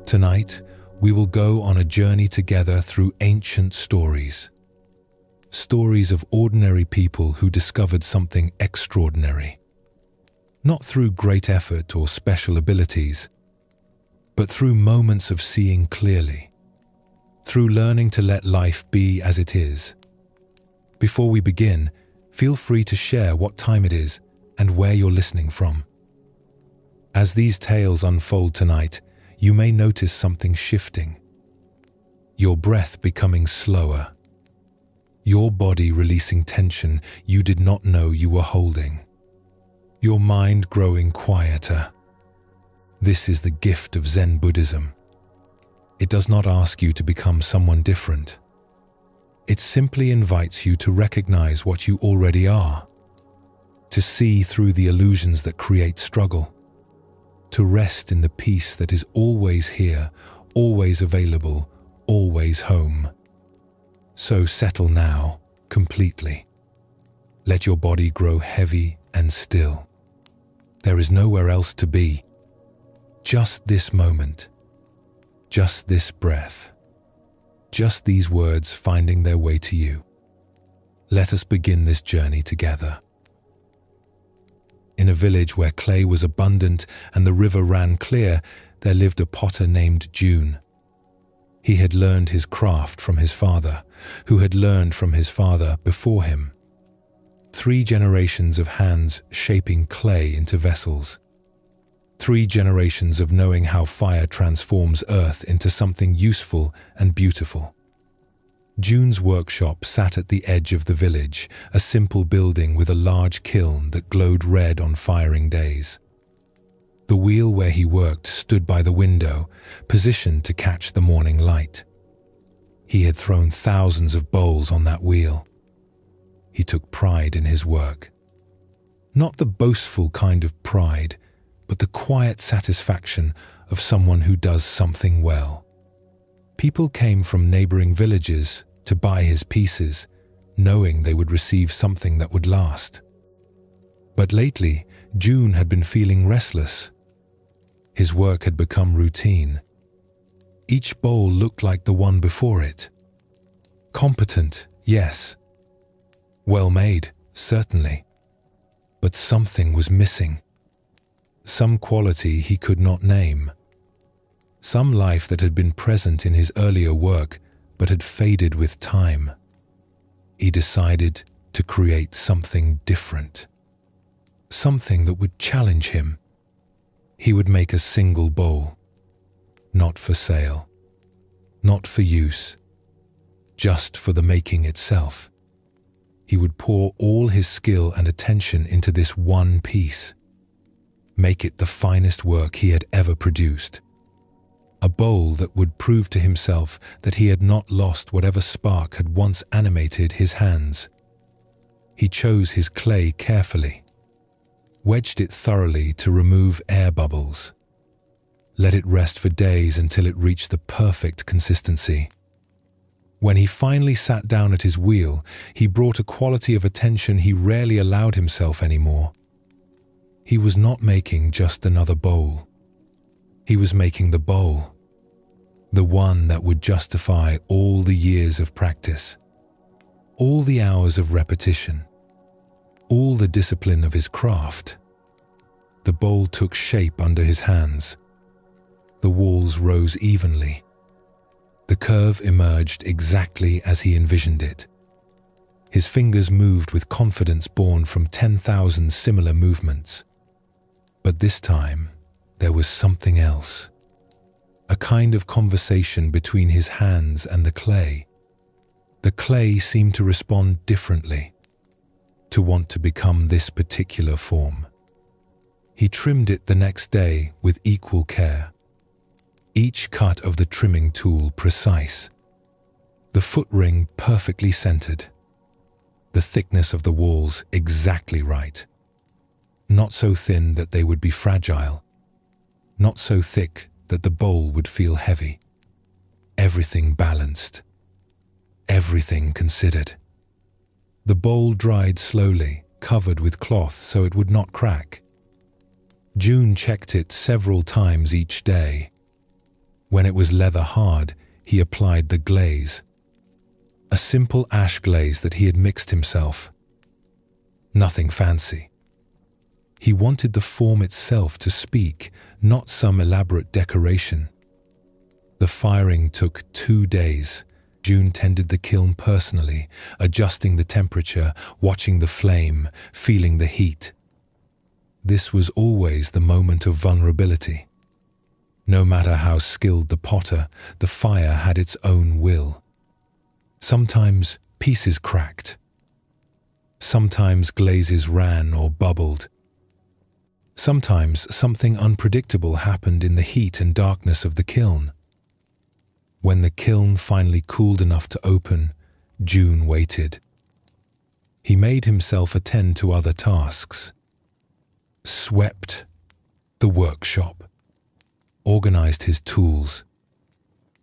Tonight, we will go on a journey together through ancient stories. Stories of ordinary people who discovered something extraordinary. Not through great effort or special abilities, but through moments of seeing clearly. Through learning to let life be as it is. Before we begin, feel free to share what time it is and where you're listening from. As these tales unfold tonight, you may notice something shifting. Your breath becoming slower. Your body releasing tension you did not know you were holding. Your mind growing quieter. This is the gift of Zen Buddhism. It does not ask you to become someone different. It simply invites you to recognize what you already are, to see through the illusions that create struggle, to rest in the peace that is always here, always available, always home. So settle now, completely. Let your body grow heavy and still. There is nowhere else to be. Just this moment. Just this breath. Just these words finding their way to you. Let us begin this journey together. In a village where clay was abundant and the river ran clear, there lived a potter named June. He had learned his craft from his father, who had learned from his father before him. 3 generations of hands shaping clay into vessels. 3 generations of knowing how fire transforms earth into something useful and beautiful. June's workshop sat at the edge of the village, a simple building with a large kiln that glowed red on firing days. The wheel where he worked stood by the window, positioned to catch the morning light. He had thrown thousands of bowls on that wheel. He took pride in his work. Not the boastful kind of pride, but the quiet satisfaction of someone who does something well. People came from neighboring villages to buy his pieces, knowing they would receive something that would last. But lately, June had been feeling restless. His work had become routine. Each bowl looked like the one before it. Competent, yes. Well made, certainly. But something was missing. Some quality he could not name. Some life that had been present in his earlier work but had faded with time. He decided to create something different. Something that would challenge him. He would make a single bowl. Not for sale. Not for use. Just for the making itself. He would pour all his skill and attention into this one piece. Make it the finest work he had ever produced. A bowl that would prove to himself that he had not lost whatever spark had once animated his hands. He chose his clay carefully, wedged it thoroughly to remove air bubbles. Let it rest for days until it reached the perfect consistency. When he finally sat down at his wheel, he brought a quality of attention he rarely allowed himself anymore. He was not making just another bowl. He was making the bowl, the one that would justify all the years of practice, all the hours of repetition, all the discipline of his craft. The bowl took shape under his hands. The walls rose evenly. The curve emerged exactly as he envisioned it. His fingers moved with confidence born from 10,000 similar movements. But this time, there was something else. A kind of conversation between his hands and the clay. The clay seemed to respond differently, to want to become this particular form. He trimmed it the next day with equal care. Each cut of the trimming tool precise. The foot ring perfectly centered. The thickness of the walls exactly right. Not so thin that they would be fragile. Not so thick that the bowl would feel heavy. Everything balanced. Everything considered. The bowl dried slowly, covered with cloth so it would not crack. June checked it several times each day. When it was leather hard, he applied the glaze. A simple ash glaze that he had mixed himself. Nothing fancy. He wanted the form itself to speak, not some elaborate decoration. The firing took 2 days. June tended the kiln personally, adjusting the temperature, watching the flame, feeling the heat. This was always the moment of vulnerability. No matter how skilled the potter, the fire had its own will. Sometimes pieces cracked. Sometimes glazes ran or bubbled. Sometimes something unpredictable happened in the heat and darkness of the kiln. When the kiln finally cooled enough to open, June waited. He made himself attend to other tasks. Swept the workshop, organized his tools,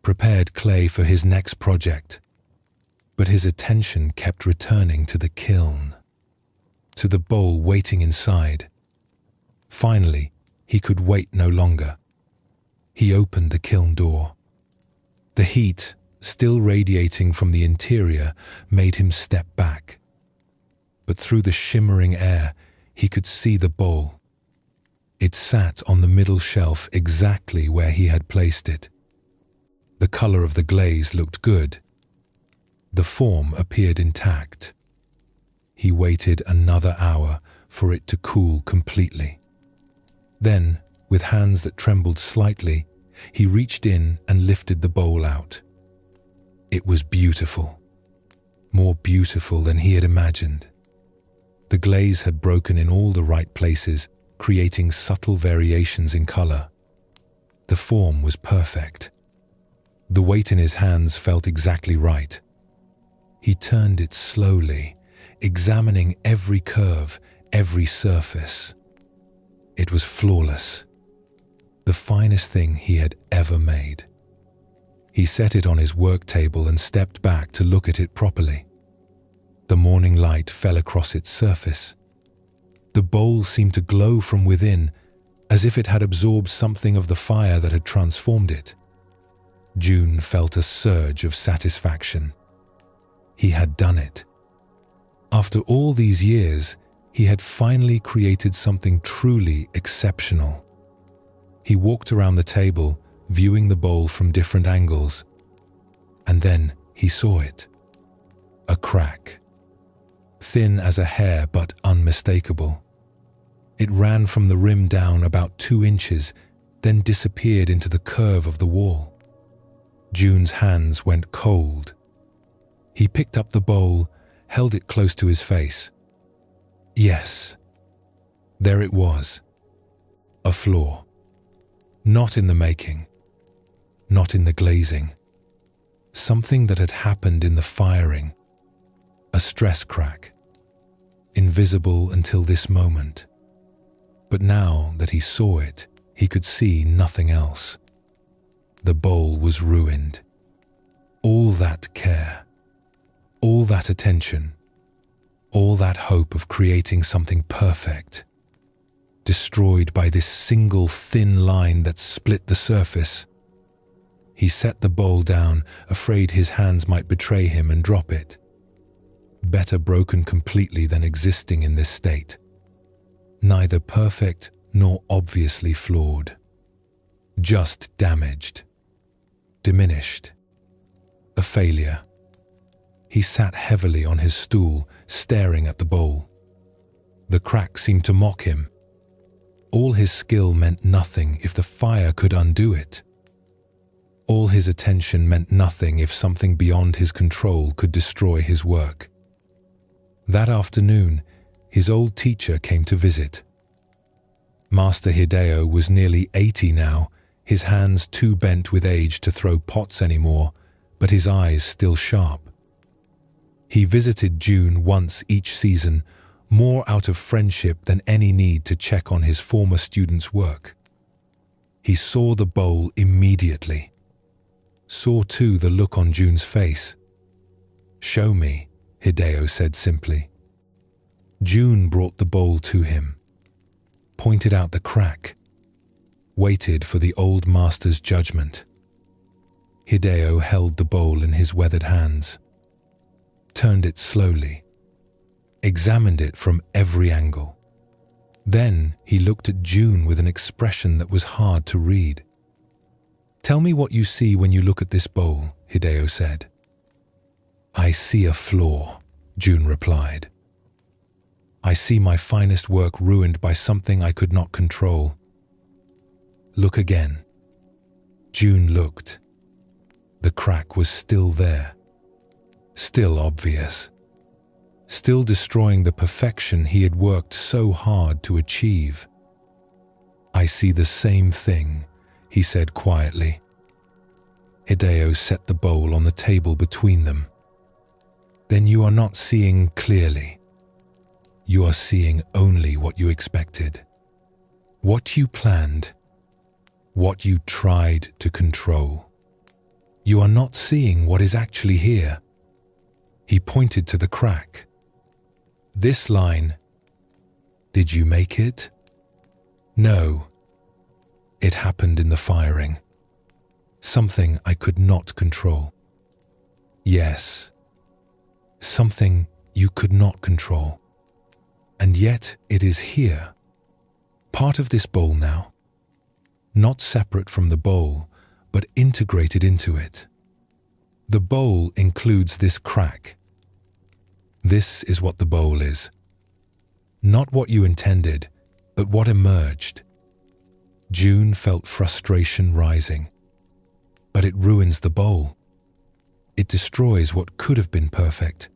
prepared clay for his next project. But his attention kept returning to the kiln, to the bowl waiting inside. Finally, he could wait no longer. He opened the kiln door. The heat, still radiating from the interior, made him step back. But through the shimmering air, he could see the bowl. It sat on the middle shelf exactly where he had placed it. The color of the glaze looked good. The form appeared intact. He waited another hour for it to cool completely. Then, with hands that trembled slightly, he reached in and lifted the bowl out. It was beautiful. More beautiful than he had imagined. The glaze had broken in all the right places, creating subtle variations in color. The form was perfect. The weight in his hands felt exactly right. He turned it slowly, examining every curve, every surface. It was flawless. The finest thing he had ever made. He set it on his work table and stepped back to look at it properly. The morning light fell across its surface. The bowl seemed to glow from within, as if it had absorbed something of the fire that had transformed it. June felt a surge of satisfaction. He had done it. After all these years, he had finally created something truly exceptional. He walked around the table, viewing the bowl from different angles. And then he saw it. A crack. Thin as a hair but unmistakable. It ran from the rim down about 2 inches, then disappeared into the curve of the wall. June's hands went cold. He picked up the bowl, held it close to his face. Yes, there it was. A flaw. Not in the making. Not in the glazing. Something that had happened in the firing. A stress crack. Invisible until this moment. But now that he saw it, he could see nothing else. The bowl was ruined. All that care, all that attention, all that hope of creating something perfect, destroyed by this single thin line that split the surface. He set the bowl down, afraid his hands might betray him and drop it. Better broken completely than existing in this state. Neither perfect nor obviously flawed. Just damaged. Diminished. A failure. He sat heavily on his stool, staring at the bowl. The crack seemed to mock him. All his skill meant nothing if the fire could undo it. All his attention meant nothing if something beyond his control could destroy his work. That afternoon, his old teacher came to visit. Master Hideo was nearly 80 now, his hands too bent with age to throw pots anymore, but his eyes still sharp. He visited June once each season, more out of friendship than any need to check on his former students' work. He saw the bowl immediately. Saw too the look on June's face. "Show me," Hideo said simply. June brought the bowl to him, pointed out the crack, waited for the old master's judgment. Hideo held the bowl in his weathered hands, turned it slowly, examined it from every angle. Then he looked at June with an expression that was hard to read. "Tell me what you see when you look at this bowl," Hideo said. "I see a flaw," June replied. "I see my finest work ruined by something I could not control." "Look again." June looked. The crack was still there, still obvious, still destroying the perfection he had worked so hard to achieve. "I see the same thing," he said quietly. Hideo set the bowl on the table between them. "Then you are not seeing clearly. You are seeing only what you expected, what you planned, what you tried to control. You are not seeing what is actually here." He pointed to the crack. "This line, did you make it?" "No. It happened in the firing. Something I could not control." "Yes. Something you could not control. And yet it is here, part of this bowl now. Not separate from the bowl, but integrated into it. The bowl includes this crack. This is what the bowl is. Not what you intended, but what emerged." June felt frustration rising. "But it ruins the bowl. It destroys what could have been perfect."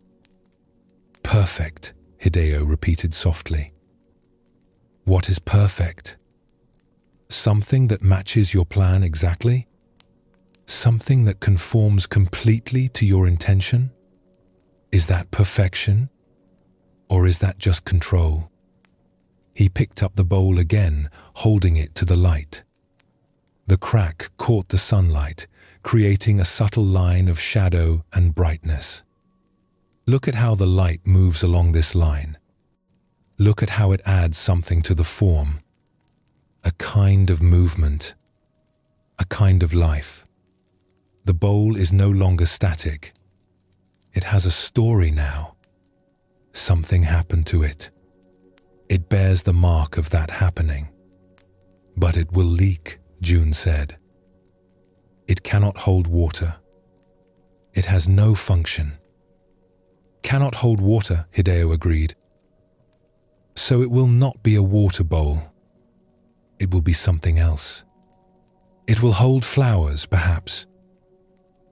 "Perfect," Hideo repeated softly. "What is perfect? Something that matches your plan exactly? Something that conforms completely to your intention? Is that perfection? Or is that just control?" He picked up the bowl again, holding it to the light. The crack caught the sunlight, creating a subtle line of shadow and brightness. "Look at how the light moves along this line. Look at how it adds something to the form. A kind of movement, a kind of life. The bowl is no longer static. It has a story now. Something happened to it. It bears the mark of that happening. But it will leak," June said. "It cannot hold water. It has no function." "Cannot hold water," Hideo agreed. "So it will not be a water bowl. It will be something else. It will hold flowers, perhaps,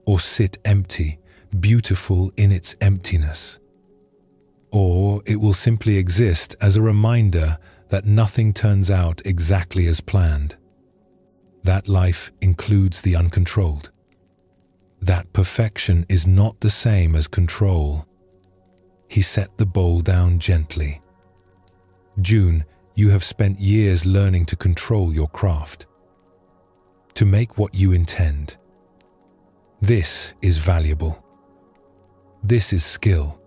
or sit empty, beautiful in its emptiness. Or it will simply exist as a reminder that nothing turns out exactly as planned. That life includes the uncontrolled. That perfection is not the same as control." He set the bowl down gently. "June, you have spent years learning to control your craft, to make what you intend. This is valuable. This is skill.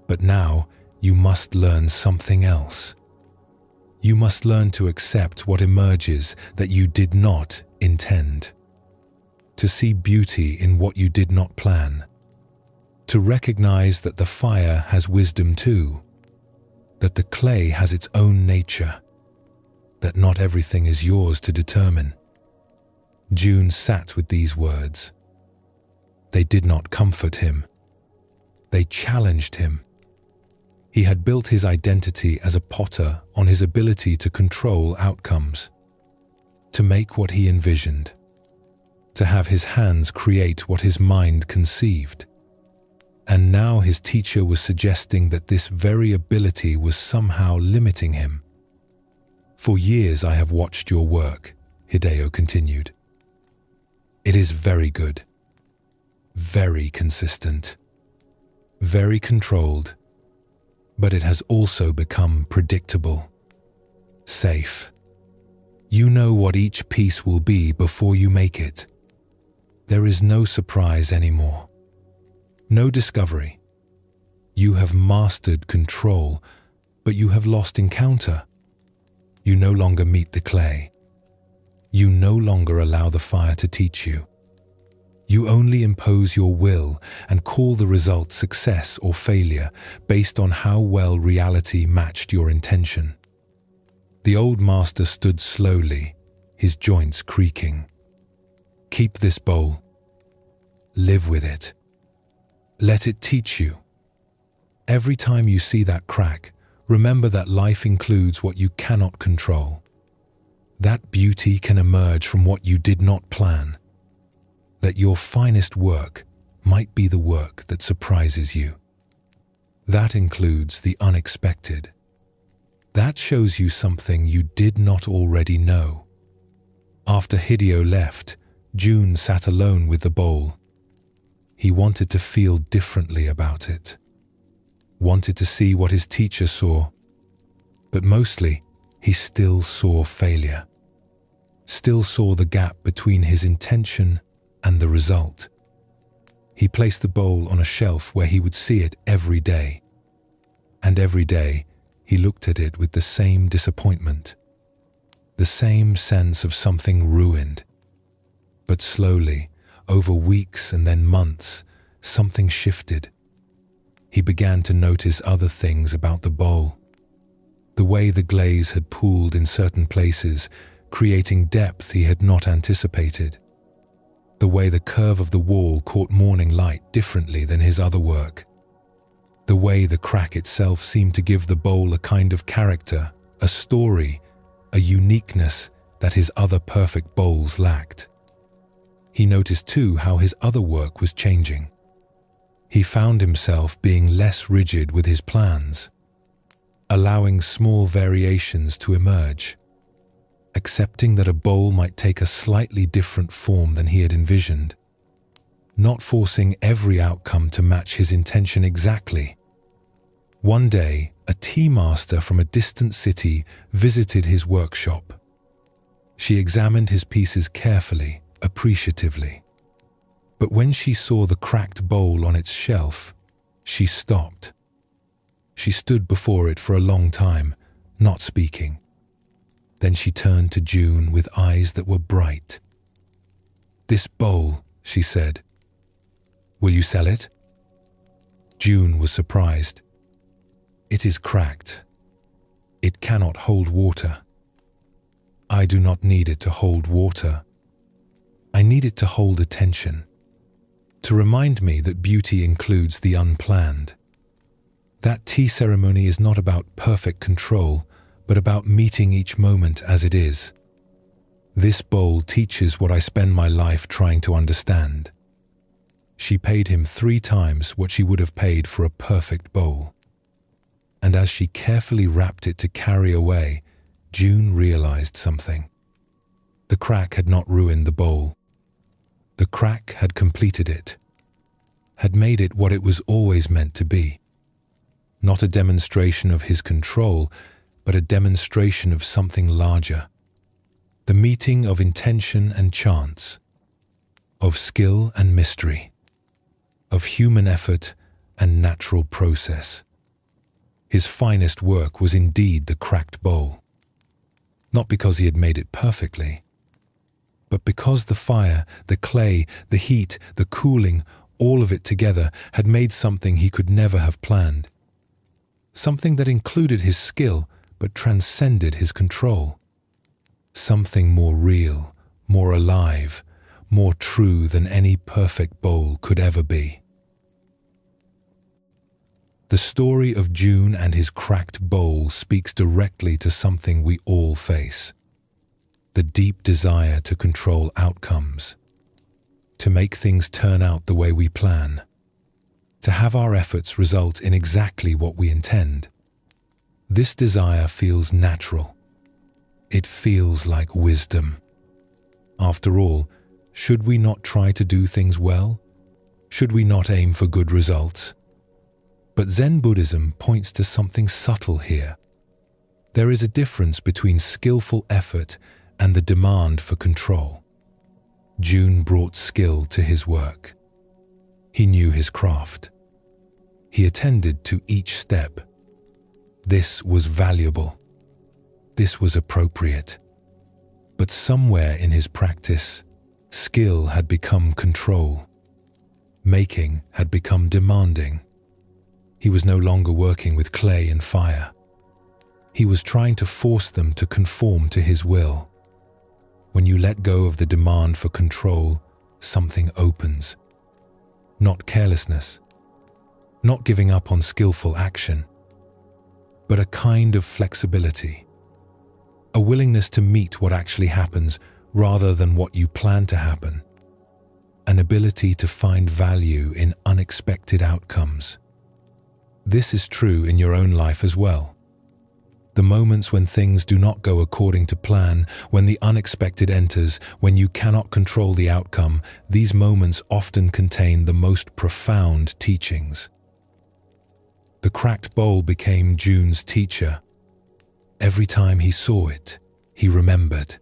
But now you must learn something else. You must learn to accept what emerges that you did not intend, to see beauty in what you did not plan, to recognize that the fire has wisdom too, that the clay has its own nature, that not everything is yours to determine." June sat with these words. They did not comfort him. They challenged him. He had built his identity as a potter on his ability to control outcomes, to make what he envisioned, to have his hands create what his mind conceived. And now his teacher was suggesting that this very ability was somehow limiting him. "For years I have watched your work," Hideo continued. "It is very good, very consistent, very controlled, but it has also become predictable, safe. You know what each piece will be before you make it. There is no surprise anymore, no discovery. You have mastered control, But you have lost encounter. You no longer meet the clay. You no longer allow the fire to teach you. You only impose your will and call the result success or failure based on how well reality matched your intention. The old master stood slowly, his joints creaking. Keep this bowl. Live with it. Let it teach you. Every time you see that crack, remember that life includes what you cannot control. That beauty can emerge from what you did not plan. That your finest work might be the work that surprises you. That includes the unexpected. That shows you something you did not already know. After Hideo left, Jun sat alone with the bowl. He wanted to feel differently about it. Wanted to see what his teacher saw. But mostly, he still saw failure. Still saw the gap between his intention and the result. He placed the bowl on a shelf where he would see it every day. And every day, he looked at it with the same disappointment. The same sense of something ruined. But slowly, over weeks and then months, something shifted. He began to notice other things about the bowl. The way the glaze had pooled in certain places, creating depth he had not anticipated. The way the curve of the wall caught morning light differently than his other work. The way the crack itself seemed to give the bowl a kind of character, a story, a uniqueness that his other perfect bowls lacked. He noticed too how his other work was changing. He found himself being less rigid with his plans, allowing small variations to emerge, accepting that a bowl might take a slightly different form than he had envisioned, not forcing every outcome to match his intention exactly. One day, a tea master from a distant city visited his workshop. She examined his pieces carefully, appreciatively. But when she saw the cracked bowl on its shelf, she stopped. She stood before it for a long time, not speaking. Then she turned to Jun with eyes that were bright. "This bowl," she said. "Will you sell it?" Jun was surprised. "It is cracked. It cannot hold water." "I do not need it to hold water. I need it to hold attention. To remind me that beauty includes the unplanned. That tea ceremony is not about perfect control, but about meeting each moment as it is. This bowl teaches what I spend my life trying to understand." She paid him 3 times what she would have paid for a perfect bowl. And as she carefully wrapped it to carry away, Jun realized something. The crack had not ruined the bowl. The crack had completed it, had made it what it was always meant to be. Not a demonstration of his control, but a demonstration of something larger. The meeting of intention and chance, of skill and mystery, of human effort and natural process. His finest work was indeed the cracked bowl. Not because he had made it perfectly, but because the fire, the clay, the heat, the cooling, all of it together had made something he could never have planned. Something that included his skill but transcended his control. Something more real, more alive, more true than any perfect bowl could ever be. The story of Jun and his cracked bowl speaks directly to something we all face. The deep desire to control outcomes, to make things turn out the way we plan, to have our efforts result in exactly what we intend. This desire feels natural. It feels like wisdom. After all, should we not try to do things well? Should we not aim for good results? But Zen Buddhism points to something subtle here. There is a difference between skillful effort and the demand for control. Jun brought skill to his work. He knew his craft. He attended to each step. This was valuable. This was appropriate. But somewhere in his practice, skill had become control. Making had become demanding. He was no longer working with clay and fire. He was trying to force them to conform to his will. When you let go of the demand for control, something opens. Not carelessness, not giving up on skillful action, but a kind of flexibility. A willingness to meet what actually happens rather than what you plan to happen. An ability to find value in unexpected outcomes. This is true in your own life as well. The moments when things do not go according to plan, when the unexpected enters, when you cannot control the outcome, these moments often contain the most profound teachings. The cracked bowl became June's teacher. Every time he saw it, he remembered.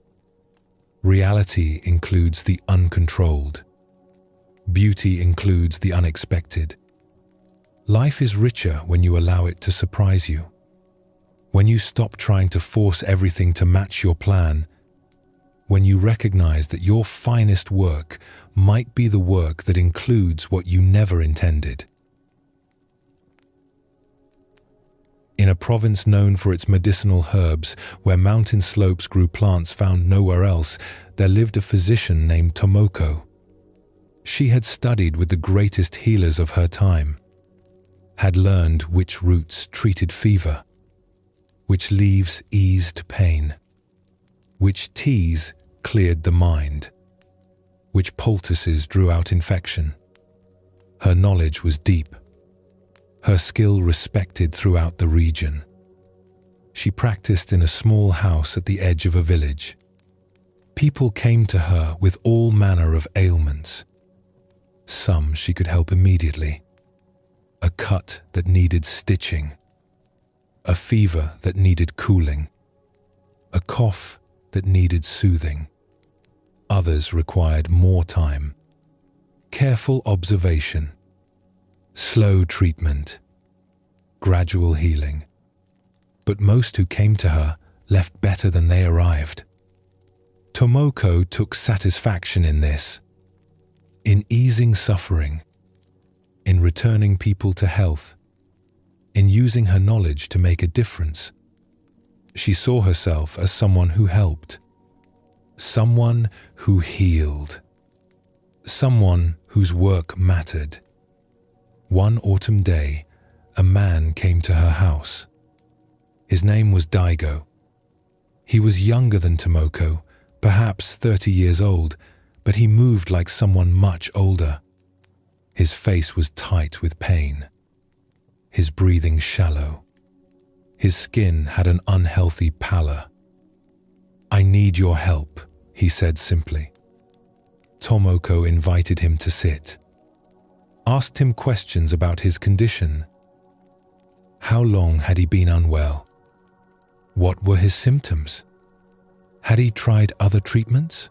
Reality includes the uncontrolled. Beauty includes the unexpected. Life is richer when you allow it to surprise you. When you stop trying to force everything to match your plan, when you recognize that your finest work might be the work that includes what you never intended. In a province known for its medicinal herbs, where mountain slopes grew plants found nowhere else, there lived a physician named Tomoko. She had studied with the greatest healers of her time, had learned which roots treated fever, which leaves eased pain, which teas cleared the mind, which poultices drew out infection. Her knowledge was deep, her skill respected throughout the region. She practiced in a small house at the edge of a village. People came to her with all manner of ailments. Some she could help immediately. A cut that needed stitching. A fever that needed cooling. A cough that needed soothing. Others required more time. Careful observation. Slow treatment. Gradual healing. But most who came to her left better than they arrived. Tomoko took satisfaction in this. In easing suffering. In returning people to health. In using her knowledge to make a difference. She saw herself as someone who helped. Someone who healed. Someone whose work mattered. One autumn day, a man came to her house. His name was Daigo. He was younger than Tomoko, perhaps 30 years old, but he moved like someone much older. His face was tight with pain. His breathing shallow. His skin had an unhealthy pallor. "I need your help," he said simply. Tomoko invited him to sit. Asked him questions about his condition. How long had he been unwell? What were his symptoms? Had he tried other treatments?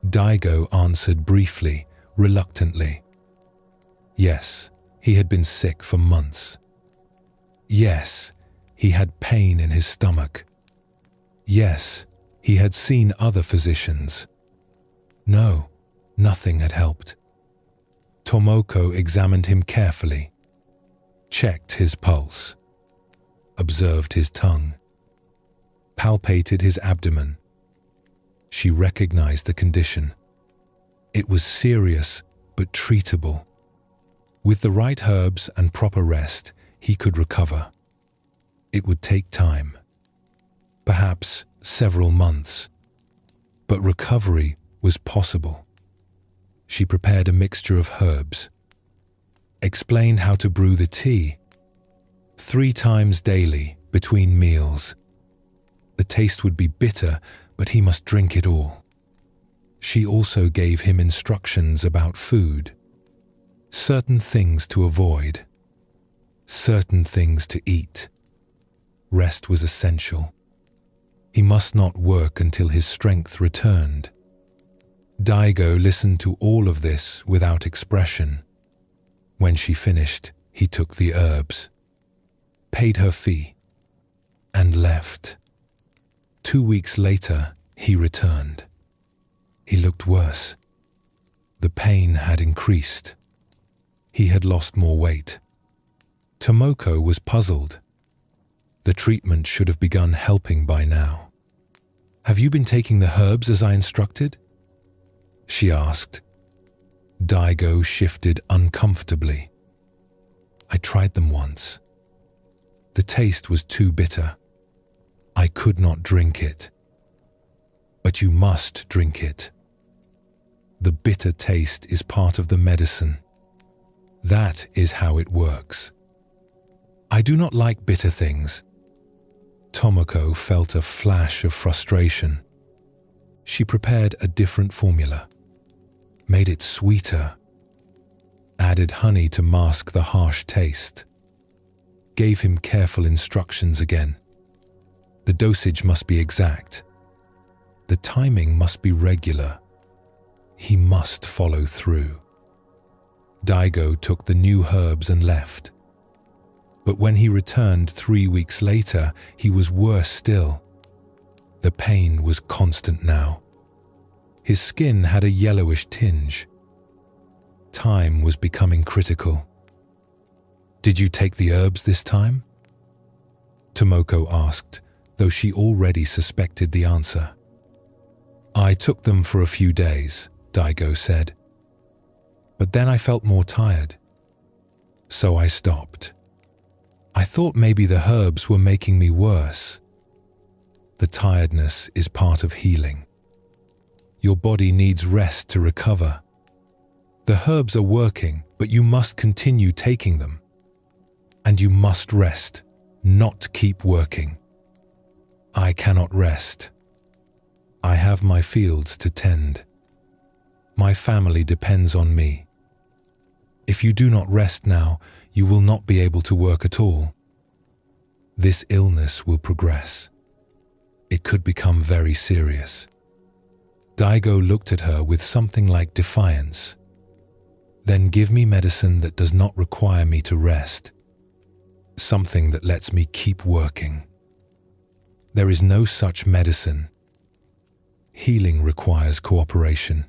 Daigo answered briefly, reluctantly. Yes, he had been sick for months. Yes, he had pain in his stomach. Yes, he had seen other physicians. No, nothing had helped. Tomoko examined him carefully, checked his pulse, observed his tongue, palpated his abdomen. She recognized the condition. It was serious but treatable. With the right herbs and proper rest, he could recover. It would take time, perhaps several months, but recovery was possible. She prepared a mixture of herbs, explained how to brew the tea 3 times daily between meals. The taste would be bitter, but he must drink it all. She also gave him instructions about food, certain things to avoid, certain things to eat. Rest was essential. He must not work until his strength returned. Daigo listened to all of this without expression. When she finished, he took the herbs, paid her fee, and left. 2 weeks later, he returned. He looked worse. The pain had increased. He had lost more weight. Tomoko was puzzled. The treatment should have begun helping by now. "Have you been taking the herbs as I instructed?" she asked. Daigo shifted uncomfortably. "I tried them once. The taste was too bitter. I could not drink it." "But you must drink it. The bitter taste is part of the medicine. That is how it works." "I do not like bitter things." Tomoko felt a flash of frustration. She prepared a different formula, made it sweeter, added honey to mask the harsh taste, gave him careful instructions again. The dosage must be exact. The timing must be regular. He must follow through. Daigo took the new herbs and left. But when he returned 3 weeks later, he was worse still. The pain was constant now. His skin had a yellowish tinge. Time was becoming critical. "Did you take the herbs this time?" Tomoko asked, though she already suspected the answer. "I took them for a few days," Daigo said. "But then I felt more tired. So I stopped. I thought maybe the herbs were making me worse." The tiredness is part of healing. Your body needs rest to recover. The herbs are working, but you must continue taking them. And you must rest, not keep working. I cannot rest. I have my fields to tend. My family depends on me. If you do not rest now, you will not be able to work at all. This illness will progress. It could become very serious. Daigo looked at her with something like defiance. "Then give me medicine that does not require me to rest. Something that lets me keep working." There is no such medicine. Healing requires cooperation.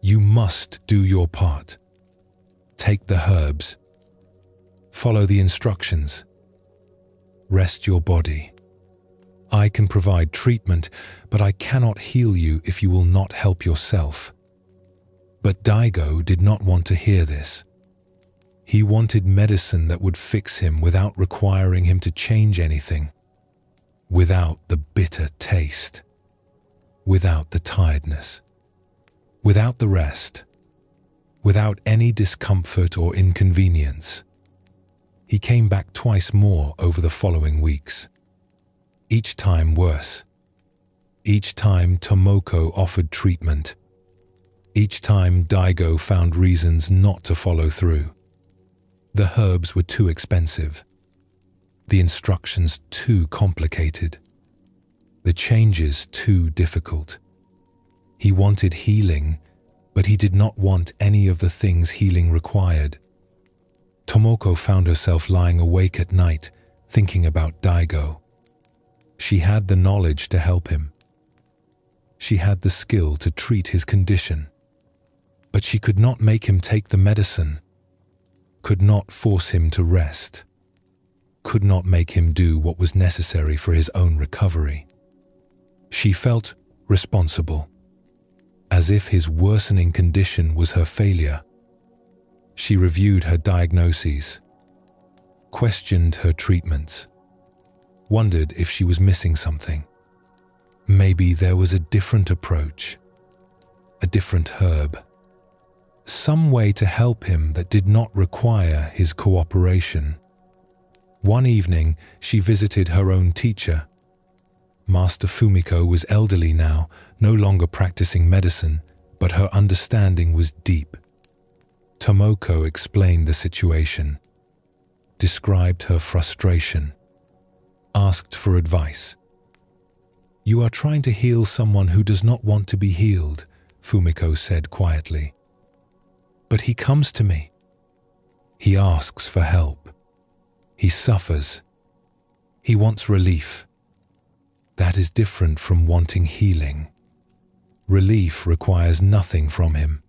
You must do your part. Take the herbs. Follow the instructions. Rest your body. I can provide treatment, but I cannot heal you if you will not help yourself. But Daigo did not want to hear this. He wanted medicine that would fix him without requiring him to change anything, without the bitter taste, without the tiredness, without the rest, without any discomfort or inconvenience. He came back twice more over the following weeks. Each time worse. Each time Tomoko offered treatment. Each time Daigo found reasons not to follow through. The herbs were too expensive. The instructions too complicated. The changes too difficult. He wanted healing, but he did not want any of the things healing required. Tomoko found herself lying awake at night, thinking about Daigo. She had the knowledge to help him. She had the skill to treat his condition. But she could not make him take the medicine, could not force him to rest, could not make him do what was necessary for his own recovery. She felt responsible, as if his worsening condition was her failure. She reviewed her diagnoses, questioned her treatments, wondered if she was missing something. Maybe there was a different approach, a different herb, some way to help him that did not require his cooperation. One evening, she visited her own teacher. Master Fumiko was elderly now, no longer practicing medicine, but her understanding was deep. Tomoko explained the situation, described her frustration, asked for advice. "You are trying to heal someone who does not want to be healed," Fumiko said quietly. "But he comes to me. He asks for help. He suffers. He wants relief. That is different from wanting healing. Relief requires nothing from him.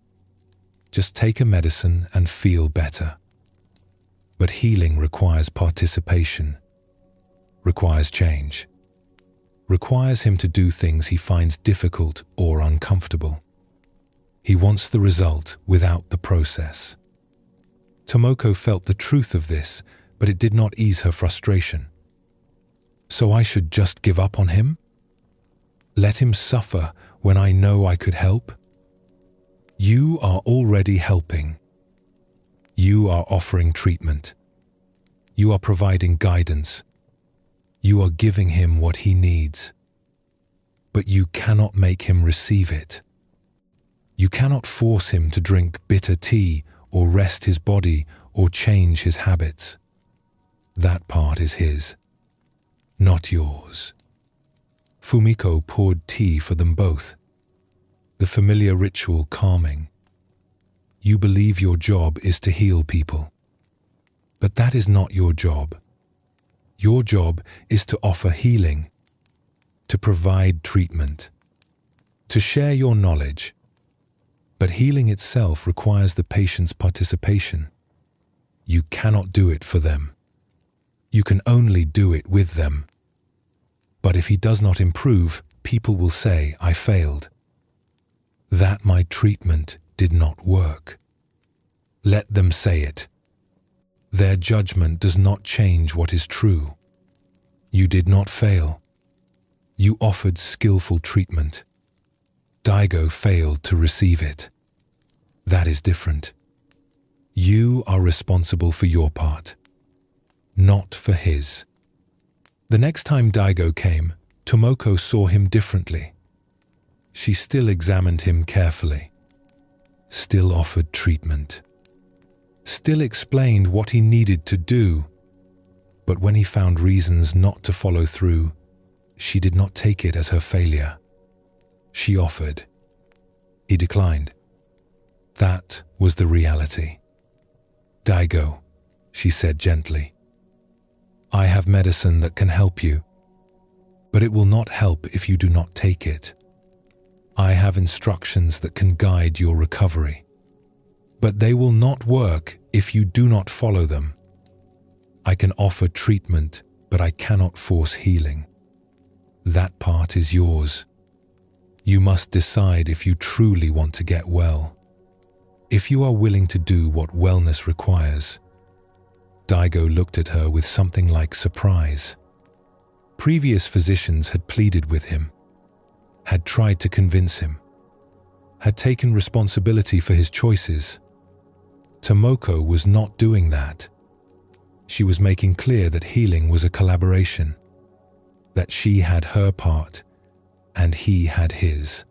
Just take a medicine and feel better. But healing requires participation, requires change, requires him to do things he finds difficult or uncomfortable. He wants the result without the process. Tomoko felt the truth of this, but it did not ease her frustration. So I should just give up on him? Let him suffer when I know I could help? You are already helping. You are offering treatment. You are providing guidance. You are giving him what he needs. But you cannot make him receive it. You cannot force him to drink bitter tea or rest his body or change his habits. That part is his, not yours. Fumiko poured tea for them both, the familiar ritual calming. You believe your job is to heal people. But that is not your job. Your job is to offer healing, to provide treatment, to share your knowledge. But healing itself requires the patient's participation. You cannot do it for them. You can only do it with them. But if he does not improve, people will say, I failed. That my treatment did not work. Let them say it. Their judgment does not change what is true. You did not fail. You offered skillful treatment. Daigo failed to receive it. That is different. You are responsible for your part, not for his. The next time Daigo came, Tomoko saw him differently. She still examined him carefully, still offered treatment, still explained what he needed to do. But when he found reasons not to follow through, she did not take it as her failure. She offered. He declined. That was the reality. Daigo, she said gently, I have medicine that can help you, but it will not help if you do not take it. I have instructions that can guide your recovery, but they will not work if you do not follow them. I can offer treatment, but I cannot force healing. That part is yours. You must decide if you truly want to get well. If you are willing to do what wellness requires. Daigo looked at her with something like surprise. Previous physicians had pleaded with him, had tried to convince him, had taken responsibility for his choices. Tomoko was not doing that. She was making clear that healing was a collaboration, that she had her part and he had his,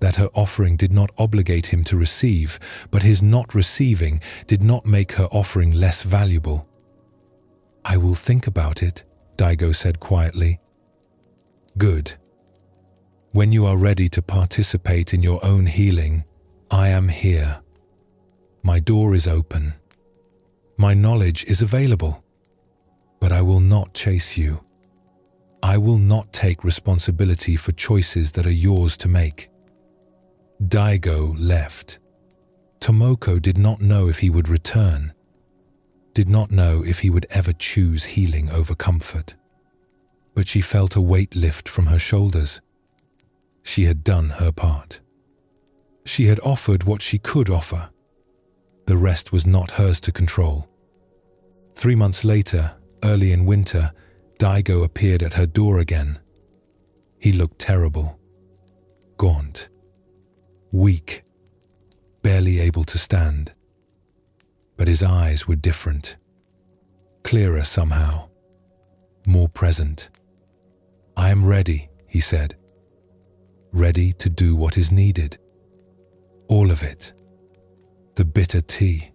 that her offering did not obligate him to receive, but his not receiving did not make her offering less valuable. I will think about it, Daigo said quietly. Good. When you are ready to participate in your own healing, I am here. My door is open. My knowledge is available. But I will not chase you. I will not take responsibility for choices that are yours to make. Daigo left. Tomoko did not know if he would return, did not know if he would ever choose healing over comfort. But she felt a weight lift from her shoulders. She had done her part. She had offered what she could offer. The rest was not hers to control. 3 months later, early in winter, Daigo appeared at her door again. He looked terrible, gaunt, weak, barely able to stand. But his eyes were different, clearer somehow, more present. I am ready, he said. Ready to do what is needed. All of it. The bitter tea.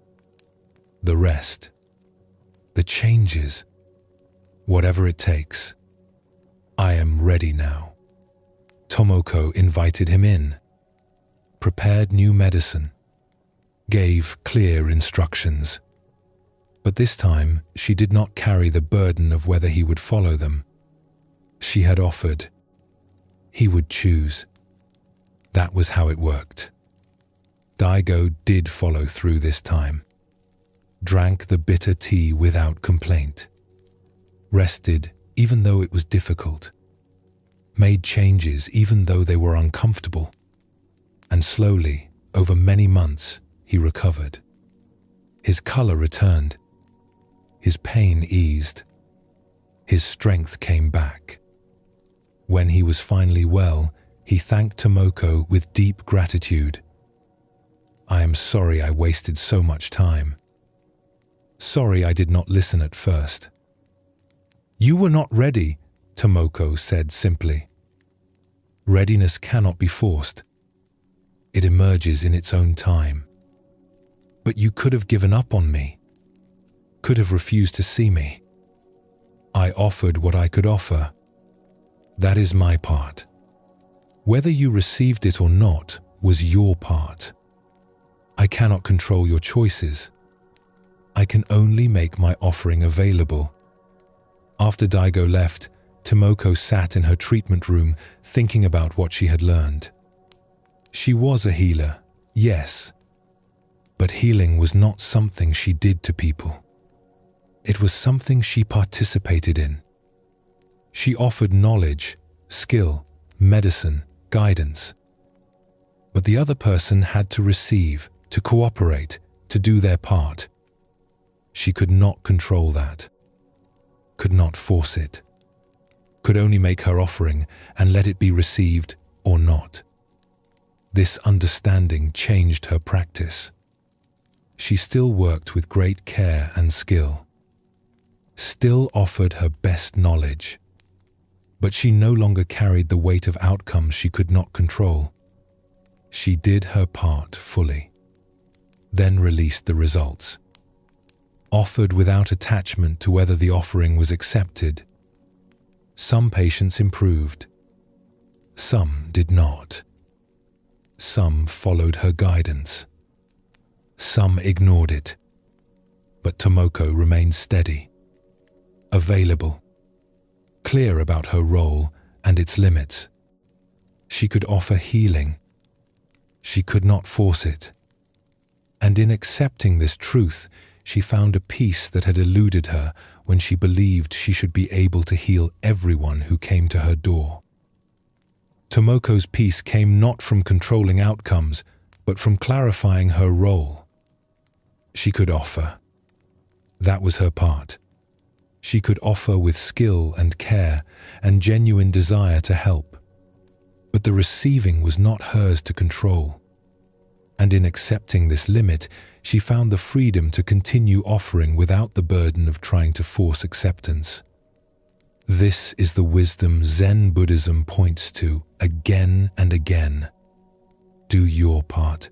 The rest. The changes. Whatever it takes. I am ready now. Tomoko invited him in, prepared new medicine, gave clear instructions. But this time, she did not carry the burden of whether he would follow them. She had offered. He would choose. That was how it worked. Daigo did follow through this time. Drank the bitter tea without complaint. Rested even though it was difficult. Made changes even though they were uncomfortable. And slowly, over many months, he recovered. His color returned. His pain eased. His strength came back. When he was finally well, he thanked Tomoko with deep gratitude. "I am sorry I wasted so much time. Sorry I did not listen at first." "You were not ready," Tomoko said simply. "Readiness cannot be forced. It emerges in its own time. But you could have given up on me. Could have refused to see me. I offered what I could offer. That is my part. Whether you received it or not was your part. I cannot control your choices. I can only make my offering available." After Daigo left, Tomoko sat in her treatment room thinking about what she had learned. She was a healer, yes, but healing was not something she did to people. It was something she participated in. She offered knowledge, skill, medicine, guidance. But the other person had to receive, to cooperate, to do their part. She could not control that. Could not force it. Could only make her offering and let it be received or not. This understanding changed her practice. She still worked with great care and skill. Still offered her best knowledge. But she no longer carried the weight of outcomes she could not control. She did her part fully. Then released the results. Offered without attachment to whether the offering was accepted. Some patients improved. Some did not. Some followed her guidance. Some ignored it. But Tomoko remained steady, available, clear about her role and its limits. She could offer healing. She could not force it. And in accepting this truth, she found a peace that had eluded her when she believed she should be able to heal everyone who came to her door. Tomoko's peace came not from controlling outcomes, but from clarifying her role. She could offer. That was her part. She could offer with skill and care and genuine desire to help. But the receiving was not hers to control. And in accepting this limit, she found the freedom to continue offering without the burden of trying to force acceptance. This is the wisdom Zen Buddhism points to again and again. Do your part.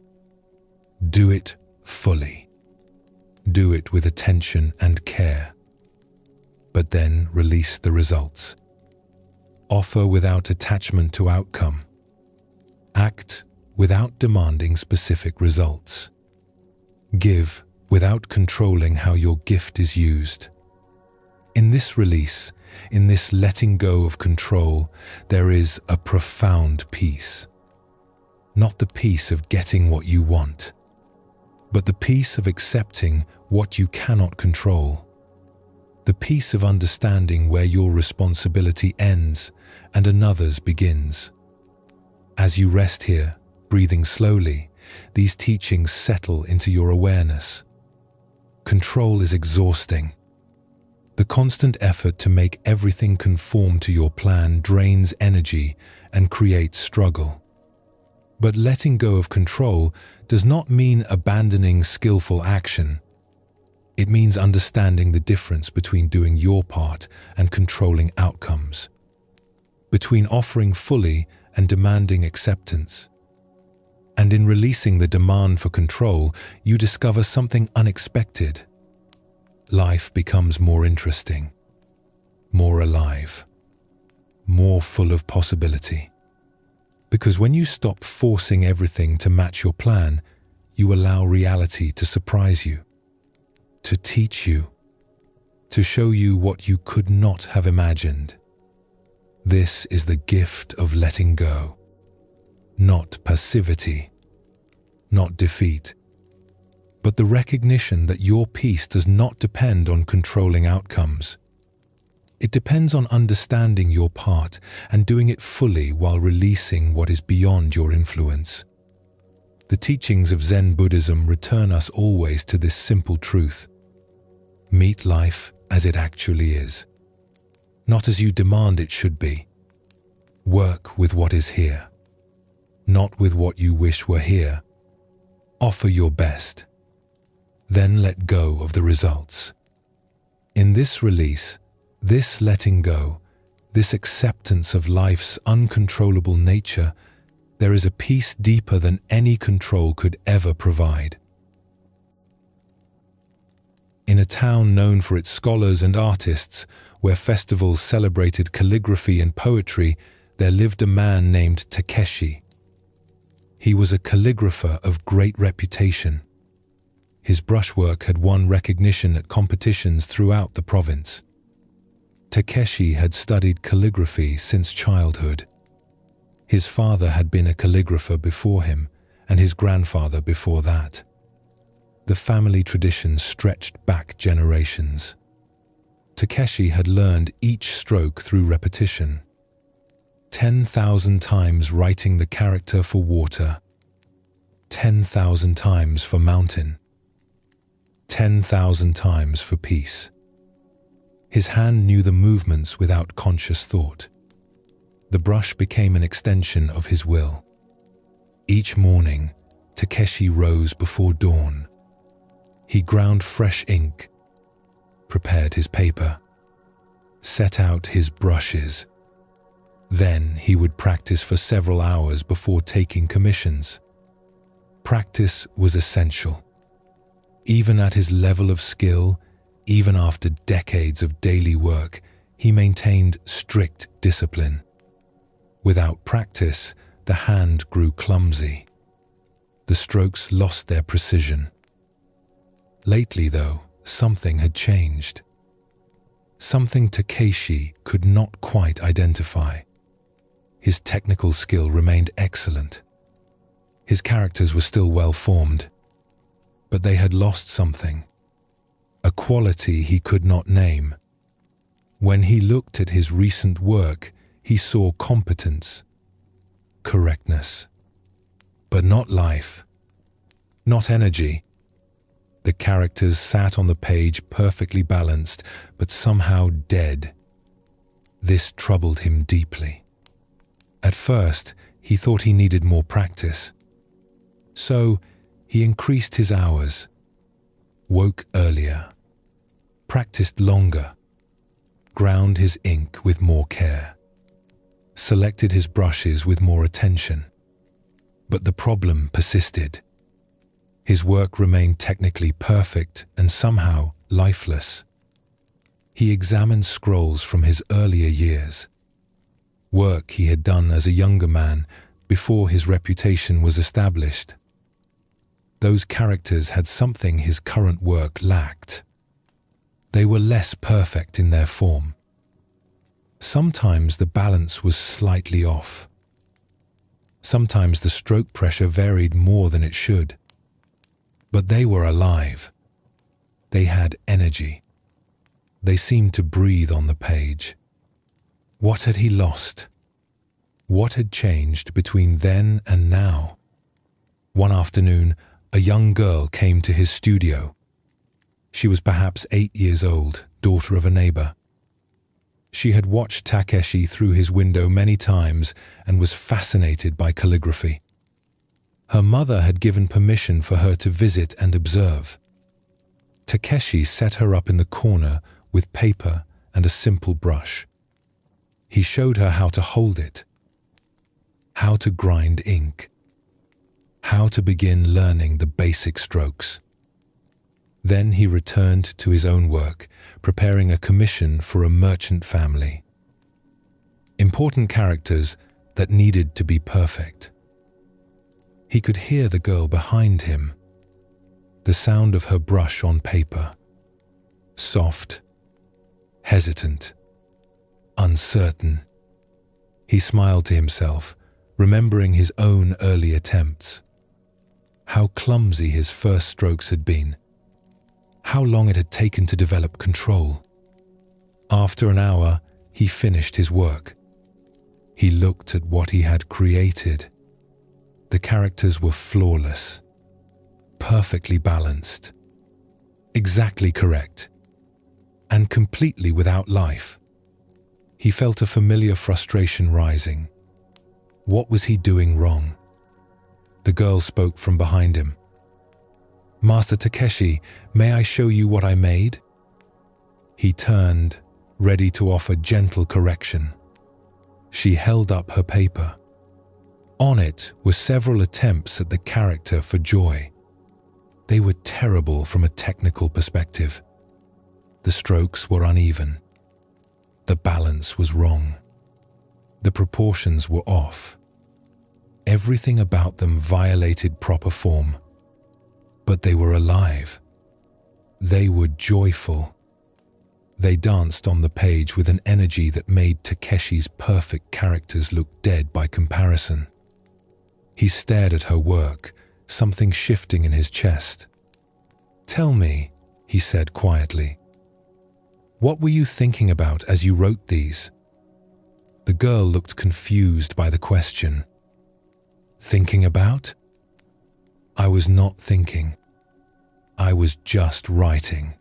Do it fully. Do it with attention and care. But then release the results. Offer without attachment to outcome. Act without demanding specific results. Give without controlling how your gift is used. In this release, in this letting go of control, there is a profound peace. Not the peace of getting what you want, but the peace of accepting what you cannot control. The peace of understanding where your responsibility ends and another's begins. As you rest here, breathing slowly, these teachings settle into your awareness. Control is exhausting. The constant effort to make everything conform to your plan drains energy and creates struggle. But letting go of control does not mean abandoning skillful action. It means understanding the difference between doing your part and controlling outcomes, between offering fully and demanding acceptance. And in releasing the demand for control, you discover something unexpected. Life becomes more interesting, more alive, more full of possibility. Because when you stop forcing everything to match your plan, you allow reality to surprise you. to teach you, to show you what you could not have imagined. This is the gift of letting go. Not passivity, not defeat, but the recognition that your peace does not depend on controlling outcomes. It depends on understanding your part and doing it fully while releasing what is beyond your influence. The teachings of Zen Buddhism return us always to this simple truth. Meet life as it actually is, not as you demand it should be. Work with what is here, not with what you wish were here. Offer your best, then let go of the results. In this release, this letting go, this acceptance of life's uncontrollable nature, there is a peace deeper than any control could ever provide. In a town known for its scholars and artists, where festivals celebrated calligraphy and poetry, there lived a man named Takeshi. He was a calligrapher of great reputation. His brushwork had won recognition at competitions throughout the province. Takeshi had studied calligraphy since childhood. His father had been a calligrapher before him, and his grandfather before that. The family tradition stretched back generations. Takeshi had learned each stroke through repetition. 10,000 times writing the character for water, 10,000 times for mountain, 10,000 times for peace. His hand knew the movements without conscious thought. The brush became an extension of his will. Each morning, Takeshi rose before dawn. He ground fresh ink, prepared his paper, set out his brushes. Then he would practice for several hours before taking commissions. Practice was essential. Even at his level of skill, even after decades of daily work, he maintained strict discipline. Without practice, the hand grew clumsy. The strokes lost their precision. Lately, though, something had changed. Something Takeshi could not quite identify. His technical skill remained excellent. His characters were still well formed, but they had lost something, a quality he could not name. When he looked at his recent work, he saw competence, correctness, but not life, not energy. The characters sat on the page perfectly balanced, but somehow dead. This troubled him deeply. At first, he thought he needed more practice. So, he increased his hours, woke earlier, practiced longer, ground his ink with more care, selected his brushes with more attention. But the problem persisted. His work remained technically perfect and somehow lifeless. He examined scrolls from his earlier years, work he had done as a younger man before his reputation was established. Those characters had something his current work lacked. They were less perfect in their form. Sometimes the balance was slightly off. Sometimes the stroke pressure varied more than it should. But they were alive. They had energy. They seemed to breathe on the page. What had he lost? What had changed between then and now? One afternoon, a young girl came to his studio. She was perhaps 8 years old, daughter of a neighbor. She had watched Takeshi through his window many times and was fascinated by calligraphy. Her mother had given permission for her to visit and observe. Takeshi set her up in the corner with paper and a simple brush. He showed her how to hold it, how to grind ink, how to begin learning the basic strokes. Then he returned to his own work, preparing a commission for a merchant family. Important characters that needed to be perfect. He could hear the girl behind him, the sound of her brush on paper, soft, hesitant, uncertain. He smiled to himself, remembering his own early attempts. How clumsy his first strokes had been. How long it had taken to develop control. After an hour, he finished his work. He looked at what he had created. The characters were flawless, perfectly balanced, exactly correct, and completely without life. He felt a familiar frustration rising. What was he doing wrong? The girl spoke from behind him. "Master Takeshi, may I show you what I made?" He turned, ready to offer gentle correction. She held up her paper. On it were several attempts at the character for joy. They were terrible from a technical perspective. The strokes were uneven. The balance was wrong. The proportions were off. Everything about them violated proper form. But they were alive. They were joyful. They danced on the page with an energy that made Takeshi's perfect characters look dead by comparison. He stared at her work, something shifting in his chest. "Tell me," he said quietly, "what were you thinking about as you wrote these?" The girl looked confused by the question. "Thinking about?" "I was not thinking. I was just writing.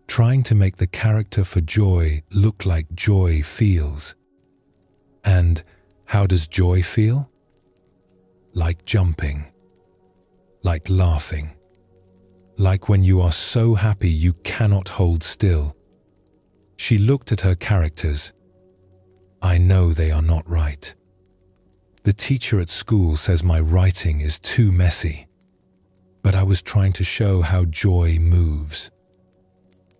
Trying to make the character for joy look like joy feels." "And how does joy feel?" "Like jumping. Like laughing. Like when you are so happy you cannot hold still." She looked at her characters. "I know they are not right. The teacher at school says my writing is too messy. But I was trying to show how joy moves."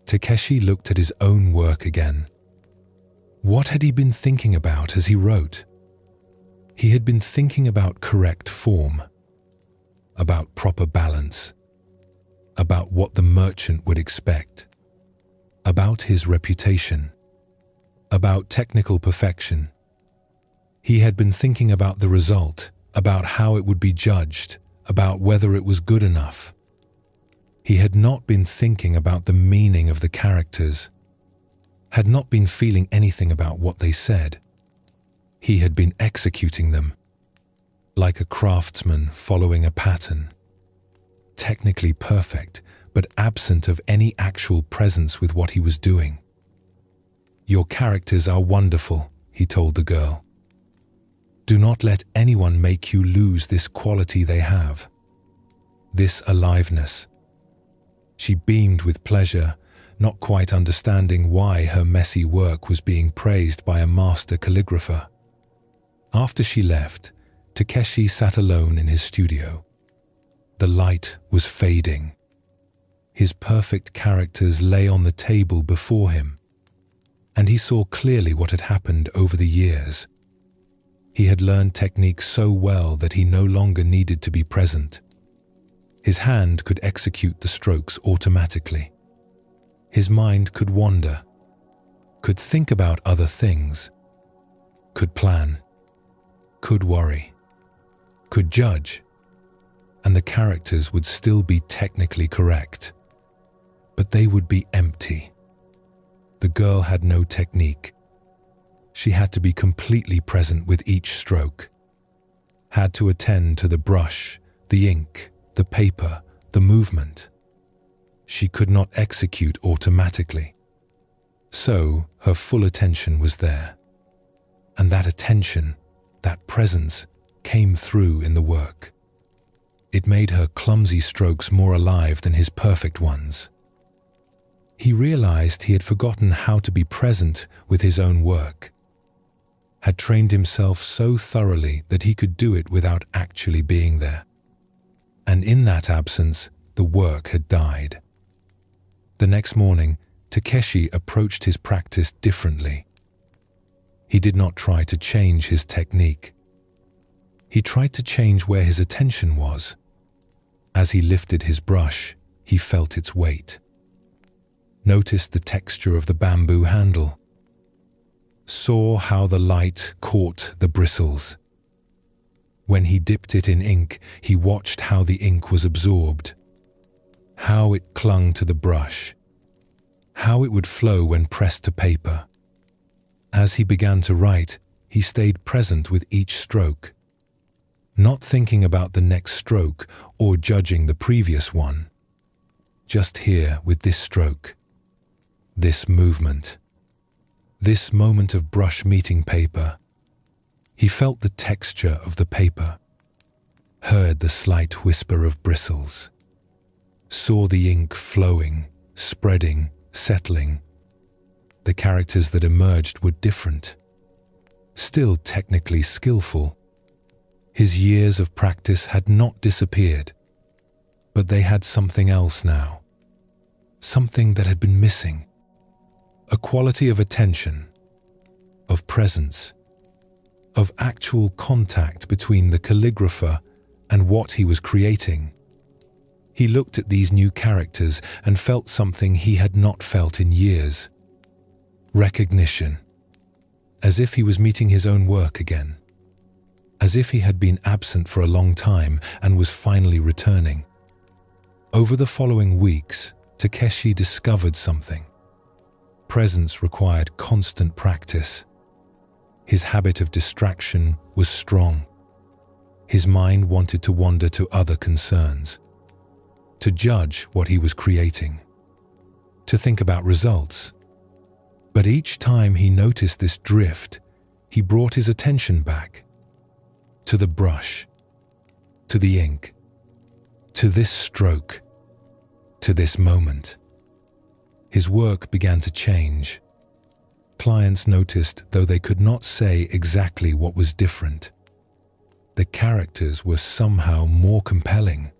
Takeshi looked at his own work again. What had he been thinking about as he wrote? He had been thinking about correct form, about proper balance, about what the merchant would expect, about his reputation, about technical perfection. He had been thinking about the result, about how it would be judged, about whether it was good enough. He had not been thinking about the meaning of the characters, had not been feeling anything about what they said. He had been executing them, like a craftsman following a pattern. Technically perfect, but absent of any actual presence with what he was doing. "Your characters are wonderful," he told the girl. "Do not let anyone make you lose this quality they have, this aliveness." She beamed with pleasure, not quite understanding why her messy work was being praised by a master calligrapher. After she left, Takeshi sat alone in his studio. The light was fading. His perfect characters lay on the table before him, and he saw clearly what had happened over the years. He had learned technique so well that he no longer needed to be present. His hand could execute the strokes automatically. His mind could wander, could think about other things, could plan, could worry, could judge, and the characters would still be technically correct, but they would be empty. The girl had no technique. She had to be completely present with each stroke, had to attend to the brush, the ink, the paper, the movement. She could not execute automatically. So her full attention was there. And that attention, that presence, came through in the work. It made her clumsy strokes more alive than his perfect ones. He realized he had forgotten how to be present with his own work, had trained himself so thoroughly that he could do it without actually being there. And in that absence, the work had died. The next morning, Takeshi approached his practice differently. He did not try to change his technique. He tried to change where his attention was. As he lifted his brush, he felt its weight. noticed the texture of the bamboo handle, saw how the light caught the bristles. When he dipped it in ink, he watched how the ink was absorbed, how it clung to the brush, how it would flow when pressed to paper. As he began to write, he stayed present with each stroke, not thinking about the next stroke or judging the previous one. Just here with this stroke, this movement, this moment of brush meeting paper. He felt the texture of the paper, heard the slight whisper of bristles, saw the ink flowing, spreading, settling. The characters that emerged were different, still technically skillful. His years of practice had not disappeared, but they had something else now, something that had been missing, a quality of attention, of presence, of actual contact between the calligrapher and what he was creating. He looked at these new characters and felt something he had not felt in years. Recognition, as if he was meeting his own work again, as if he had been absent for a long time and was finally returning. Over the following weeks, Takeshi discovered something. Presence required constant practice. His habit of distraction was strong. His mind wanted to wander to other concerns, to judge what he was creating, to think about results. But each time he noticed this drift, he brought his attention back to the brush, to the ink, to this stroke, to this moment. His work began to change. Clients noticed, though they could not say exactly what was different. The characters were somehow more compelling,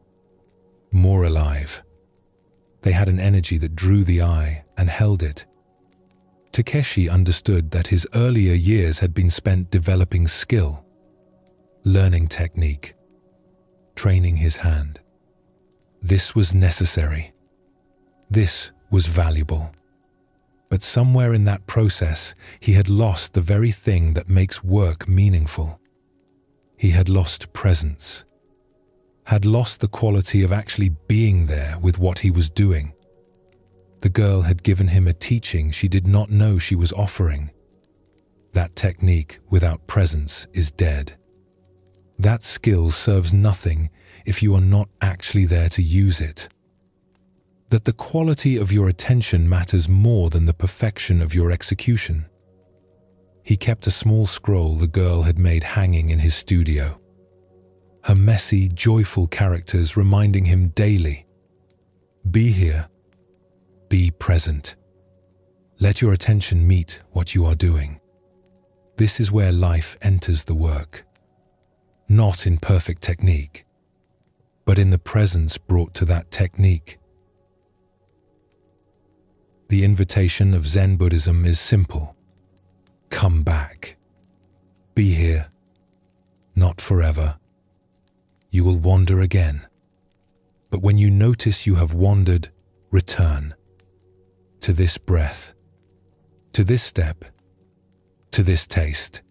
more alive. They had an energy that drew the eye and held it. Takeshi understood that his earlier years had been spent developing skill, learning technique, training his hand. This was necessary. This was valuable. But somewhere in that process, he had lost the very thing that makes work meaningful. He had lost presence, had lost the quality of actually being there with what he was doing. The girl had given him a teaching she did not know she was offering. That technique without presence is dead. That skill serves nothing if you are not actually there to use it. That the quality of your attention matters more than the perfection of your execution. He kept a small scroll the girl had made hanging in his studio. Her messy, joyful characters reminding him daily, be here, be present. Let your attention meet what you are doing. This is where life enters the work. Not in perfect technique, but in the presence brought to that technique. The invitation of Zen Buddhism is simple. Come back. Be here. Not forever. You will wander again. But when you notice you have wandered, return. To this breath. To this step. To this taste.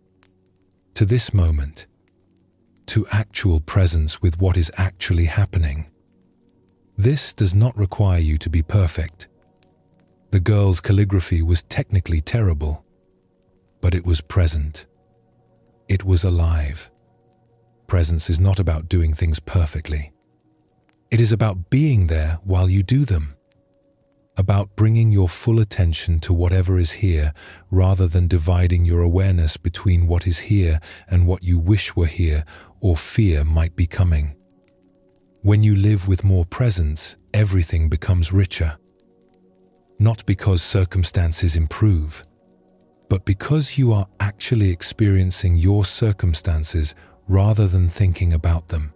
To this moment. To actual presence with what is actually happening. This does not require you to be perfect. The girl's calligraphy was technically terrible, but it was present. It was alive. Presence is not about doing things perfectly. It is about being there while you do them, about bringing your full attention to whatever is here rather than dividing your awareness between what is here and what you wish were here or fear might be coming. When you live with more presence, everything becomes richer. Not because circumstances improve, but because you are actually experiencing your circumstances rather than thinking about them.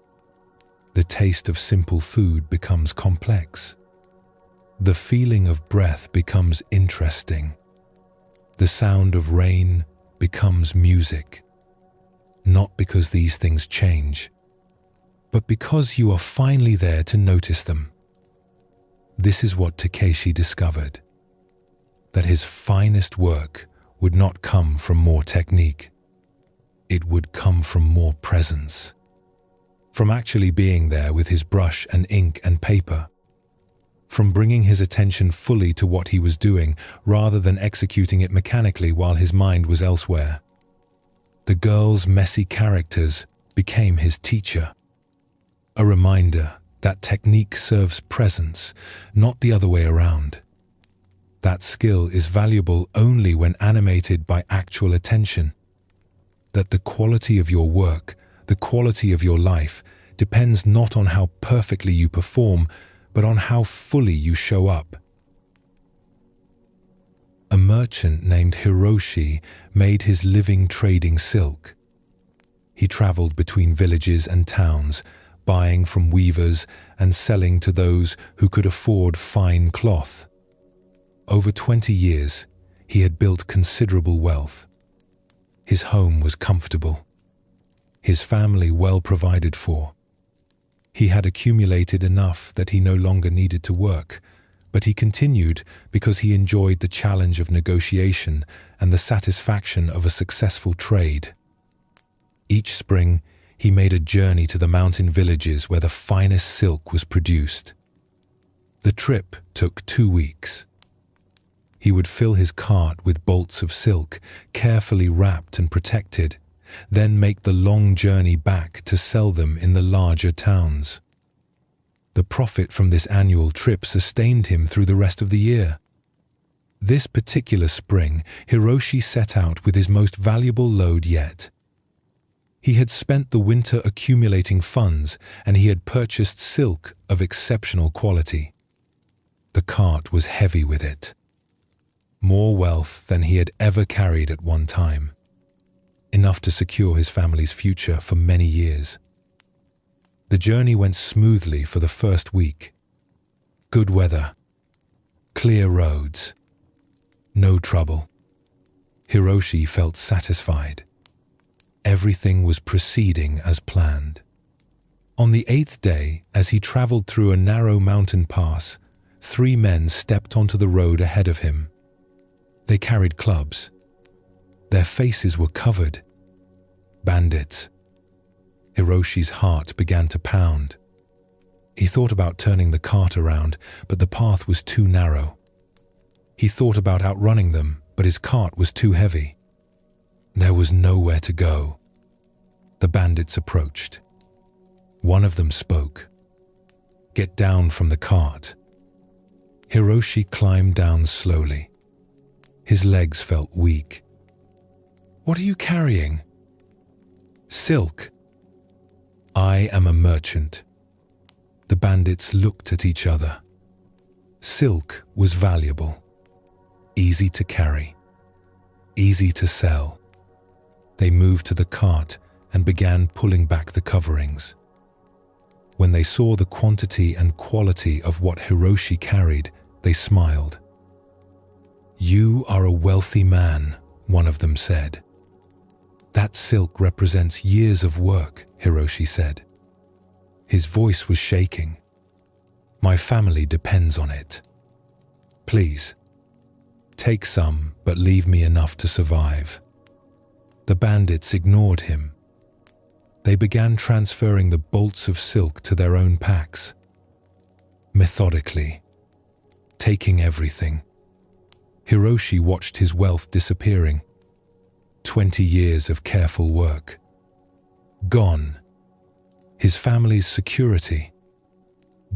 The taste of simple food becomes complex. The feeling of breath becomes interesting. The sound of rain becomes music. Not because these things change, but because you are finally there to notice them. This is what Takeshi discovered. that his finest work would not come from more technique. It would come from more presence. From actually being there with his brush and ink and paper. From bringing his attention fully to what he was doing rather than executing it mechanically while his mind was elsewhere. The girl's messy characters became his teacher. A reminder that technique serves presence, not the other way around. That skill is valuable only when animated by actual attention. That the quality of your work, the quality of your life, depends not on how perfectly you perform, but on how fully you show up. A merchant named Hiroshi made his living trading silk. He traveled between villages and towns, buying from weavers and selling to those who could afford fine cloth. Over 20 years, he had built considerable wealth. His home was comfortable. His family well provided for. He had accumulated enough that he no longer needed to work, but he continued because he enjoyed the challenge of negotiation and the satisfaction of a successful trade. Each spring, he made a journey to the mountain villages where the finest silk was produced. The trip took 2 weeks. He would fill his cart with bolts of silk, carefully wrapped and protected, then make the long journey back to sell them in the larger towns. The profit from this annual trip sustained him through the rest of the year. This particular spring, Hiroshi set out with his most valuable load yet. He had spent the winter accumulating funds, and he had purchased silk of exceptional quality. The cart was heavy with it. More wealth than he had ever carried at one time. Enough to secure his family's future for many years. The journey went smoothly for the first week. Good weather. Clear roads. No trouble. Hiroshi felt satisfied. Everything was proceeding as planned. On the 8th day, as he traveled through a narrow mountain pass, 3 men stepped onto the road ahead of him. They carried clubs. Their faces were covered. Bandits. Hiroshi's heart began to pound. He thought about turning the cart around, but the path was too narrow. He thought about outrunning them, but his cart was too heavy. There was nowhere to go. The bandits approached. One of them spoke. "Get down from the cart." Hiroshi climbed down slowly. His legs felt weak. "What are you carrying?" "Silk." "I am a merchant." The bandits looked at each other. Silk was valuable. Easy to carry. Easy to sell. They moved to the cart and began pulling back the coverings. When they saw the quantity and quality of what Hiroshi carried, they smiled. "You are a wealthy man," one of them said. "That silk represents years of work," Hiroshi said. His voice was shaking. "My family depends on it. Please, take some, but leave me enough to survive." The bandits ignored him. They began transferring the bolts of silk to their own packs. Methodically, taking everything. Hiroshi watched his wealth disappearing. 20 years of careful work. Gone. His family's security.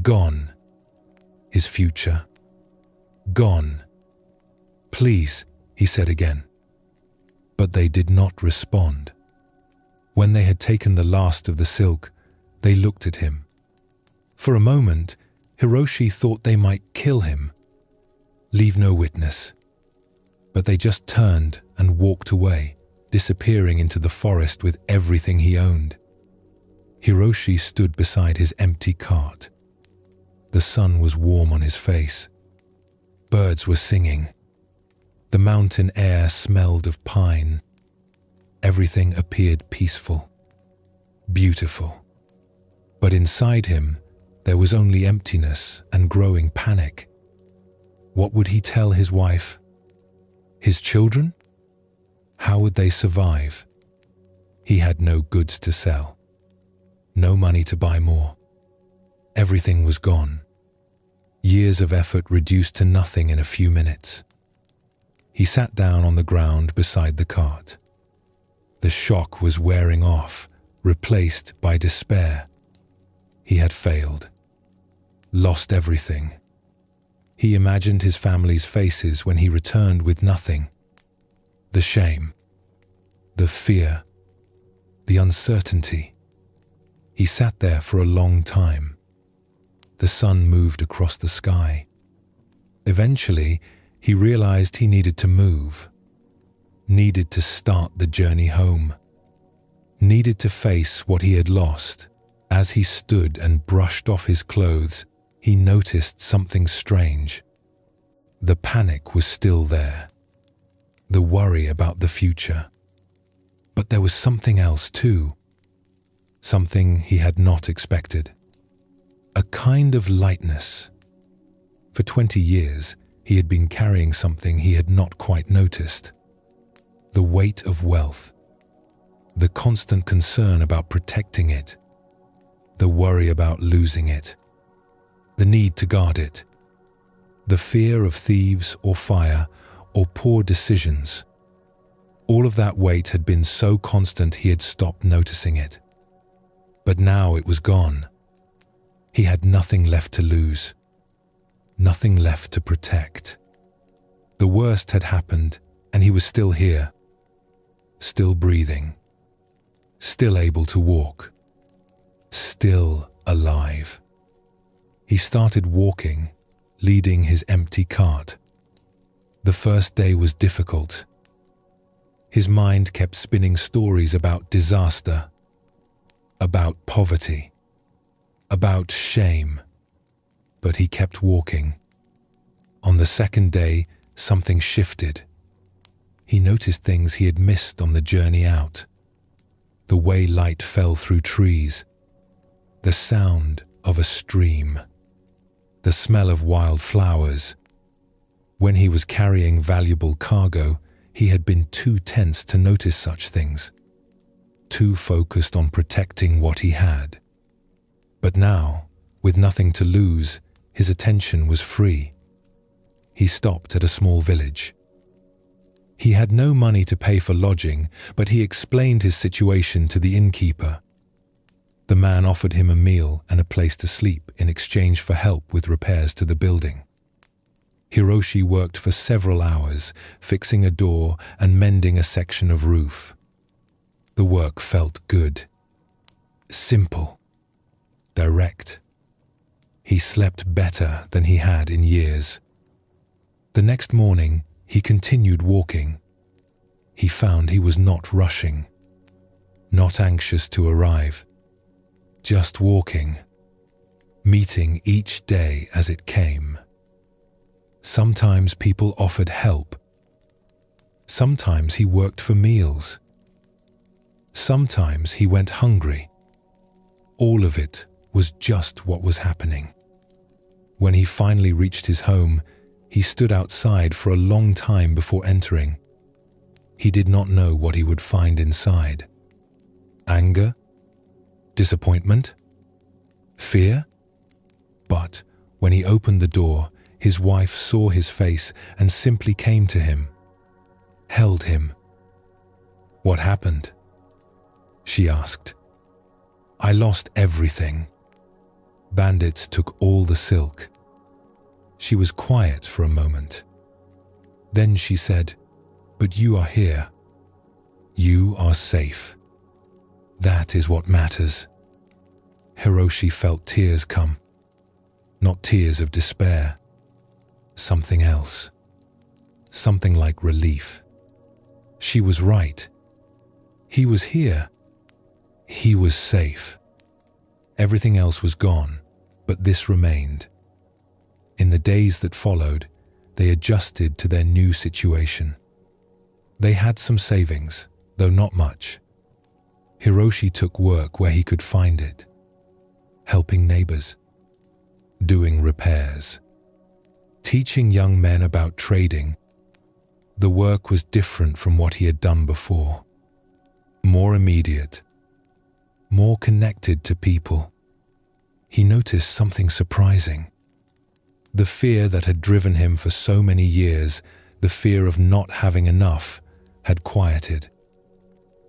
Gone. His future. Gone. "Please," he said again. But they did not respond. When they had taken the last of the silk, they looked at him. For a moment, Hiroshi thought they might kill him. Leave no witness. But they just turned and walked away, disappearing into the forest with everything he owned. Hiroshi stood beside his empty cart. The sun was warm on his face. Birds were singing. The mountain air smelled of pine. Everything appeared peaceful, beautiful. But inside him, there was only emptiness and growing panic. What would he tell his wife? His children? How would they survive? He had no goods to sell, no money to buy more. Everything was gone. Years of effort reduced to nothing in a few minutes. He sat down on the ground beside the cart. The shock was wearing off, replaced by despair. He had failed, lost everything. He imagined his family's faces when he returned with nothing. The shame, the fear, the uncertainty. He sat there for a long time. The sun moved across the sky. Eventually, he realized he needed to move, needed to start the journey home, needed to face what he had lost. As he stood and brushed off his clothes, he noticed something strange. The panic was still there, the worry about the future. But there was something else too, something he had not expected. A kind of lightness. For 20 years, he had been carrying something he had not quite noticed. The weight of wealth, the constant concern about protecting it, the worry about losing it, the need to guard it, the fear of thieves or fire or poor decisions. All of that weight had been so constant he had stopped noticing it. But now it was gone. He had nothing left to lose, nothing left to protect. The worst had happened, and he was still here, still breathing, still able to walk, still alive. He started walking, leading his empty cart. The first day was difficult. His mind kept spinning stories about disaster, about poverty, about shame, but he kept walking. On the second day, something shifted. He noticed things he had missed on the journey out. The way light fell through trees, the sound of a stream, the smell of wild flowers. When he was carrying valuable cargo, he had been too tense to notice such things, too focused on protecting what he had. But now, with nothing to lose, his attention was free. He stopped at a small village. He had no money to pay for lodging, but he explained his situation to the innkeeper. The man offered him a meal and a place to sleep in exchange for help with repairs to the building. Hiroshi worked for several hours, fixing a door and mending a section of roof. The work felt good, simple, direct. He slept better than he had in years. The next morning, he continued walking. He found he was not rushing, not anxious to arrive, just walking, meeting each day as it came. Sometimes people offered help. Sometimes he worked for meals. Sometimes he went hungry. All of it was just what was happening. When he finally reached his home, he stood outside for a long time before entering. He did not know what he would find inside. Anger? Disappointment? Fear? But when he opened the door, his wife saw his face and simply came to him, held him. "What happened?" she asked. "I lost everything. Bandits took all the silk." She was quiet for a moment. Then she said, "But you are here. You are safe. That is what matters." Hiroshi felt tears come. Not tears of despair. Something else. Something like relief. She was right. He was here. He was safe. Everything else was gone, but this remained. In the days that followed, they adjusted to their new situation. They had some savings, though not much. Hiroshi took work where he could find it, helping neighbors, doing repairs, teaching young men about trading. The work was different from what he had done before. More immediate, more connected to people. He noticed something surprising. The fear that had driven him for so many years, the fear of not having enough, had quieted.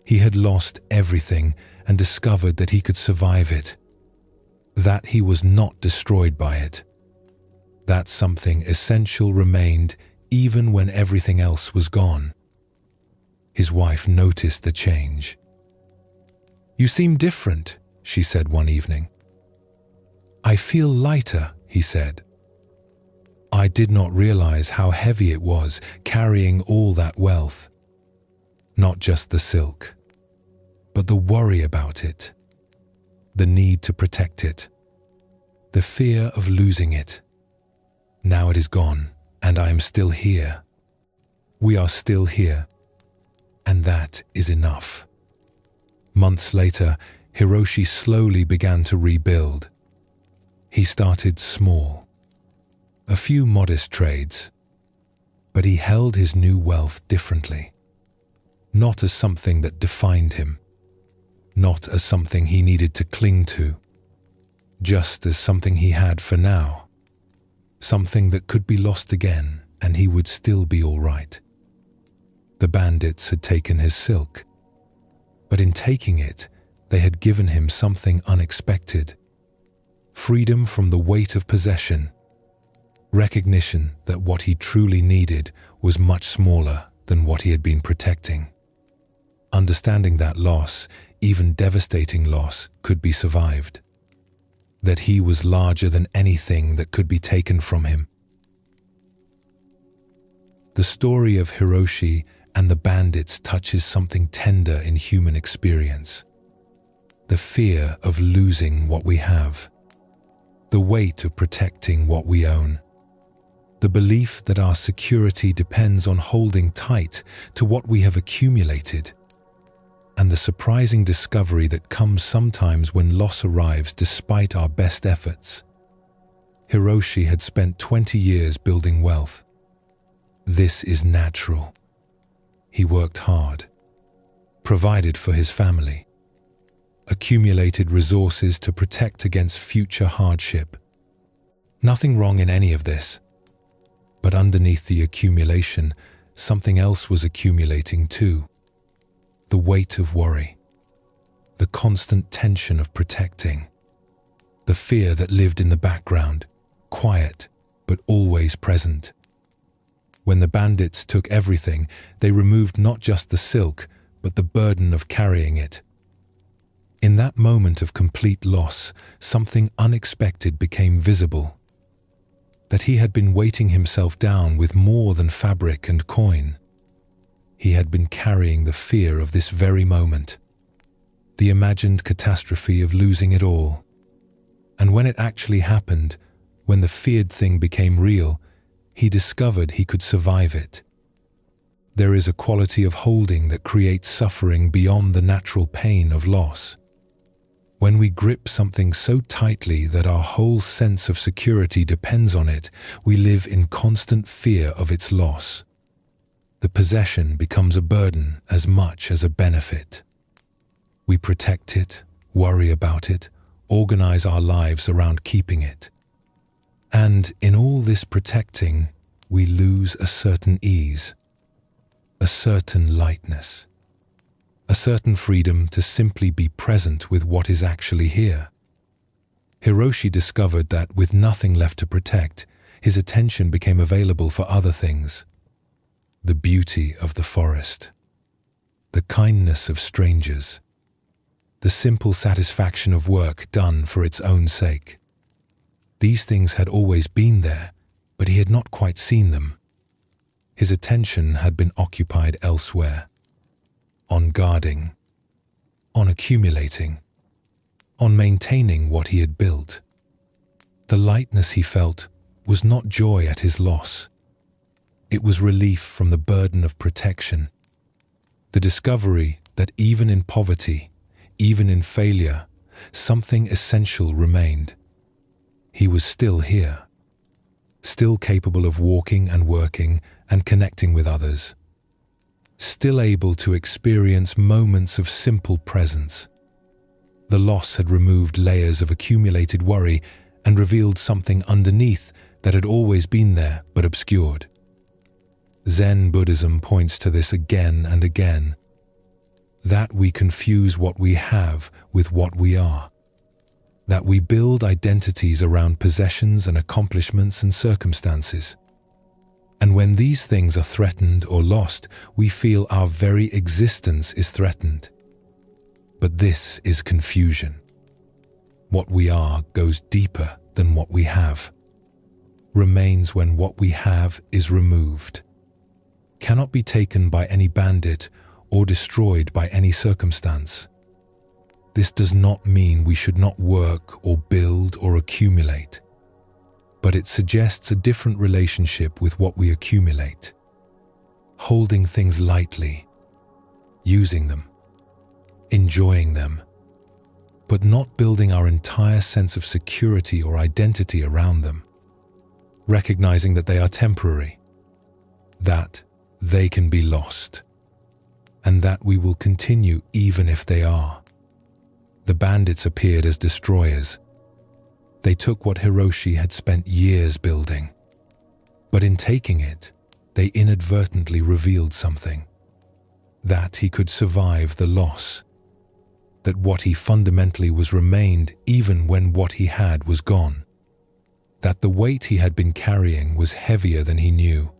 He had lost everything and discovered that he could survive it. That he was not destroyed by it. That something essential remained even when everything else was gone. His wife noticed the change. "You seem different," she said one evening. "I feel lighter," he said. "I did not realize how heavy it was carrying all that wealth. Not just the silk, but the worry about it, the need to protect it, the fear of losing it. Now it is gone, and I am still here. We are still here, and that is enough." Months later, Hiroshi slowly began to rebuild. He started small, a few modest trades, but he held his new wealth differently. Not as something that defined him, not as something he needed to cling to, just as something he had for now, something that could be lost again and he would still be all right. The bandits had taken his silk, but in taking it, they had given him something unexpected. Freedom from the weight of possession, recognition that what he truly needed was much smaller than what he had been protecting. Understanding that loss, even devastating loss, could be survived. That he was larger than anything that could be taken from him. The story of Hiroshi and the bandits touches something tender in human experience. The fear of losing what we have. The weight of protecting what we own. The belief that our security depends on holding tight to what we have accumulated. And the surprising discovery that comes sometimes when loss arrives despite our best efforts. Hiroshi had spent 20 years building wealth. This is natural. He worked hard, provided for his family, accumulated resources to protect against future hardship. Nothing wrong in any of this. But underneath the accumulation, something else was accumulating too. The weight of worry, the constant tension of protecting, the fear that lived in the background, quiet but always present. When the bandits took everything, they removed not just the silk, but the burden of carrying it. In that moment of complete loss, something unexpected became visible. That he had been weighting himself down with more than fabric and coin. He had been carrying the fear of this very moment, the imagined catastrophe of losing it all. And when it actually happened, when the feared thing became real, he discovered he could survive it. There is a quality of holding that creates suffering beyond the natural pain of loss. When we grip something so tightly that our whole sense of security depends on it, we live in constant fear of its loss. The possession becomes a burden as much as a benefit. We protect it, worry about it, organize our lives around keeping it. And in all this protecting, we lose a certain ease, a certain lightness, a certain freedom to simply be present with what is actually here. Hiroshi discovered that with nothing left to protect, his attention became available for other things. The beauty of the forest, the kindness of strangers, the simple satisfaction of work done for its own sake. These things had always been there, but he had not quite seen them. His attention had been occupied elsewhere, on guarding, on accumulating, on maintaining what he had built. The lightness he felt was not joy at his loss. It was relief from the burden of protection, the discovery that even in poverty, even in failure, something essential remained. He was still here, still capable of walking and working and connecting with others, still able to experience moments of simple presence. The loss had removed layers of accumulated worry and revealed something underneath that had always been there but obscured. Zen Buddhism points to this again and again, that we confuse what we have with what we are, that we build identities around possessions and accomplishments and circumstances. And when these things are threatened or lost, we feel our very existence is threatened. But this is confusion. What we are goes deeper than what we have, remains when what we have is removed, cannot be taken by any bandit or destroyed by any circumstance. This does not mean we should not work or build or accumulate, but it suggests a different relationship with what we accumulate, holding things lightly, using them, enjoying them, but not building our entire sense of security or identity around them, recognizing that they are temporary, that they can be lost, and that we will continue even if they are. The bandits appeared as destroyers. They took what Hiroshi had spent years building, but in taking it, they inadvertently revealed something, that he could survive the loss, that what he fundamentally was remained even when what he had was gone, that the weight he had been carrying was heavier than he knew.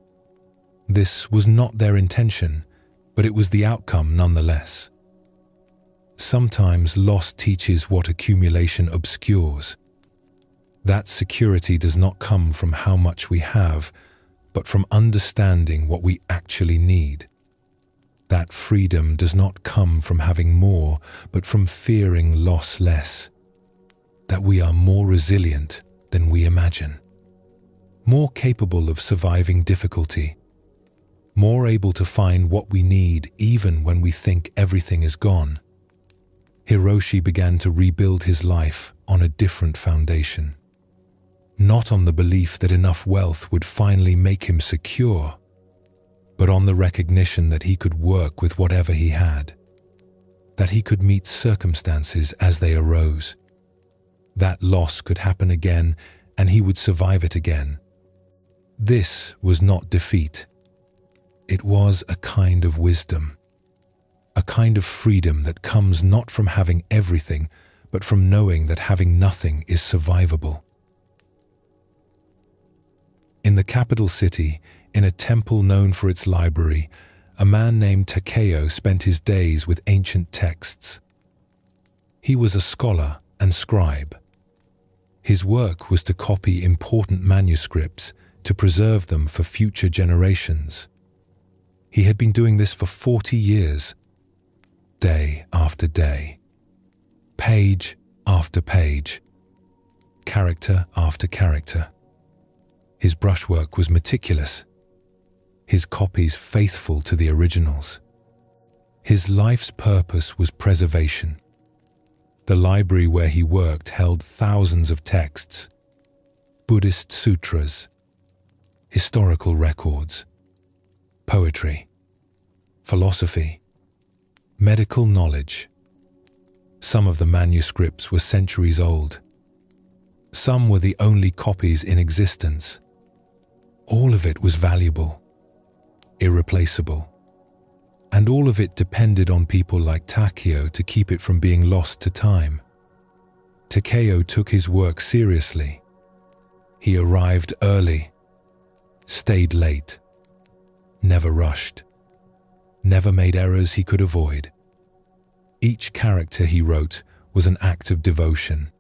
This was not their intention, but it was the outcome nonetheless. Sometimes loss teaches what accumulation obscures. That security does not come from how much we have, but from understanding what we actually need. That freedom does not come from having more, but from fearing loss less. That we are more resilient than we imagine, more capable of surviving difficulty, more able to find what we need even when we think everything is gone. Hiroshi began to rebuild his life on a different foundation, not on the belief that enough wealth would finally make him secure, but on the recognition that he could work with whatever he had, that he could meet circumstances as they arose. That loss could happen again and he would survive it again. This was not defeat. It was a kind of wisdom, a kind of freedom that comes not from having everything, but from knowing that having nothing is survivable. In the capital city, in a temple known for its library, a man named Takeo spent his days with ancient texts. He was a scholar and scribe. His work was to copy important manuscripts to preserve them for future generations. He had been doing this for 40 years, day after day, page after page, character after character. His brushwork was meticulous, his copies faithful to the originals. His life's purpose was preservation. The library where he worked held thousands of texts, Buddhist sutras, historical records, poetry, philosophy, medical knowledge. Some of the manuscripts were centuries old. Some were the only copies in existence. All of it was valuable, irreplaceable, and all of it depended on people like Takeo to keep it from being lost to time. Takeo took his work seriously. He arrived early, stayed late, never rushed, never made errors he could avoid. Each character he wrote was an act of devotion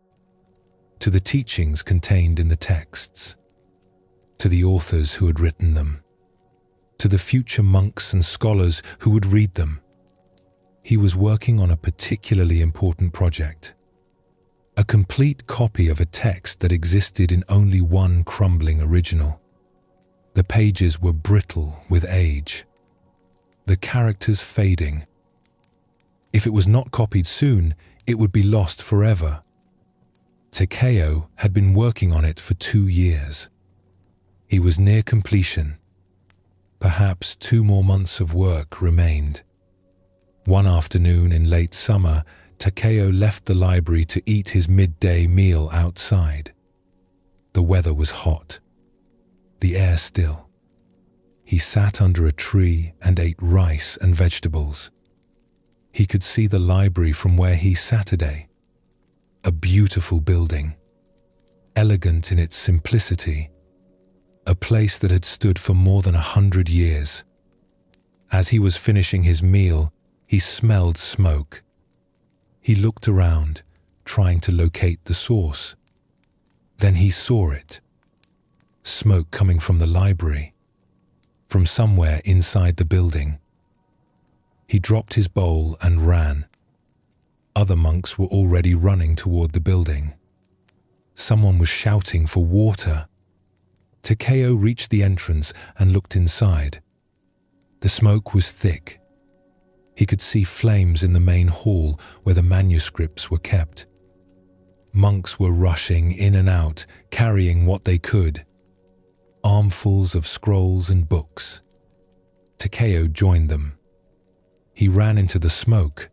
to the teachings contained in the texts, to the authors who had written them, to the future monks and scholars who would read them. He was working on a particularly important project, a complete copy of a text that existed in only one crumbling original. The pages were brittle with age, the characters fading. If it was not copied soon, it would be lost forever. Takeo had been working on it for 2 years. He was near completion, Perhaps 2 more months of work remained. One afternoon in late summer, Takeo left the library to eat his midday meal outside. The weather was hot, the air still. He sat under a tree and ate rice and vegetables. He could see the library from where he sat today. A beautiful building, elegant in its simplicity, a place that had stood for more than 100 years. As he was finishing his meal, he smelled smoke. He looked around, trying to locate the source. Then he saw it. Smoke coming from the library, from somewhere inside the building. He dropped his bowl and ran. Other monks were already running toward the building. Someone was shouting for water. Takeo reached the entrance and looked inside. The smoke was thick. He could see flames in the main hall where the manuscripts were kept. Monks were rushing in and out, carrying what they could. Armfuls of scrolls and books. Takeo joined them. He ran into the smoke.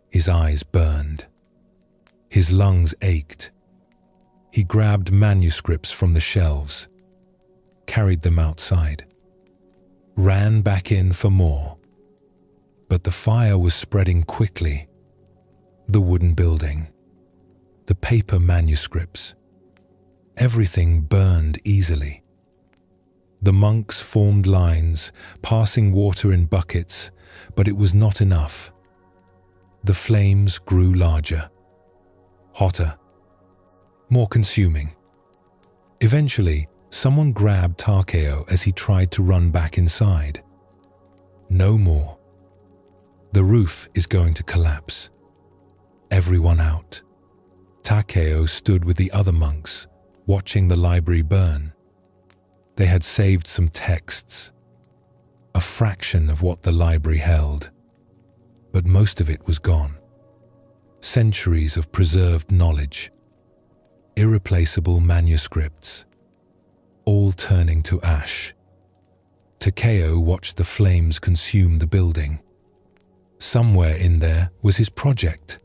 His eyes burned. His lungs ached. He grabbed manuscripts from the shelves, carried them outside, ran back in for more. But the fire was spreading quickly. The wooden building, the paper manuscripts, everything burned easily. The monks formed lines, passing water in buckets, but it was not enough. The flames grew larger, hotter, more consuming. Eventually, someone grabbed Takeo as he tried to run back inside. No more. The roof is going to collapse. Everyone out. Takeo stood with the other monks, watching the library burn. They had saved some texts, a fraction of what the library held, but most of it was gone. Centuries of preserved knowledge, irreplaceable manuscripts, all turning to ash. Takeo watched the flames consume the building. Somewhere in there was his project,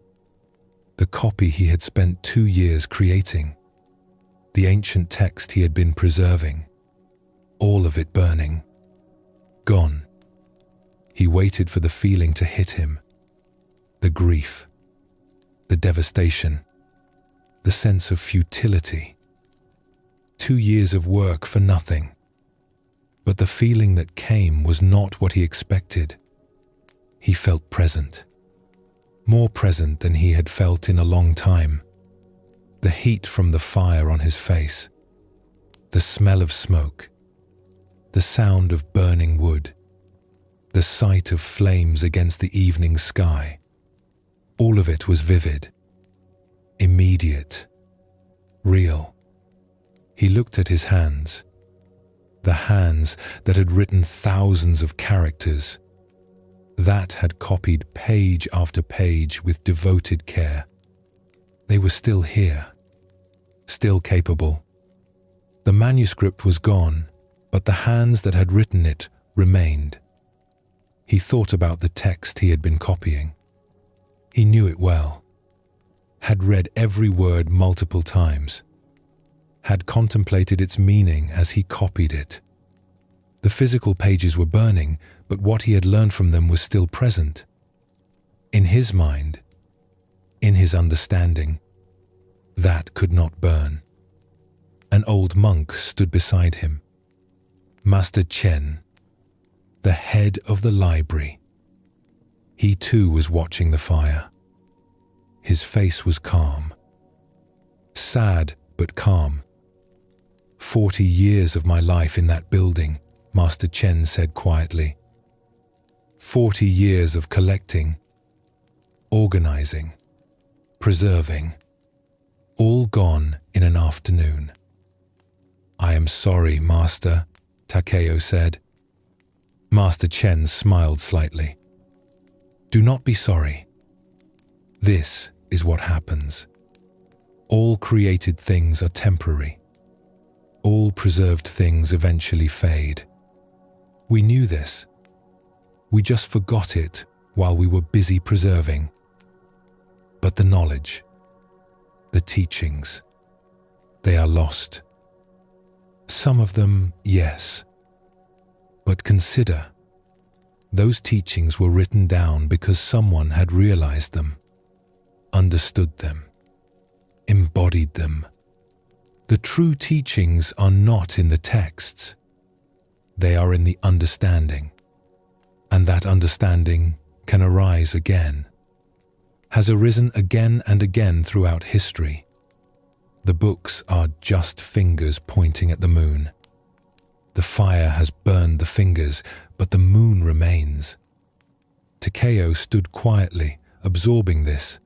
the copy he had spent 2 years creating, the ancient text he had been preserving, all of it burning, gone. He waited for the feeling to hit him, the grief, the devastation, the sense of futility. 2 years of work for nothing. But the feeling that came was not what he expected. He felt present, more present than he had felt in a long time. The heat from the fire on his face, the smell of smoke, the sound of burning wood, the sight of flames against the evening sky. All of it was vivid, immediate, real. He looked at his hands, the hands that had written thousands of characters, that had copied page after page with devoted care. They were still here, still capable. The manuscript was gone, but the hands that had written it remained. He thought about the text he had been copying. He knew it well, had read every word multiple times, had contemplated its meaning as he copied it. The physical pages were burning, but what he had learned from them was still present. In his mind, in his understanding, that could not burn. An old monk stood beside him. Master Chen, the head of the library. He too was watching the fire. His face was calm. Sad but calm. 40 years of my life in that building, Master Chen said quietly. 40 years of collecting, organizing, preserving, all gone in an afternoon. I am sorry, Master, Takeo said. Master Chen smiled slightly. Do not be sorry. This is what happens. All created things are temporary. All preserved things eventually fade. We knew this. We just forgot it while we were busy preserving. But the knowledge, the teachings, they are lost. Some of them, yes. But consider, those teachings were written down because someone had realized them, understood them, embodied them. The true teachings are not in the texts. They are in the understanding. And that understanding can arise again, has arisen again and again throughout history. The books are just fingers pointing at the moon. The fire has burned the fingers, but the moon remains. Takeo stood quietly, absorbing this.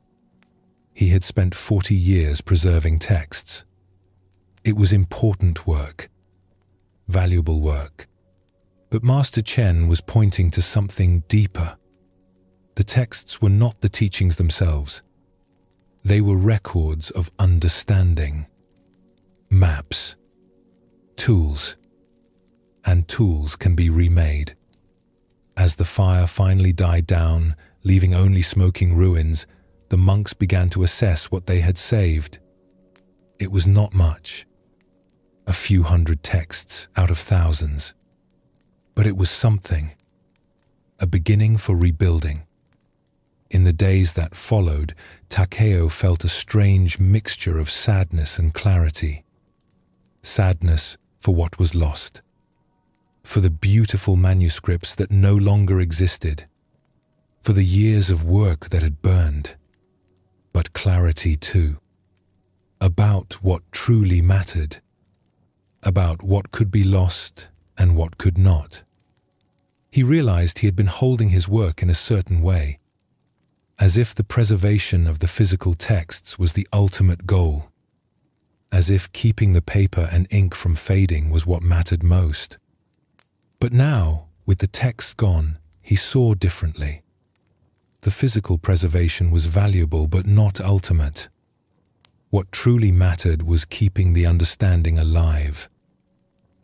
He had spent 40 years preserving texts. It was important work, valuable work. But Master Chen was pointing to something deeper. The texts were not the teachings themselves. They were records of understanding, maps, tools, and tools can be remade. As the fire finally died down, leaving only smoking ruins, the monks began to assess what they had saved. It was not much, a few hundred texts out of thousands. But it was something, a beginning for rebuilding. In the days that followed, Takeo felt a strange mixture of sadness and clarity. Sadness for what was lost, for the beautiful manuscripts that no longer existed, for the years of work that had burned, but clarity too, about what truly mattered, about what could be lost and what could not. He realized he had been holding his work in a certain way, as if the preservation of the physical texts was the ultimate goal, as if keeping the paper and ink from fading was what mattered most. But now, with the texts gone, he saw differently. The physical preservation was valuable but not ultimate. What truly mattered was keeping the understanding alive,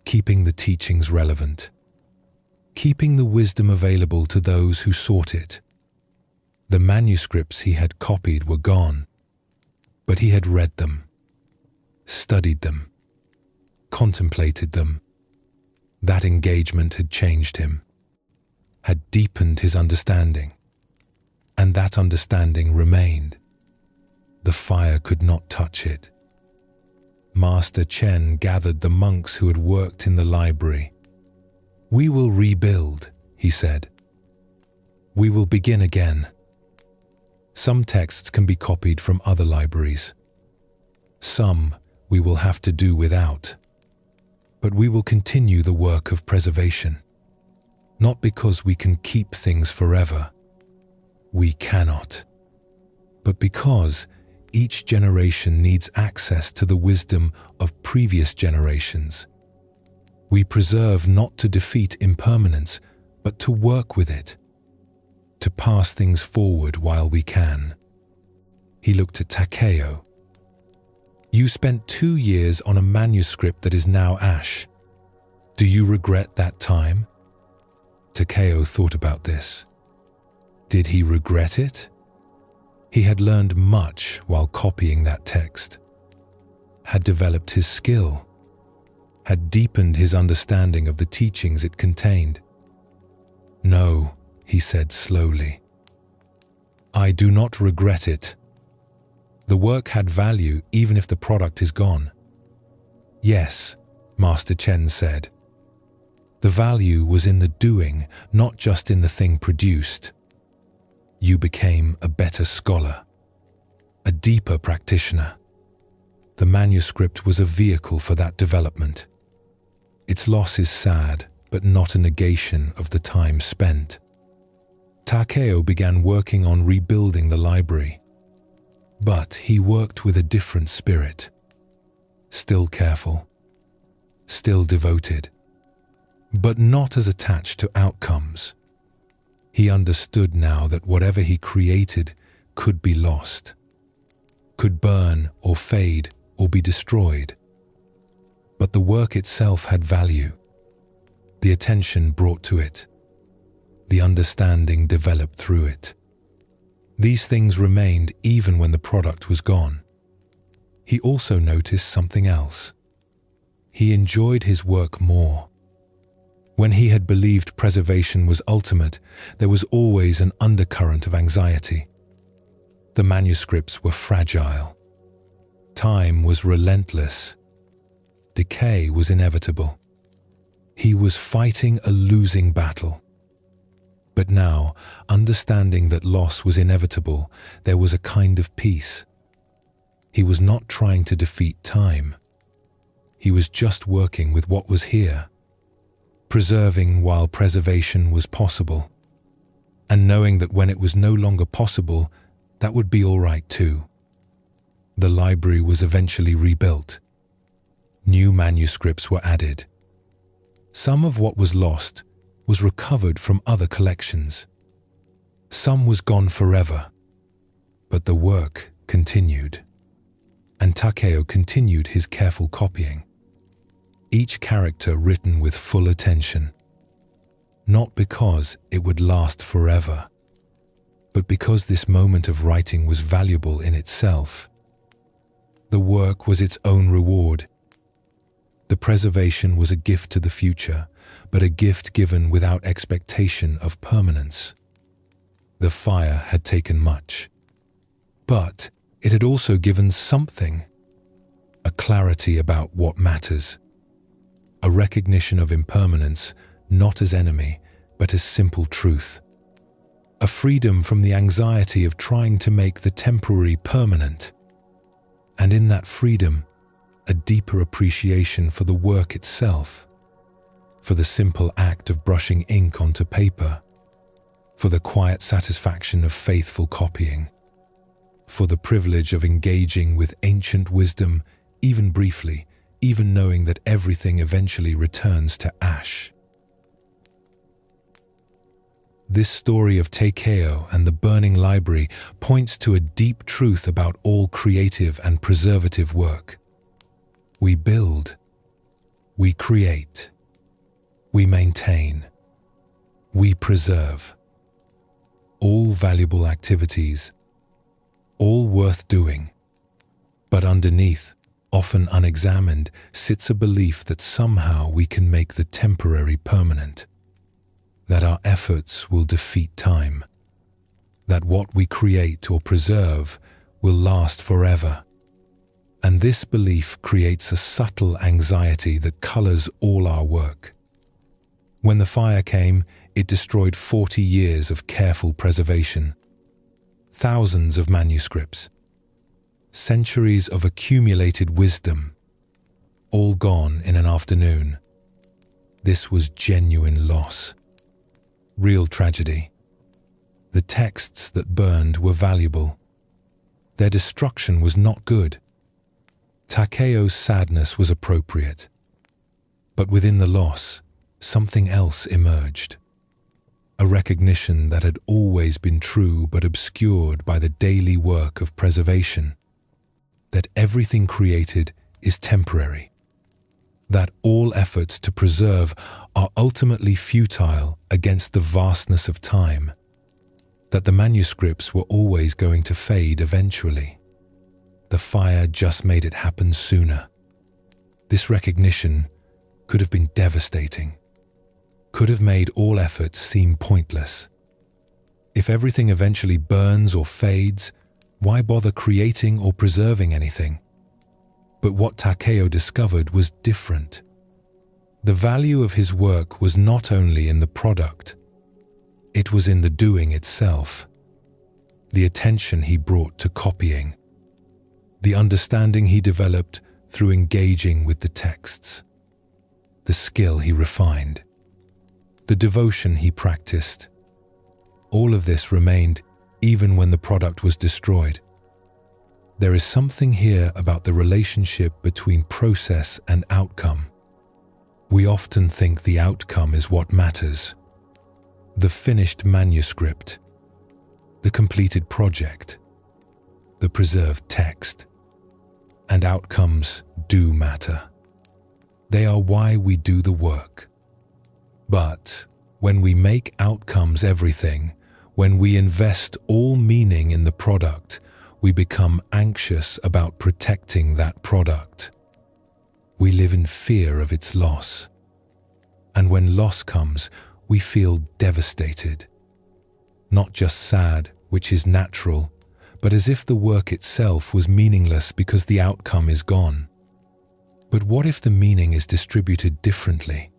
keeping the teachings relevant, keeping the wisdom available to those who sought it. The manuscripts he had copied were gone, but he had read them, studied them, contemplated them. That engagement had changed him, had deepened his understanding, and that understanding remained. The fire could not touch it. Master Chen gathered the monks who had worked in the library. "We will rebuild," he said. "We will begin again. Some texts can be copied from other libraries. Some we will have to do without. But we will continue the work of preservation. Not because we can keep things forever. We cannot. But because each generation needs access to the wisdom of previous generations. We preserve not to defeat impermanence, but to work with it, to pass things forward while we can." He looked at Takeo. "You spent 2 years on a manuscript that is now ash. Do you regret that time?" Takeo thought about this. Did he regret it? He had learned much while copying that text, had developed his skill, had deepened his understanding of the teachings it contained. "No," he said slowly. "I do not regret it. The work had value even if the product is gone." "Yes," Master Chen said. "The value was in the doing, not just in the thing produced. You became a better scholar, a deeper practitioner. The manuscript was a vehicle for that development. Its loss is sad, but not a negation of the time spent." Takeo began working on rebuilding the library. But he worked with a different spirit. Still careful, still devoted, but not as attached to outcomes. He understood now that whatever he created could be lost, could burn or fade or be destroyed. But the work itself had value. the attention brought to it, the understanding developed through it. These things remained even when the product was gone. He also noticed something else. He enjoyed his work more. When he had believed preservation was ultimate, there was always an undercurrent of anxiety. The manuscripts were fragile. Time was relentless. Decay was inevitable. He was fighting a losing battle. But now, understanding that loss was inevitable, there was a kind of peace. He was not trying to defeat time. He was just working with what was here, preserving while preservation was possible, and knowing that when it was no longer possible, that would be all right too. The library was eventually rebuilt. New manuscripts were added. Some of what was lost was recovered from other collections. Some was gone forever, but the work continued. And Takeo continued his careful copying. Each character written with full attention. Not because it would last forever, but because this moment of writing was valuable in itself. The work was its own reward. The preservation was a gift to the future, but a gift given without expectation of permanence. The fire had taken much, but it had also given something, a clarity about what matters, a recognition of impermanence not as enemy, but as simple truth, a freedom from the anxiety of trying to make the temporary permanent, and in that freedom, a deeper appreciation for the work itself, for the simple act of brushing ink onto paper, for the quiet satisfaction of faithful copying, for the privilege of engaging with ancient wisdom, even briefly, even knowing that everything eventually returns to ash. This story of Takeo and the burning library points to a deep truth about all creative and preservative work. We build, we create, we maintain, we preserve. All valuable activities, all worth doing, but underneath, often unexamined, sits a belief that somehow we can make the temporary permanent, that our efforts will defeat time, that what we create or preserve will last forever. And this belief creates a subtle anxiety that colors all our work. When the fire came, it destroyed 40 years of careful preservation, thousands of manuscripts, centuries of accumulated wisdom, all gone in an afternoon. This was genuine loss, real tragedy. The texts that burned were valuable. Their destruction was not good. Takeo's sadness was appropriate. But within the loss, something else emerged. A recognition that had always been true but obscured by the daily work of preservation. That everything created is temporary. That all efforts to preserve are ultimately futile against the vastness of time. That the manuscripts were always going to fade eventually. The fire just made it happen sooner. This recognition could have been devastating. Could have made all efforts seem pointless. If everything eventually burns or fades, why bother creating or preserving anything? But what Takeo discovered was different. The value of his work was not only in the product, it was in the doing itself. The attention he brought to copying. The understanding he developed through engaging with the texts. The skill he refined. The devotion he practiced. All of this remained even when the product was destroyed. There is something here about the relationship between process and outcome. We often think the outcome is what matters. The finished manuscript, the completed project, the preserved text. And outcomes do matter. They are why we do the work. But when we make outcomes everything, when we invest all meaning in the product, we become anxious about protecting that product. We live in fear of its loss. And when loss comes, we feel devastated. Not just sad, which is natural, but as if the work itself was meaningless because the outcome is gone. But what if the meaning is distributed differently?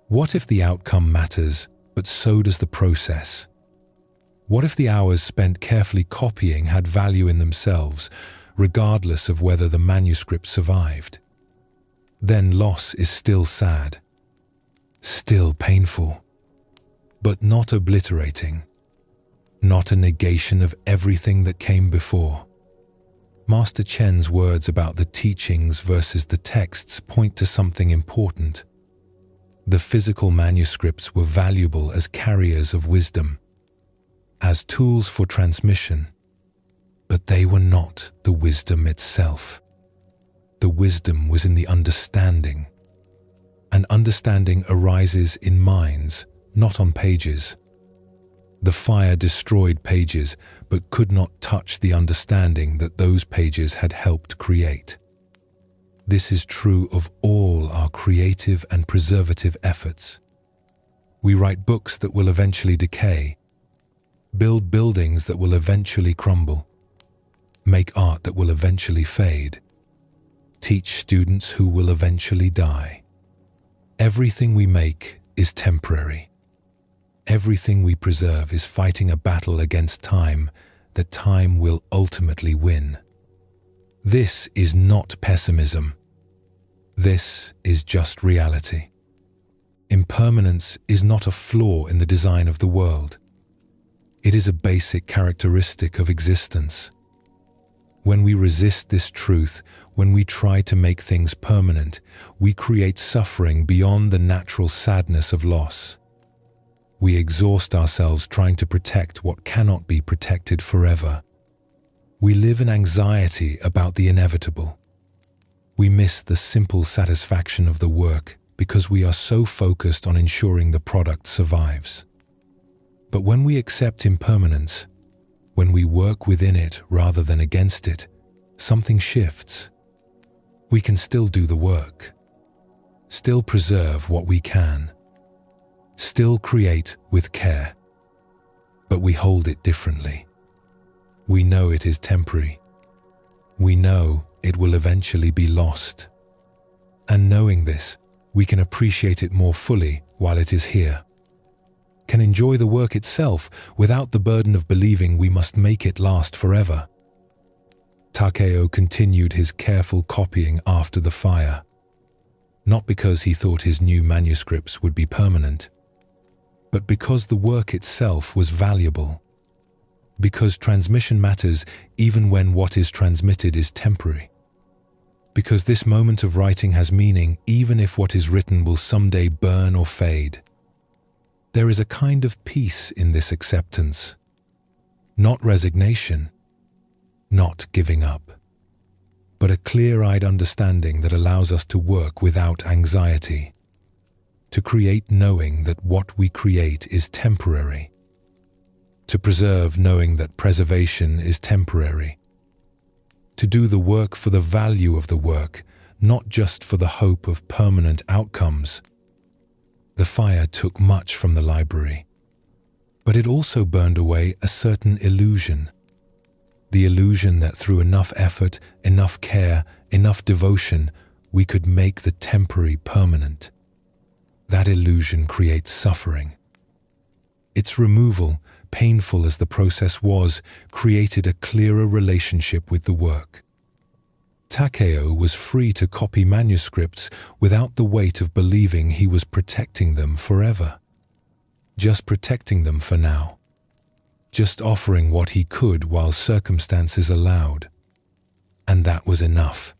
What if the outcome matters, but so does the process? What if the hours spent carefully copying had value in themselves, regardless of whether the manuscript survived? Then loss is still sad, still painful, but not obliterating, not a negation of everything that came before. Master Chen's words about the teachings versus the texts point to something important. The physical manuscripts were valuable as carriers of wisdom, as tools for transmission, but they were not the wisdom itself. The wisdom was in the understanding, and understanding arises in minds, not on pages. The fire destroyed pages, but could not touch the understanding that those pages had helped create. This is true of all our creative and preservative efforts. We write books that will eventually decay, build buildings that will eventually crumble, make art that will eventually fade, teach students who will eventually die. Everything we make is temporary. Everything we preserve is fighting a battle against time that time will ultimately win. This is not pessimism. This is just reality. Impermanence is not a flaw in the design of the world. It is a basic characteristic of existence. When we resist this truth, when we try to make things permanent, we create suffering beyond the natural sadness of loss. We exhaust ourselves trying to protect what cannot be protected forever. We live in anxiety about the inevitable. We miss the simple satisfaction of the work because we are so focused on ensuring the product survives. But when we accept impermanence, when we work within it rather than against it, something shifts. We can still do the work, still preserve what we can, still create with care, but we hold it differently. We know it is temporary. We know it will eventually be lost. And knowing this, we can appreciate it more fully while it is here. Can enjoy the work itself without the burden of believing we must make it last forever. Takeo continued his careful copying after the fire, not because he thought his new manuscripts would be permanent, but because the work itself was valuable, because transmission matters even when what is transmitted is temporary, because this moment of writing has meaning even if what is written will someday burn or fade. There is a kind of peace in this acceptance, not resignation, not giving up, but a clear-eyed understanding that allows us to work without anxiety, to create knowing that what we create is temporary, to preserve knowing that preservation is temporary, to do the work for the value of the work, not just for the hope of permanent outcomes. The fire took much from the library, but it also burned away a certain illusion. The illusion that through enough effort, enough care, enough devotion, we could make the temporary permanent. That illusion creates suffering. Its removal, painful as the process was, created a clearer relationship with the work. Takeo was free to copy manuscripts without the weight of believing he was protecting them forever. Just protecting them for now. Just offering what he could while circumstances allowed. And that was enough.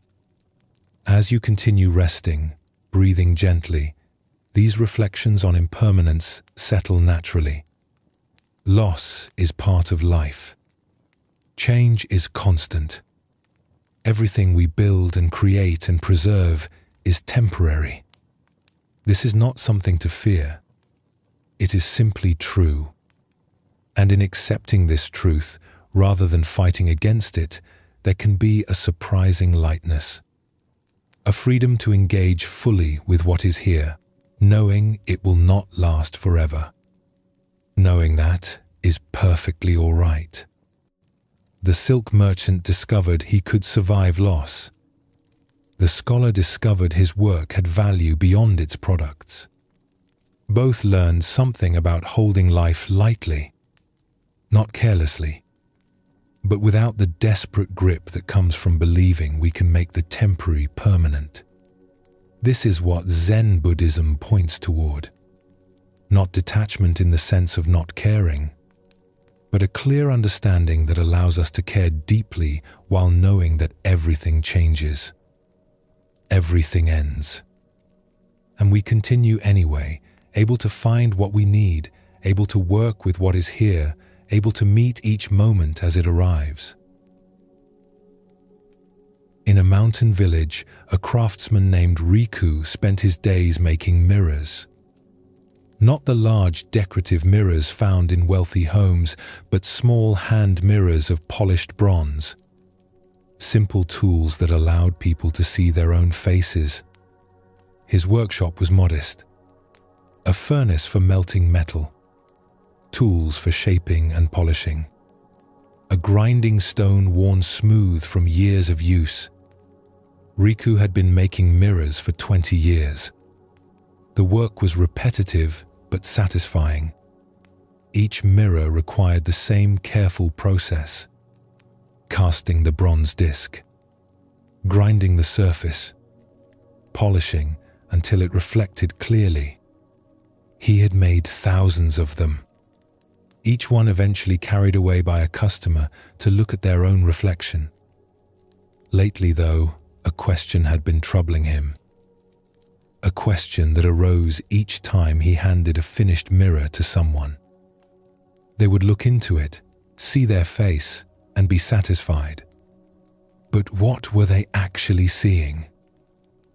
As you continue resting, breathing gently, these reflections on impermanence settle naturally. Loss is part of life. Change is constant. Everything we build and create and preserve is temporary. This is not something to fear. It is simply true. And in accepting this truth, rather than fighting against it, there can be a surprising lightness. A freedom to engage fully with what is here, knowing it will not last forever. Knowing that is perfectly all right. The silk merchant discovered he could survive loss. The scholar discovered his work had value beyond its products. Both learned something about holding life lightly, not carelessly, but without the desperate grip that comes from believing we can make the temporary permanent. This is what Zen Buddhism points toward. Not detachment in the sense of not caring, but a clear understanding that allows us to care deeply while knowing that everything changes. Everything ends. And we continue anyway, able to find what we need, able to work with what is here, able to meet each moment as it arrives. In a mountain village, a craftsman named Riku spent his days making mirrors. Not the large decorative mirrors found in wealthy homes, but small hand mirrors of polished bronze. Simple tools that allowed people to see their own faces. His workshop was modest. A furnace for melting metal. Tools for shaping and polishing. A grinding stone worn smooth from years of use. Riku had been making mirrors for 20 years. The work was repetitive but satisfying. Each mirror required the same careful process. Casting the bronze disc, grinding the surface, polishing until it reflected clearly. He had made thousands of them, each one eventually carried away by a customer to look at their own reflection. Lately, though, a question had been troubling him. A question that arose each time he handed a finished mirror to someone. They would look into it, see their face, and be satisfied. But what were they actually seeing?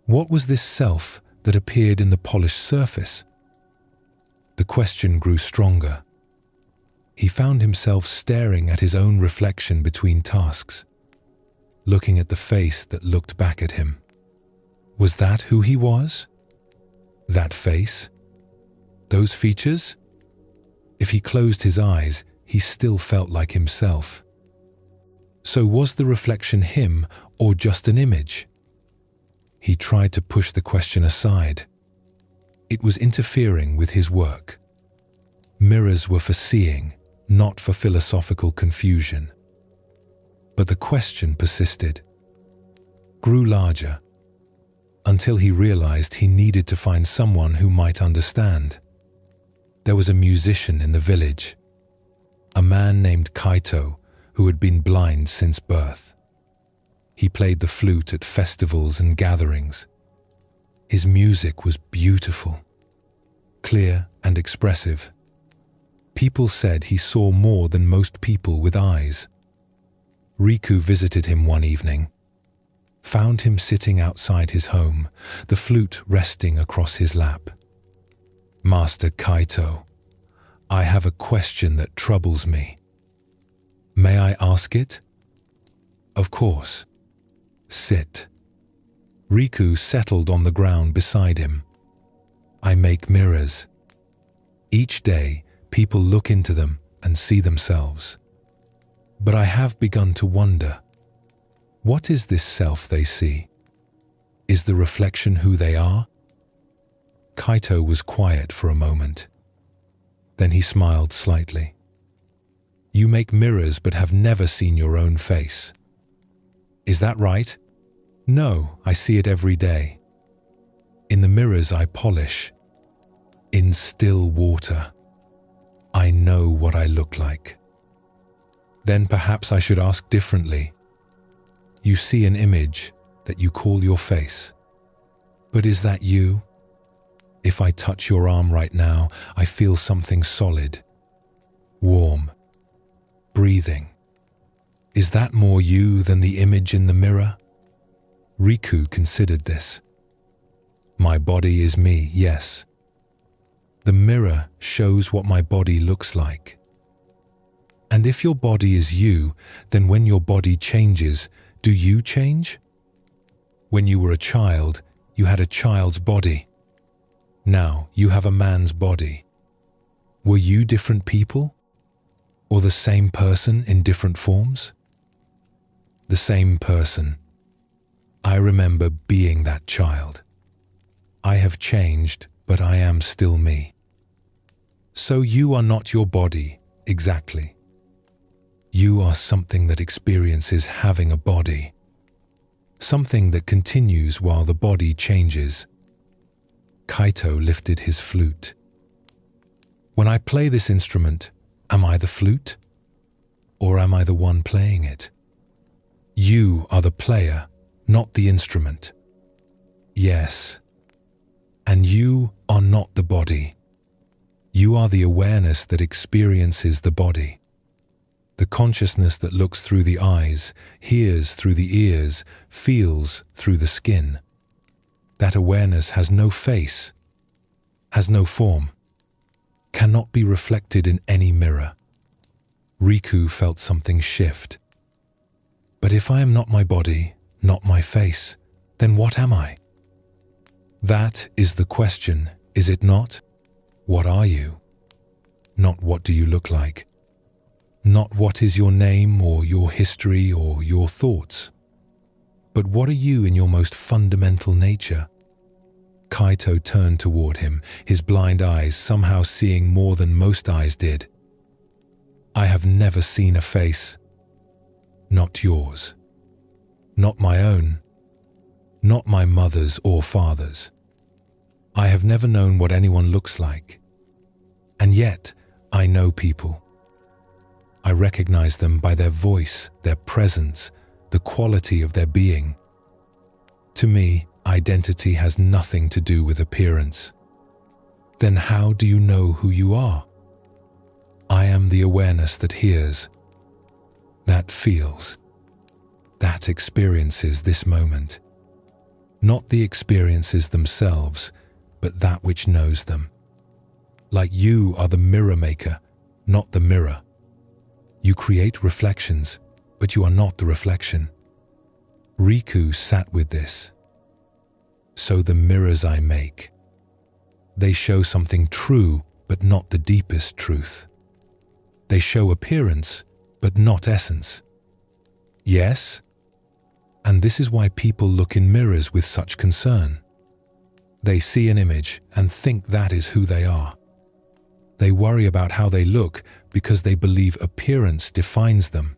What was this self that appeared in the polished surface? The question grew stronger. He found himself staring at his own reflection between tasks, looking at the face that looked back at him. Was that who he was? That face? Those features? If he closed his eyes, he still felt like himself. So was the reflection him or just an image? He tried to push the question aside. It was interfering with his work. Mirrors were for seeing, not for philosophical confusion. But the question persisted, grew larger, until he realized he needed to find someone who might understand. There was a musician in the village, a man named Kaito who had been blind since birth. He played the flute at festivals and gatherings. His music was beautiful, clear and expressive. People said he saw more than most people with eyes. Riku visited him one evening, found him sitting outside his home, the flute resting across his lap. Master Kaito, I have a question that troubles me. May I ask it? Of course. Sit. Riku settled on the ground beside him. I make mirrors. Each day, people look into them and see themselves. But I have begun to wonder, what is this self they see? Is the reflection who they are? Kaito was quiet for a moment. Then he smiled slightly. You make mirrors but have never seen your own face. Is that right? No, I see it every day. In the mirrors I polish. In still water. I know what I look like. Then perhaps I should ask differently. You see an image that you call your face. But is that you? If I touch your arm right now, I feel something solid, warm, breathing. Is that more you than the image in the mirror? Riku considered this. My body is me, yes. The mirror shows what my body looks like. And if your body is you, then when your body changes, do you change? When you were a child, you had a child's body. Now you have a man's body. Were you different people? Or the same person in different forms? The same person. I remember being that child. I have changed, but I am still me. So you are not your body, exactly. You are something that experiences having a body. Something that continues while the body changes. Kaito lifted his flute. When I play this instrument, am I the flute? Or am I the one playing it? You are the player, not the instrument. Yes. And you are not the body. You are the awareness that experiences the body. The consciousness that looks through the eyes, hears through the ears, feels through the skin. That awareness has no face, has no form, cannot be reflected in any mirror. Riku felt something shift. But if I am not my body, not my face, then what am I? That is the question, is it not? What are you? Not what do you look like? Not what is your name or your history or your thoughts? But what are you in your most fundamental nature? Kaito turned toward him, his blind eyes somehow seeing more than most eyes did. I have never seen a face. Not yours. Not my own. Not my mother's or father's. I have never known what anyone looks like. And yet, I know people. I recognize them by their voice, their presence, the quality of their being. To me, identity has nothing to do with appearance. Then how do you know who you are? I am the awareness that hears, that feels, that experiences this moment. Not the experiences themselves, but that which knows them. Like you are the mirror maker, not the mirror. You create reflections, but you are not the reflection. Riku sat with this. So the mirrors I make, they show something true, but not the deepest truth. They show appearance, but not essence. Yes? And this is why people look in mirrors with such concern. They see an image and think that is who they are. They worry about how they look because they believe appearance defines them.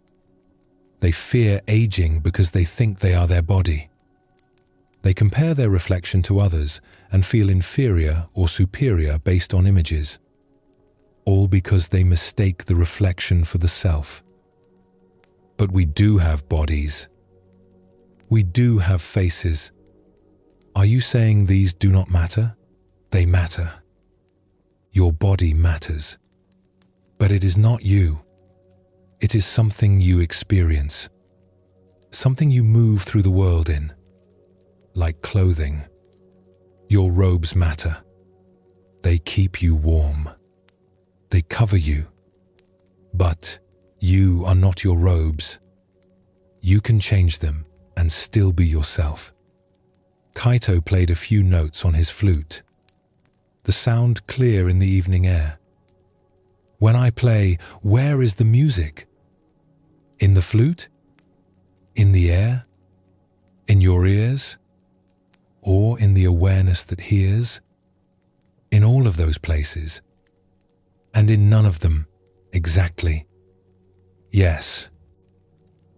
They fear aging because they think they are their body. They compare their reflection to others and feel inferior or superior based on images. All because they mistake the reflection for the self. But we do have bodies. We do have faces. Are you saying these do not matter? They matter. Your body matters. But it is not you. It is something you experience. Something you move through the world in. Like clothing. Your robes matter. They keep you warm. They cover you. But you are not your robes. You can change them and still be yourself. Kaito played a few notes on his flute. The sound clear in the evening air. When I play, where is the music? In the flute? In the air? In your ears? Or in the awareness that hears? In all of those places. And in none of them, exactly. Yes.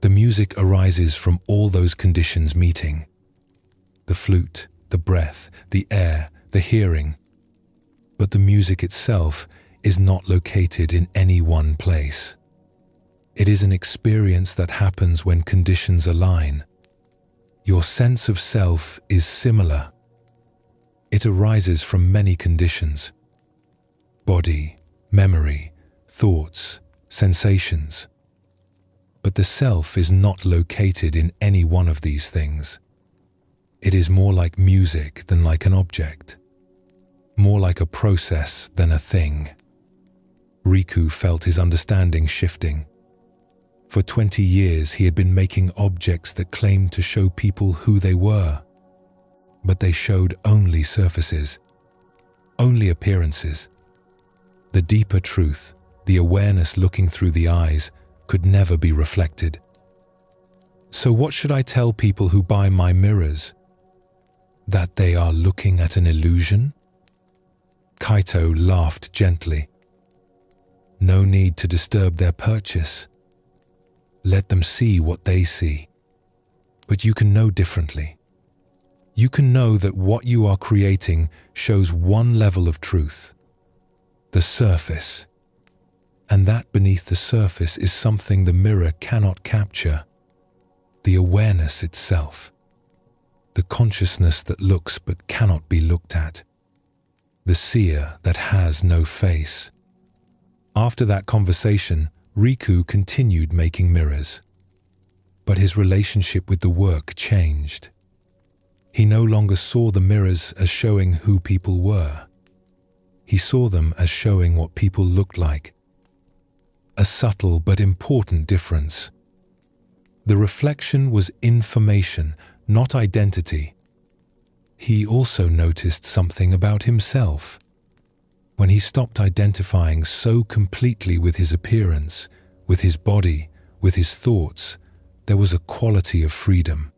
The music arises from all those conditions meeting. The flute, the breath, the air, the hearing. But the music itself is not located in any one place. It is an experience that happens when conditions align. Your sense of self is similar. It arises from many conditions. Body, memory, thoughts, sensations. But the self is not located in any one of these things. It is more like music than like an object. more like a process than a thing. Riku felt his understanding shifting. For 20 years he had been making objects that claimed to show people who they were, but they showed only surfaces, only appearances. The deeper truth, the awareness looking through the eyes, could never be reflected. So what should I tell people who buy my mirrors? That they are looking at an illusion? Kaito laughed gently. No need to disturb their purchase. Let them see what they see. But you can know differently. You can know that what you are creating shows one level of truth, the surface, and that beneath the surface is something the mirror cannot capture, the awareness itself, the consciousness that looks but cannot be looked at, the seer that has no face. After that conversation, Riku continued making mirrors, but his relationship with the work changed. He no longer saw the mirrors as showing who people were. He saw them as showing what people looked like. A subtle but important difference. The reflection was information, not identity. He also noticed something about himself. When he stopped identifying so completely with his appearance, with his body, with his thoughts, there was a quality of freedom.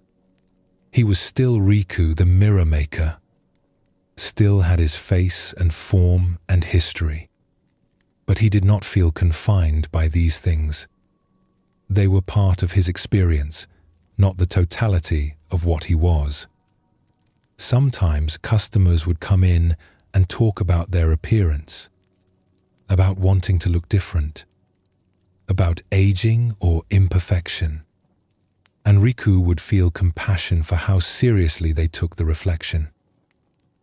He was still Riku, the mirror maker, still had his face and form and history. But he did not feel confined by these things. They were part of his experience, not the totality of what he was. Sometimes customers would come in and talk about their appearance, about wanting to look different, about aging or imperfection. And Riku would feel compassion for how seriously they took the reflection.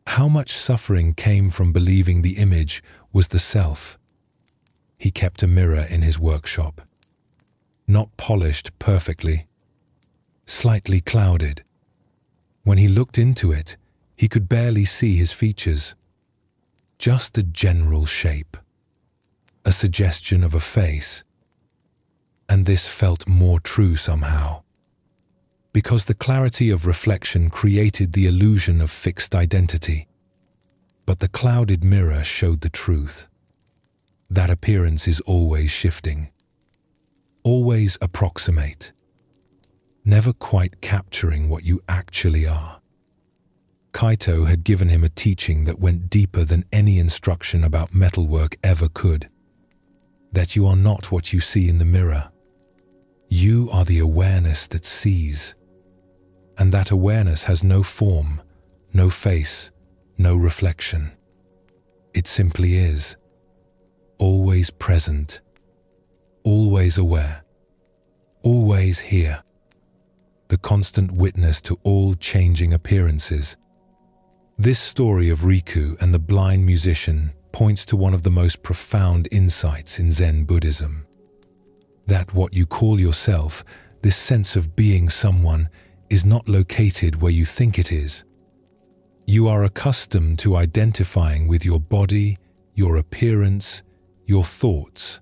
How much suffering came from believing the image was the self. He kept a mirror in his workshop, not polished perfectly, slightly clouded. When he looked into it, he could barely see his features, just a general shape, a suggestion of a face. And this felt more true somehow, because the clarity of reflection created the illusion of fixed identity. But the clouded mirror showed the truth. That appearance is always shifting, always approximate, never quite capturing what you actually are. Kaito had given him a teaching that went deeper than any instruction about metalwork ever could. That you are not what you see in the mirror. You are the awareness that sees. And that awareness has no form, no face, no reflection. It simply is. Always present, always aware, always here. The constant witness to all changing appearances. This story of Riku and the blind musician points to one of the most profound insights in Zen Buddhism. That what you call yourself, this sense of being someone, is not located where you think it is. You are accustomed to identifying with your body, your appearance, your thoughts.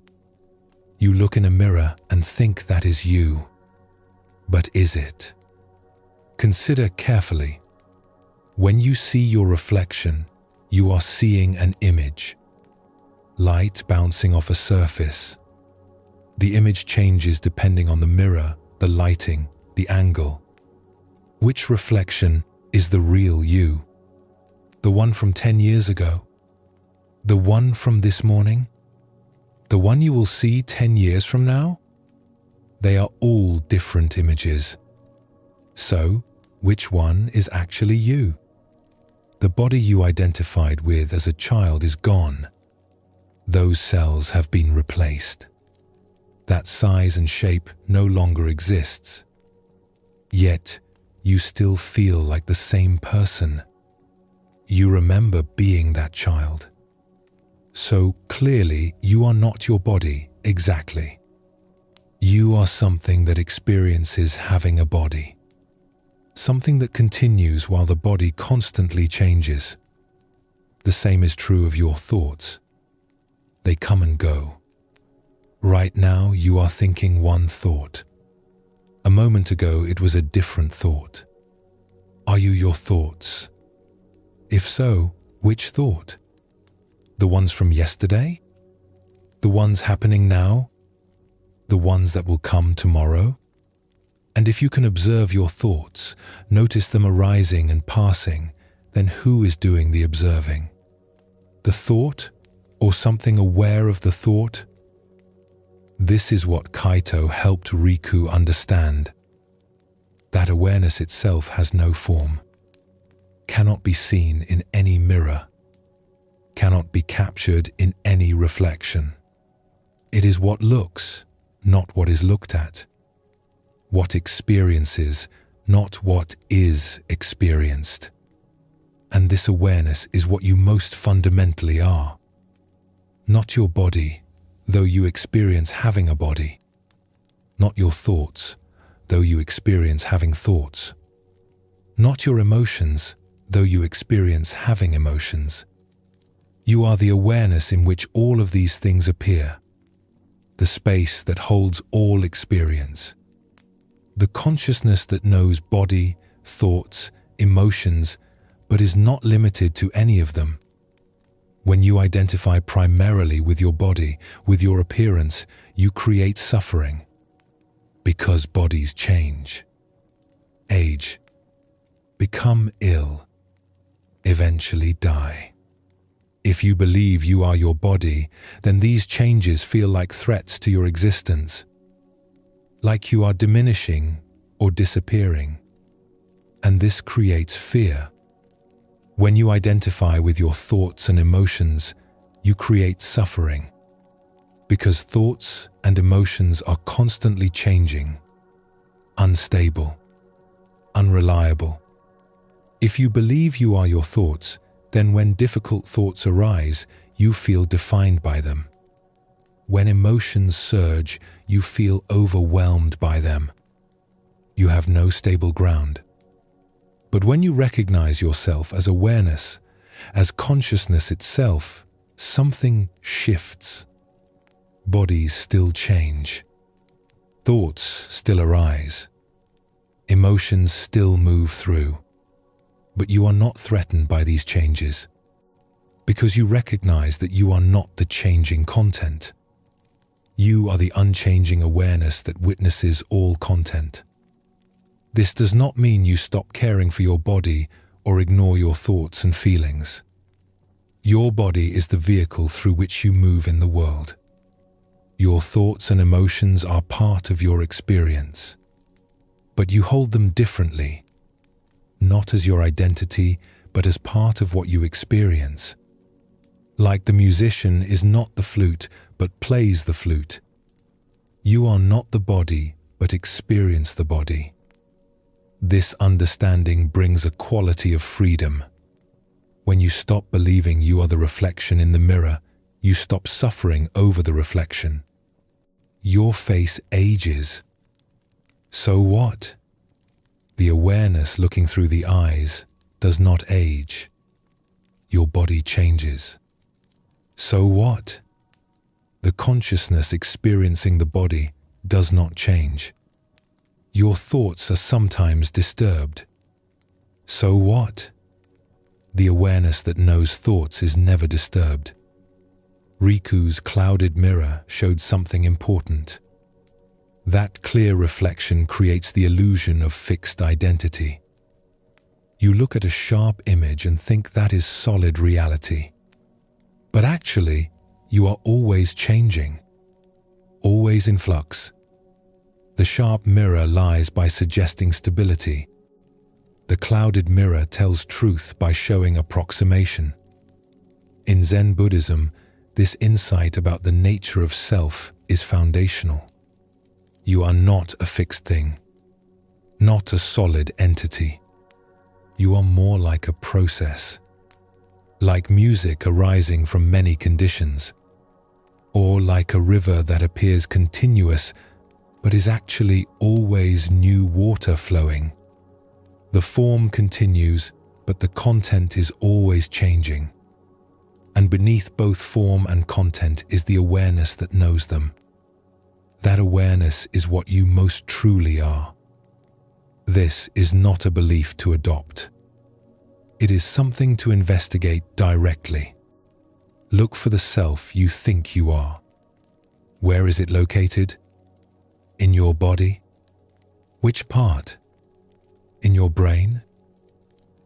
You look in a mirror and think that is you. But is it? Consider carefully. When you see your reflection, you are seeing an image. Light bouncing off a surface. The image changes depending on the mirror, the lighting, the angle. Which reflection is the real you? The one from 10 years ago? The one from this morning? The one you will see 10 years from now? They are all different images. So, which one is actually you? The body you identified with as a child is gone. Those cells have been replaced. That size and shape no longer exists. Yet, you still feel like the same person. You remember being that child. So clearly, you are not your body exactly. You are something that experiences having a body. Something that continues while the body constantly changes. The same is true of your thoughts. They come and go. Right now, you are thinking one thought. A moment ago, it was a different thought. Are you your thoughts? If so, which thought? The ones from yesterday? The ones happening now? The ones that will come tomorrow? And if you can observe your thoughts, notice them arising and passing, then who is doing the observing? The thought, or something aware of the thought? This is what Kaito helped Riku understand. That awareness itself has no form, cannot be seen in any mirror, cannot be captured in any reflection. It is what looks, not what is looked at. What experiences, not what is experienced. And this awareness is what you most fundamentally are. Not your body, though you experience having a body. Not your thoughts, though you experience having thoughts. Not your emotions, though you experience having emotions. You are the awareness in which all of these things appear, the space that holds all experience, the consciousness that knows body, thoughts, emotions, but is not limited to any of them. When you identify primarily with your body, with your appearance, you create suffering. Because bodies change, age, become ill, eventually die. If you believe you are your body, then these changes feel like threats to your existence, like you are diminishing or disappearing. And this creates fear. When you identify with your thoughts and emotions, you create suffering. Because thoughts and emotions are constantly changing, unstable, unreliable. If you believe you are your thoughts, then when difficult thoughts arise, you feel defined by them. When emotions surge, you feel overwhelmed by them. You have no stable ground. But when you recognize yourself as awareness, as consciousness itself, something shifts. Bodies still change. Thoughts still arise. Emotions still move through. But you are not threatened by these changes, because you recognize that you are not the changing content. You are the unchanging awareness that witnesses all content. This does not mean you stop caring for your body or ignore your thoughts and feelings. Your body is the vehicle through which you move in the world. Your thoughts and emotions are part of your experience, but you hold them differently, not as your identity, but as part of what you experience. Like the musician is not the flute, but plays the flute. You are not the body, but experience the body. This understanding brings a quality of freedom. When you stop believing you are the reflection in the mirror, you stop suffering over the reflection. Your face ages. So what? The awareness looking through the eyes does not age. Your body changes. So what? The consciousness experiencing the body does not change. Your thoughts are sometimes disturbed. So what? The awareness that knows thoughts is never disturbed. Riku's clouded mirror showed something important. That clear reflection creates the illusion of fixed identity. You look at a sharp image and think that is solid reality. But actually, you are always changing, always in flux. The sharp mirror lies by suggesting stability. The clouded mirror tells truth by showing approximation. In Zen Buddhism, this insight about the nature of self is foundational. You are not a fixed thing, not a solid entity. You are more like a process, like music arising from many conditions, or like a river that appears continuous but is actually always new water flowing. The form continues, but the content is always changing. and beneath both form and content is the awareness that knows them. That awareness is what you most truly are. This is not a belief to adopt. It is something to investigate directly. Look for the self you think you are. Where is it located? In your body? Which part? In your brain?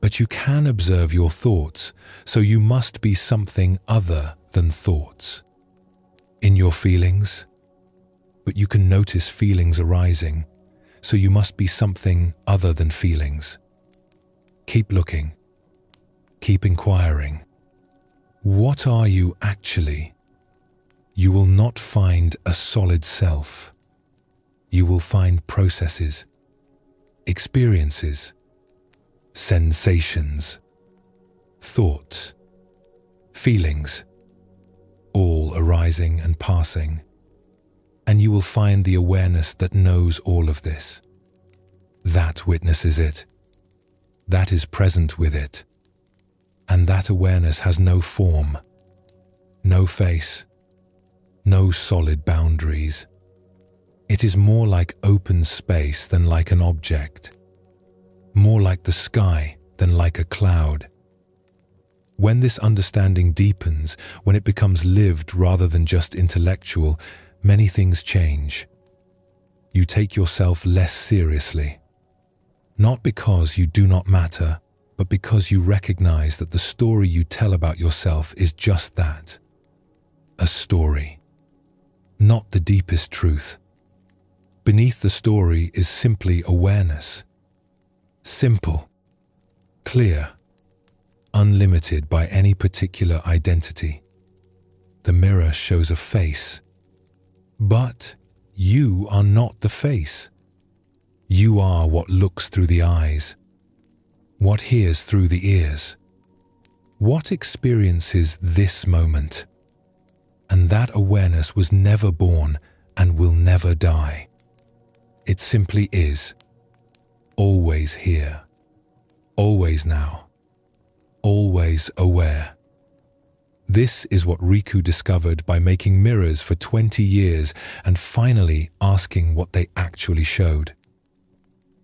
But you can observe your thoughts, so you must be something other than thoughts. In your feelings? But you can notice feelings arising, so you must be something other than feelings. Keep looking. Keep inquiring. What are you actually? You will not find a solid self. You will find processes, experiences, sensations, thoughts, feelings, all arising and passing. And you will find the awareness that knows all of this. That witnesses it. That is present with it. And that awareness has no form, no face, no solid boundaries. It is more like open space than like an object, more like the sky than like a cloud. When this understanding deepens, when it becomes lived rather than just intellectual, many things change. You take yourself less seriously, not because you do not matter, but because you recognize that the story you tell about yourself is just that, a story, not the deepest truth. Beneath the story is simply awareness, simple, clear, unlimited by any particular identity. The mirror shows a face, but you are not the face. You are what looks through the eyes, what hears through the ears, what experiences this moment. And that awareness was never born and will never die. It simply is, always here, always now, always aware. This is what Riku discovered by making mirrors for 20 years and finally asking what they actually showed.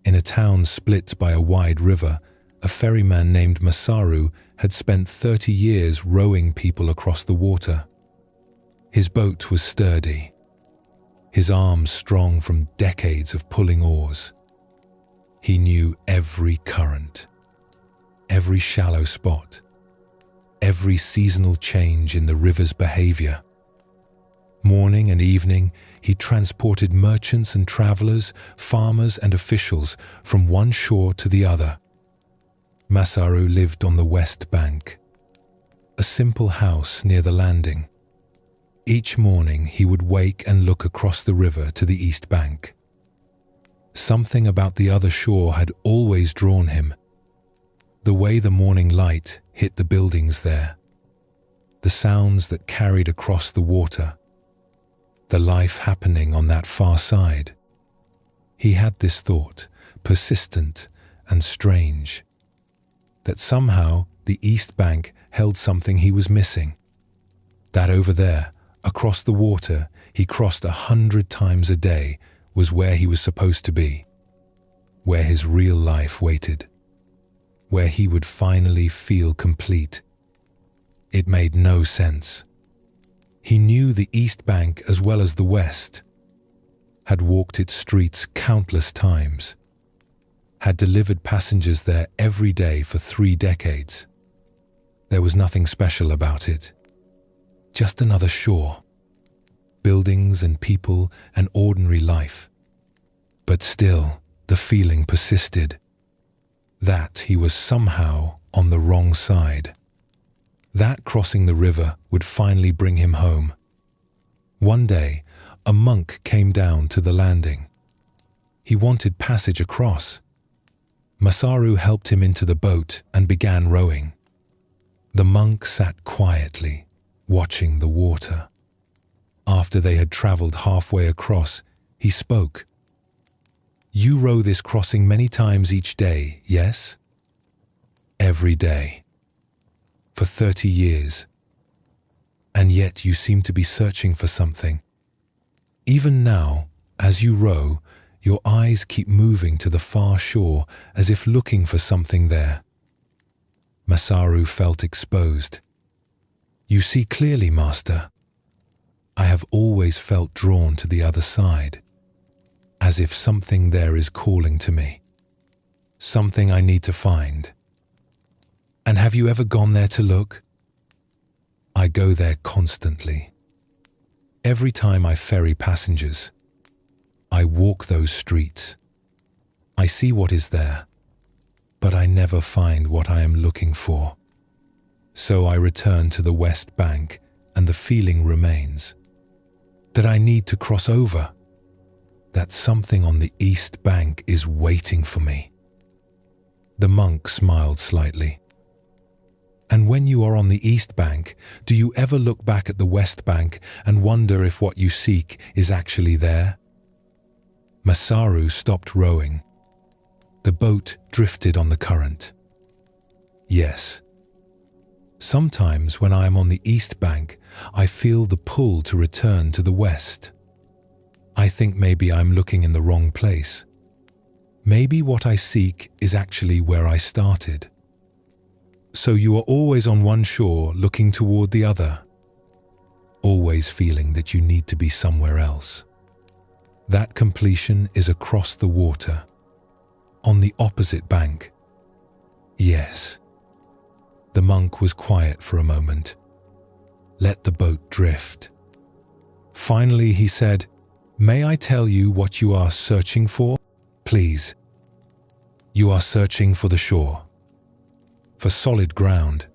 In a town split by a wide river, a ferryman named Masaru had spent 30 years rowing people across the water. His boat was sturdy, his arms strong from decades of pulling oars. He knew every current, every shallow spot, every seasonal change in the river's behavior. Morning and evening, he transported merchants and travelers, farmers and officials from one shore to the other. Masaru lived on the west bank, a simple house near the landing. Each morning he would wake and look across the river to the east bank. Something about the other shore had always drawn him. The way the morning light hit the buildings there, the sounds that carried across the water, the life happening on that far side. He had this thought, persistent and strange, that somehow the east bank held something he was missing. That over there, across the water, he crossed 100 times a day, was where he was supposed to be, where his real life waited, where he would finally feel complete. It made no sense. He knew the East Bank as well as the West, had walked its streets countless times, had delivered passengers there every day for 3 decades. There was nothing special about it. Just another shore, buildings and people and ordinary life. But still, the feeling persisted, that he was somehow on the wrong side. That crossing the river would finally bring him home. One day, a monk came down to the landing. He wanted passage across. Masaru helped him into the boat and began rowing. The monk sat quietly, watching the water. After they had traveled halfway across, he spoke. "You row this crossing many times each day, yes?" "Every day. For 30 years. and yet you seem to be searching for something. Even now, as you row, your eyes keep moving to the far shore as if looking for something there. Masaru felt exposed. You see clearly, Master. I have always felt drawn to the other side, as if something there is calling to me. Something I need to find. And have you ever gone there to look? I go there constantly. Every time I ferry passengers, I walk those streets. I see what is there, but I never find what I am looking for. So I return to the West Bank, and the feeling remains that I need to cross over, that something on the East Bank is waiting for me. The monk smiled slightly. And when you are on the East Bank, do you ever look back at the West Bank and wonder if what you seek is actually there? Masaru stopped rowing. The boat drifted on the current. Yes. Sometimes when I am on the East Bank, I feel the pull to return to the West. I think maybe I'm looking in the wrong place. Maybe what I seek is actually where I started. So you are always on one shore looking toward the other, always feeling that you need to be somewhere else. That completion is across the water, on the opposite bank. Yes. The monk was quiet for a moment. Let the boat drift. Finally he said, "May I tell you what you are searching for? Please." You are searching for the shore, for solid ground,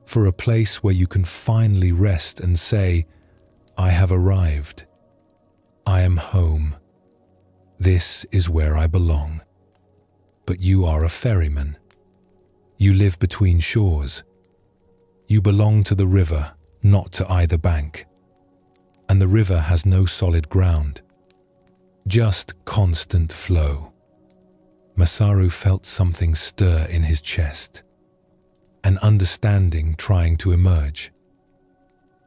for a place where you can finally rest and say, "I have arrived. I am home. This is where I belong." But you are a ferryman. You live between shores. You belong to the river, not to either bank. And the river has no solid ground, just constant flow. Masaru felt something stir in his chest, an understanding trying to emerge.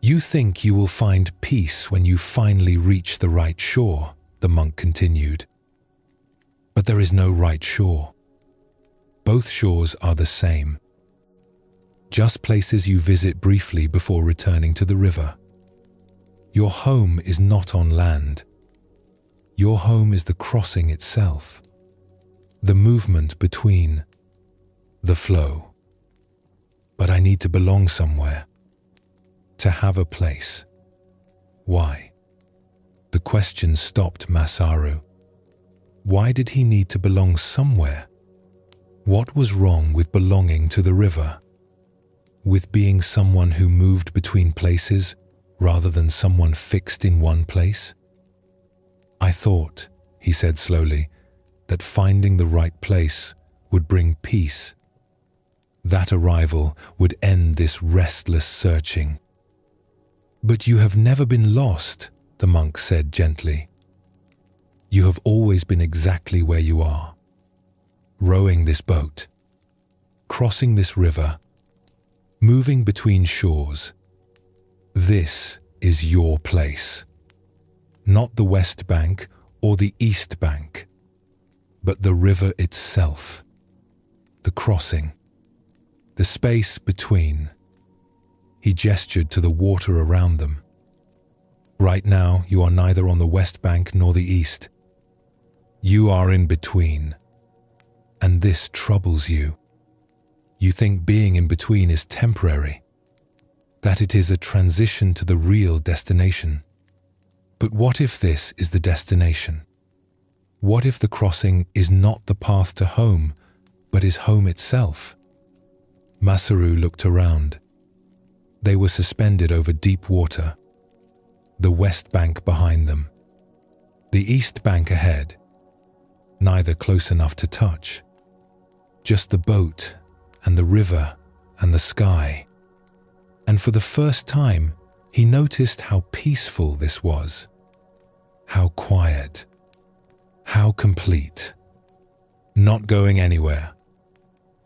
You think you will find peace when you finally reach the right shore, the monk continued. But there is no right shore. Both shores are the same, just places you visit briefly before returning to the river. Your home is not on land. Your home is the crossing itself, the movement between, the flow. But I need to belong somewhere, to have a place. Why? The question stopped Masaru. Why did he need to belong somewhere? What was wrong with belonging to the river? With being someone who moved between places rather than someone fixed in one place? I thought, he said slowly, that finding the right place would bring peace. That arrival would end this restless searching. But you have never been lost, the monk said gently. You have always been exactly where you are, rowing this boat, crossing this river, moving between shores. This is your place, not the West Bank or the East Bank, but the river itself, the crossing, the space between. He gestured to the water around them. Right now, you are neither on the West Bank nor the East. You are in between, and this troubles you. You think being in between is temporary, that it is a transition to the real destination. But what if this is the destination? What if the crossing is not the path to home, but is home itself? Masaru looked around. They were suspended over deep water, the West Bank behind them, the East Bank ahead, neither close enough to touch, just the boat and the river and the sky. And for the first time, he noticed how peaceful this was, how quiet, how complete, not going anywhere,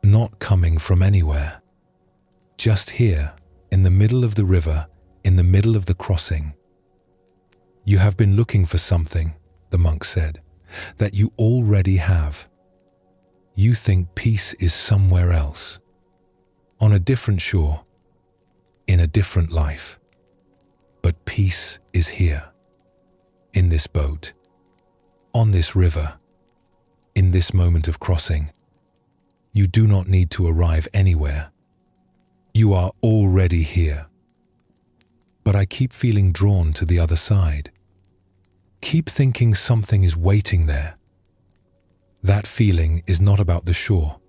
not coming from anywhere, just here in the middle of the river in the middle of the crossing. "You have been looking for something," the monk said, "that you already have. You think peace is somewhere else, on a different shore, in a different life. But peace is here, in this boat, on this river, in this moment of crossing. You do not need to arrive anywhere. You are already here. But I keep feeling drawn to the other side. Keep thinking something is waiting there. That feeling is not about the shore.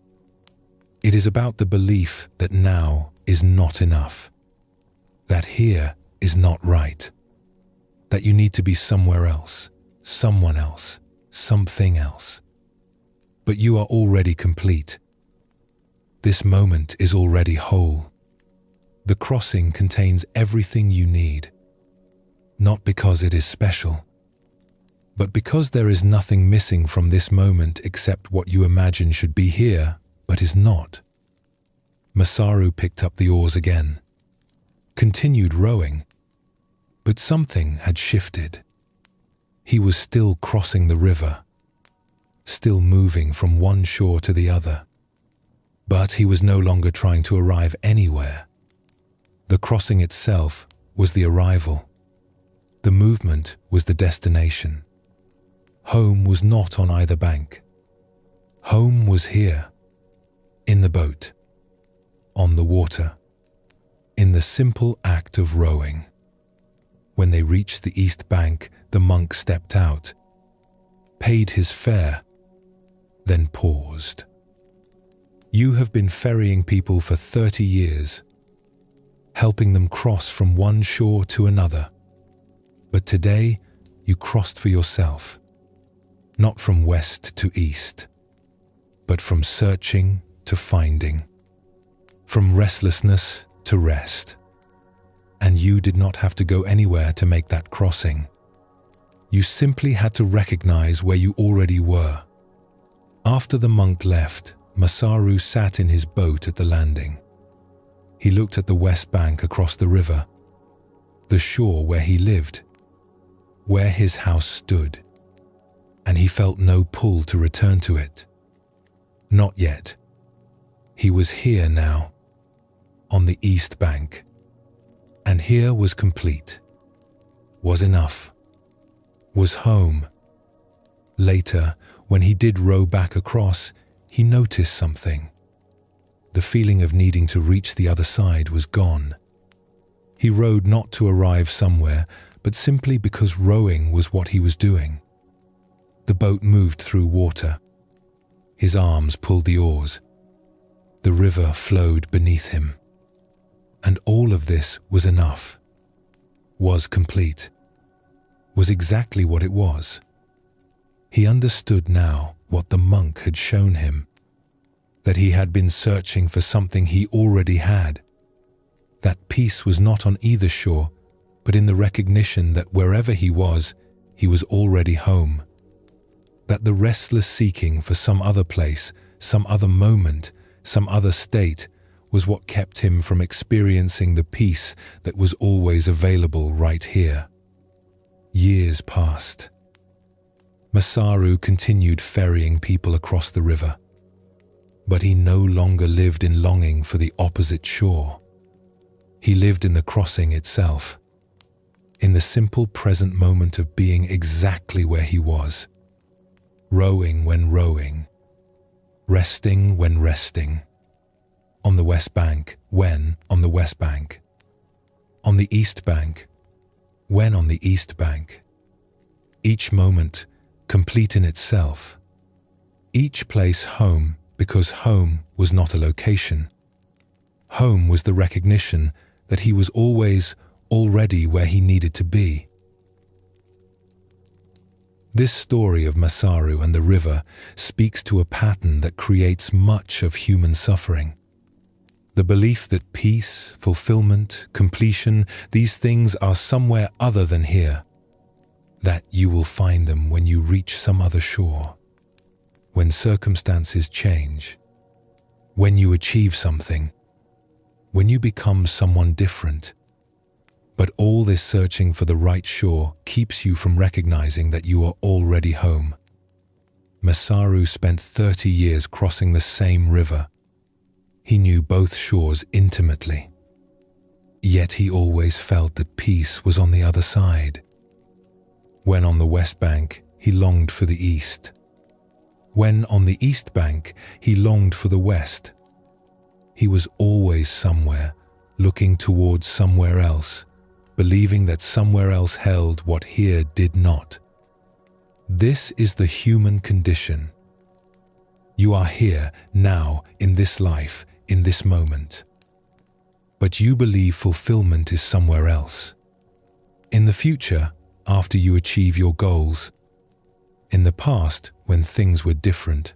It is about the belief that now is not enough, that here is not right, that you need to be somewhere else, someone else, something else. But you are already complete. This moment is already whole. The crossing contains everything you need, not because it is special, but because there is nothing missing from this moment except what you imagine should be here, but is not." Masaru picked up the oars again, continued rowing, but something had shifted. He was still crossing the river, still moving from one shore to the other, but he was no longer trying to arrive anywhere. The crossing itself was the arrival. The movement was the destination. Home was not on either bank. Home was here, in the boat, on the water, in the simple act of rowing. When they reached the east bank, the monk stepped out, paid his fare, then paused. "You have been ferrying people for 30 years, helping them cross from one shore to another. But today, you crossed for yourself, not from west to east, but from searching to finding, from restlessness to rest. And you did not have to go anywhere to make that crossing. You simply had to recognize where you already were." After the monk left, Masaru sat in his boat at the landing. He looked at the west bank across the river, the shore where he lived, where his house stood, and he felt no pull to return to it. Not yet. He was here now, on the east bank, and here was complete, was enough, was home. Later, when he did row back across, he noticed something. The feeling of needing to reach the other side was gone. He rowed not to arrive somewhere, but simply because rowing was what he was doing. The boat moved through water. His arms pulled the oars. The river flowed beneath him. And all of this was enough, was complete, was exactly what it was. He understood now what the monk had shown him, that he had been searching for something he already had, that peace was not on either shore, but in the recognition that wherever he was already home, that the restless seeking for some other place, some other moment, some other state was what kept him from experiencing the peace that was always available right here. Years passed. Masaru continued ferrying people across the river, but he no longer lived in longing for the opposite shore. He lived in the crossing itself, in the simple present moment of being exactly where he was, rowing when rowing, resting when resting, on the west bank when on the west bank, on the east bank when on the east bank. Each moment complete in itself, each place home because home was not a location. Home was the recognition that he was always already where he needed to be. This story of Masaru and the river speaks to a pattern that creates much of human suffering. The belief that peace, fulfillment, completion, these things are somewhere other than here, that you will find them when you reach some other shore, when circumstances change, when you achieve something, when you become someone different. But all this searching for the right shore keeps you from recognizing that you are already home. Masaru spent 30 years crossing the same river. He knew both shores intimately. Yet he always felt that peace was on the other side. When on the west bank, he longed for the east. When on the east bank, he longed for the west. He was always somewhere, looking towards somewhere else, believing that somewhere else held what here did not. This is the human condition. You are here, now, in this life, in this moment. But you believe fulfillment is somewhere else. In the future, after you achieve your goals. In the past, when things were different.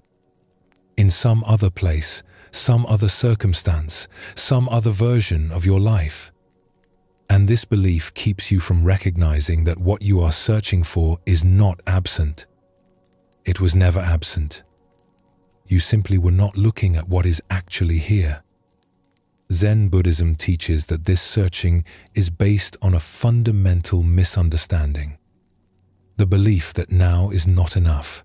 In some other place, some other circumstance, some other version of your life. And this belief keeps you from recognizing that what you are searching for is not absent. It was never absent. You simply were not looking at what is actually here. Zen Buddhism teaches that this searching is based on a fundamental misunderstanding. The belief that now is not enough.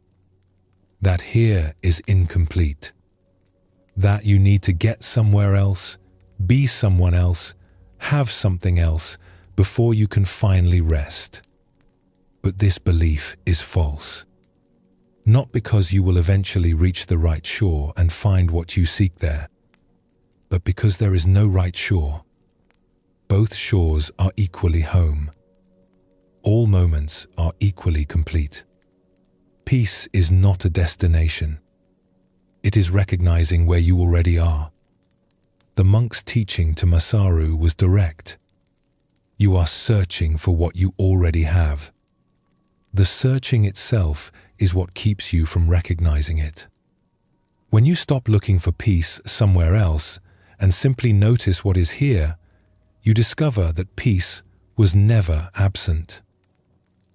That here is incomplete. That you need to get somewhere else, be someone else, have something else before you can finally rest. But this belief is false. Not because you will eventually reach the right shore and find what you seek there, but because there is no right shore. Both shores are equally home. All moments are equally complete. Peace is not a destination. It is recognizing where you already are. The monk's teaching to Masaru was direct. You are searching for what you already have. The searching itself is what keeps you from recognizing it. When you stop looking for peace somewhere else and simply notice what is here, you discover that peace was never absent.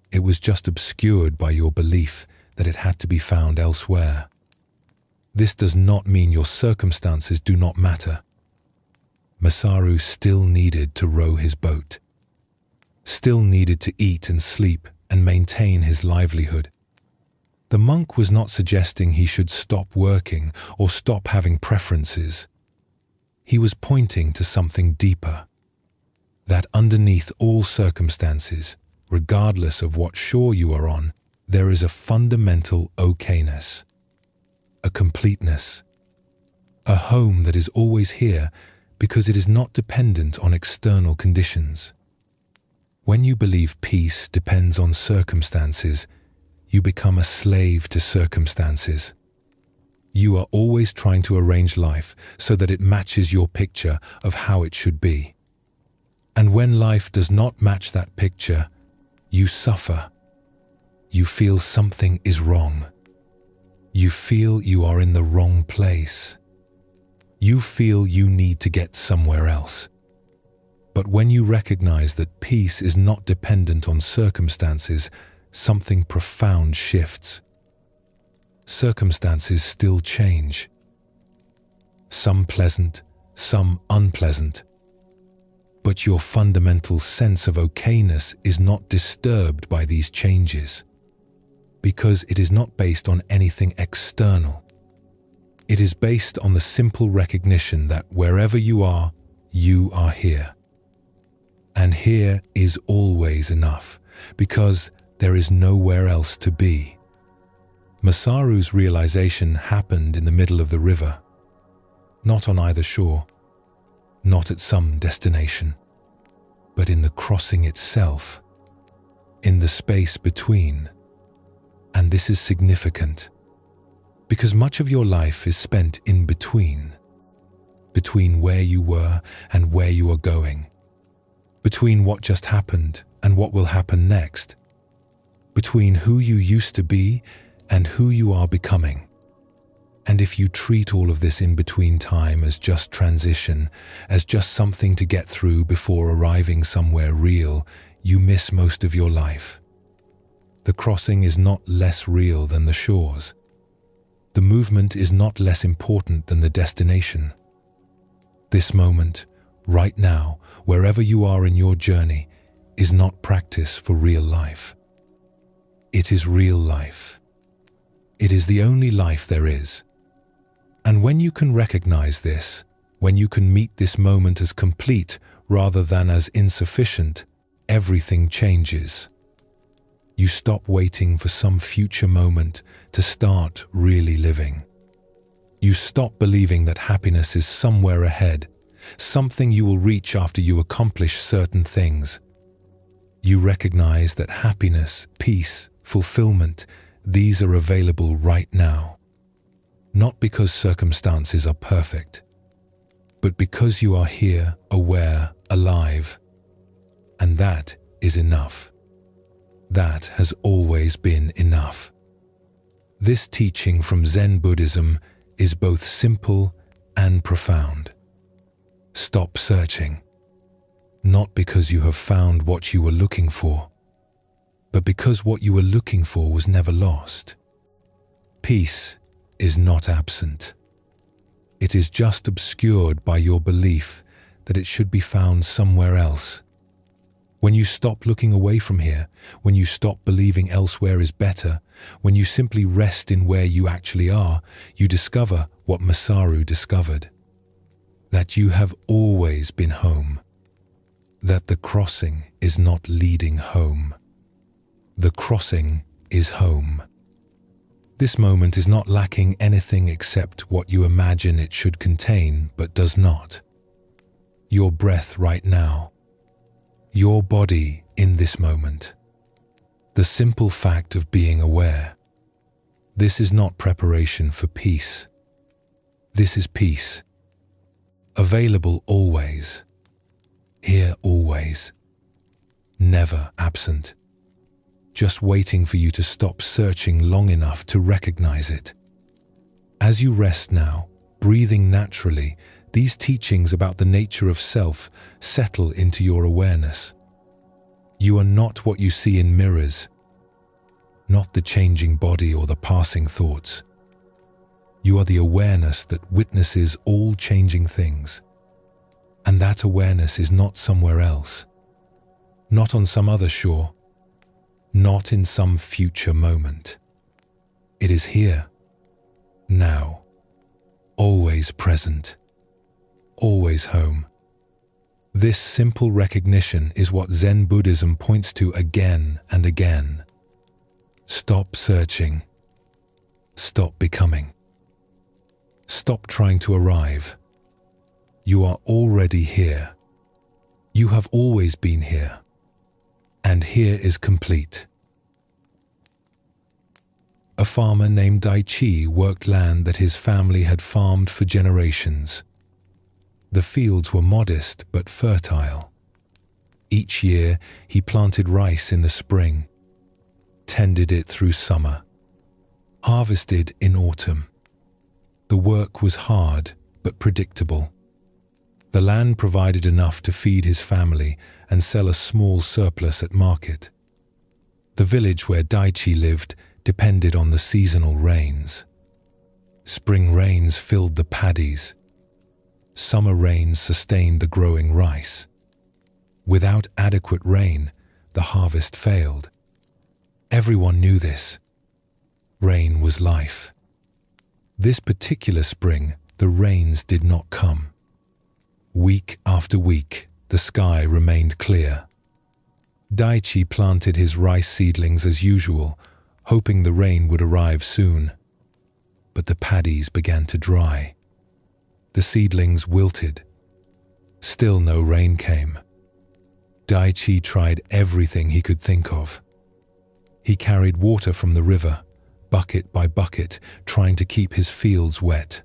It was just obscured by your belief that it had to be found elsewhere. This does not mean your circumstances do not matter. Masaru still needed to row his boat, still needed to eat and sleep and maintain his livelihood. The monk was not suggesting he should stop working or stop having preferences. He was pointing to something deeper, that underneath all circumstances, regardless of what shore you are on, there is a fundamental okayness, a completeness, a home that is always here because it is not dependent on external conditions. When you believe peace depends on circumstances, you become a slave to circumstances. You are always trying to arrange life so that it matches your picture of how it should be. And when life does not match that picture, you suffer. You feel something is wrong. You feel you are in the wrong place. You feel you need to get somewhere else. But when you recognize that peace is not dependent on circumstances, something profound shifts. Circumstances still change. Some pleasant, some unpleasant. But your fundamental sense of okayness is not disturbed by these changes, because it is not based on anything external. It is based on the simple recognition that wherever you are here. And here is always enough, because there is nowhere else to be. Masaru's realization happened in the middle of the river, not on either shore, not at some destination, but in the crossing itself, in the space between. And this is significant, because much of your life is spent in between where you were and where you are going, between what just happened and what will happen next, between who you used to be and who you are becoming. And if you treat all of this in-between time as just transition, as just something to get through before arriving somewhere real, you miss most of your life. The crossing is not less real than the shores. The movement is not less important than the destination. This moment, right now, wherever you are in your journey, is not practice for real life. It is real life. It is the only life there is. And when you can recognize this, when you can meet this moment as complete rather than as insufficient, everything changes. You stop waiting for some future moment to start really living. You stop believing that happiness is somewhere ahead, something you will reach after you accomplish certain things. You recognize that happiness, peace, fulfillment, these are available right now. Not because circumstances are perfect, but because you are here, aware, alive. And that is enough. That has always been enough. This teaching from Zen Buddhism is both simple and profound. Stop searching, not because you have found what you were looking for, but because what you were looking for was never lost. Peace is not absent. It is just obscured by your belief that it should be found somewhere else. When you stop looking away from here, when you stop believing elsewhere is better, when you simply rest in where you actually are, you discover what Masaru discovered. That you have always been home. That the crossing is not leading home. The crossing is home. This moment is not lacking anything except what you imagine it should contain, but does not. Your breath right now. Your body in this moment. The simple fact of being aware. This is not preparation for peace. This is peace. Available always. Here always. Never absent. Just waiting for you to stop searching long enough to recognize it. As you rest now, breathing naturally, these teachings about the nature of self settle into your awareness. You are not what you see in mirrors, not the changing body or the passing thoughts. You are the awareness that witnesses all changing things. And that awareness is not somewhere else, not on some other shore, not in some future moment. It is here, now, always present, always home. This simple recognition is what Zen Buddhism points to again and again. Stop searching. Stop becoming. Stop trying to arrive. You are already here. You have always been here. And here is complete. A farmer named Daichi worked land that his family had farmed for generations. The fields were modest but fertile. Each year he planted rice in the spring, tended it through summer, harvested in autumn. The work was hard but predictable. The land provided enough to feed his family and sell a small surplus at market. The village where Daichi lived depended on the seasonal rains. Spring rains filled the paddies. Summer rains sustained the growing rice. Without adequate rain, the harvest failed. Everyone knew this. Rain was life. This particular spring, the rains did not come. Week after week, the sky remained clear. Daichi planted his rice seedlings as usual, hoping the rain would arrive soon. But the paddies began to dry. The seedlings wilted. Still no rain came. Daichi tried everything he could think of. He carried water from the river, bucket by bucket, trying to keep his fields wet.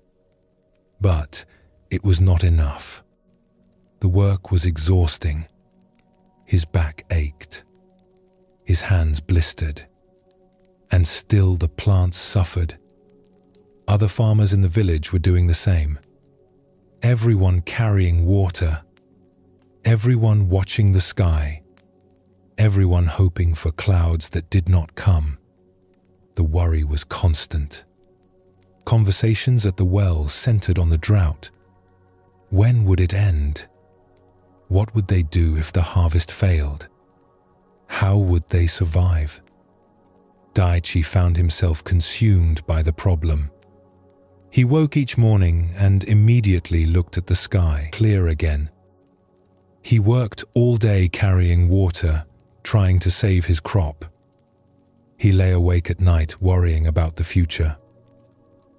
But it was not enough. The work was exhausting. His back ached. His hands blistered. And still the plants suffered. Other farmers in the village were doing the same. Everyone carrying water. Everyone watching the sky. Everyone hoping for clouds that did not come. The worry was constant. Conversations at the well centered on the drought. When would it end? What would they do if the harvest failed? How would they survive? Daichi found himself consumed by the problem. He woke each morning and immediately looked at the sky, clear again. He worked all day carrying water, trying to save his crop. He lay awake at night worrying about the future.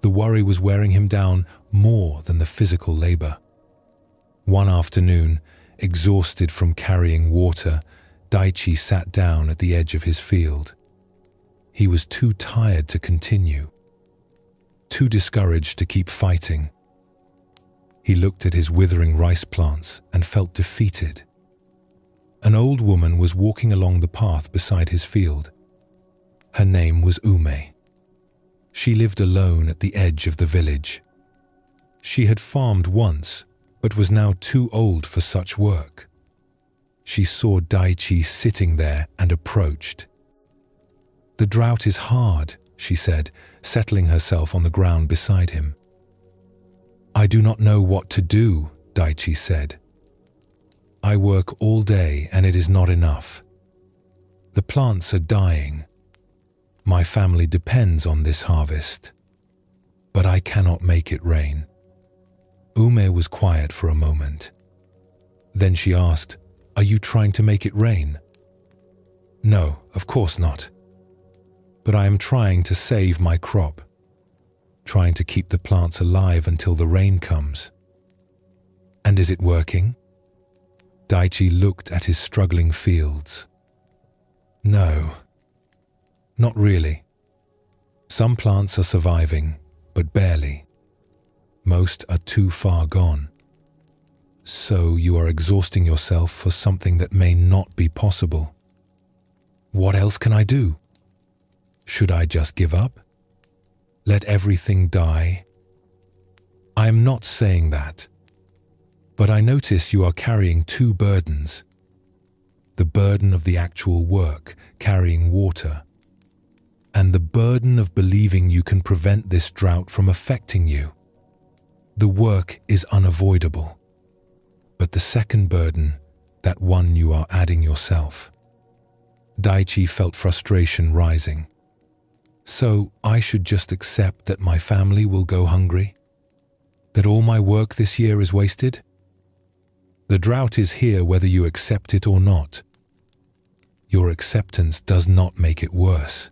The worry was wearing him down more than the physical labor. One afternoon, exhausted from carrying water, Daichi sat down at the edge of his field. He was too tired to continue, too discouraged to keep fighting. He looked at his withering rice plants and felt defeated. An old woman was walking along the path beside his field. Her name was Ume. She lived alone at the edge of the village. She had farmed once, but was now too old for such work. She saw Daichi sitting there and approached. "The drought is hard," she said, settling herself on the ground beside him. "I do not know what to do," Daichi said. "I work all day and it is not enough. The plants are dying. My family depends on this harvest, but I cannot make it rain." Ume was quiet for a moment. Then she asked, "Are you trying to make it rain?" "No, of course not. But I am trying to save my crop, trying to keep the plants alive until the rain comes." "And is it working?" Daichi looked at his struggling fields. "No, not really. Some plants are surviving, but barely. Most are too far gone. So you are exhausting yourself for something that may not be possible. What else can I do? Should I just give up? Let everything die?" "I am not saying that. But I notice you are carrying two burdens. The burden of the actual work, carrying water, and the burden of believing you can prevent this drought from affecting you. The work is unavoidable. But the second burden, that one you are adding yourself." Daichi felt frustration rising. "So I should just accept that my family will go hungry? That all my work this year is wasted? The drought is here whether you accept it or not. Your acceptance does not make it worse.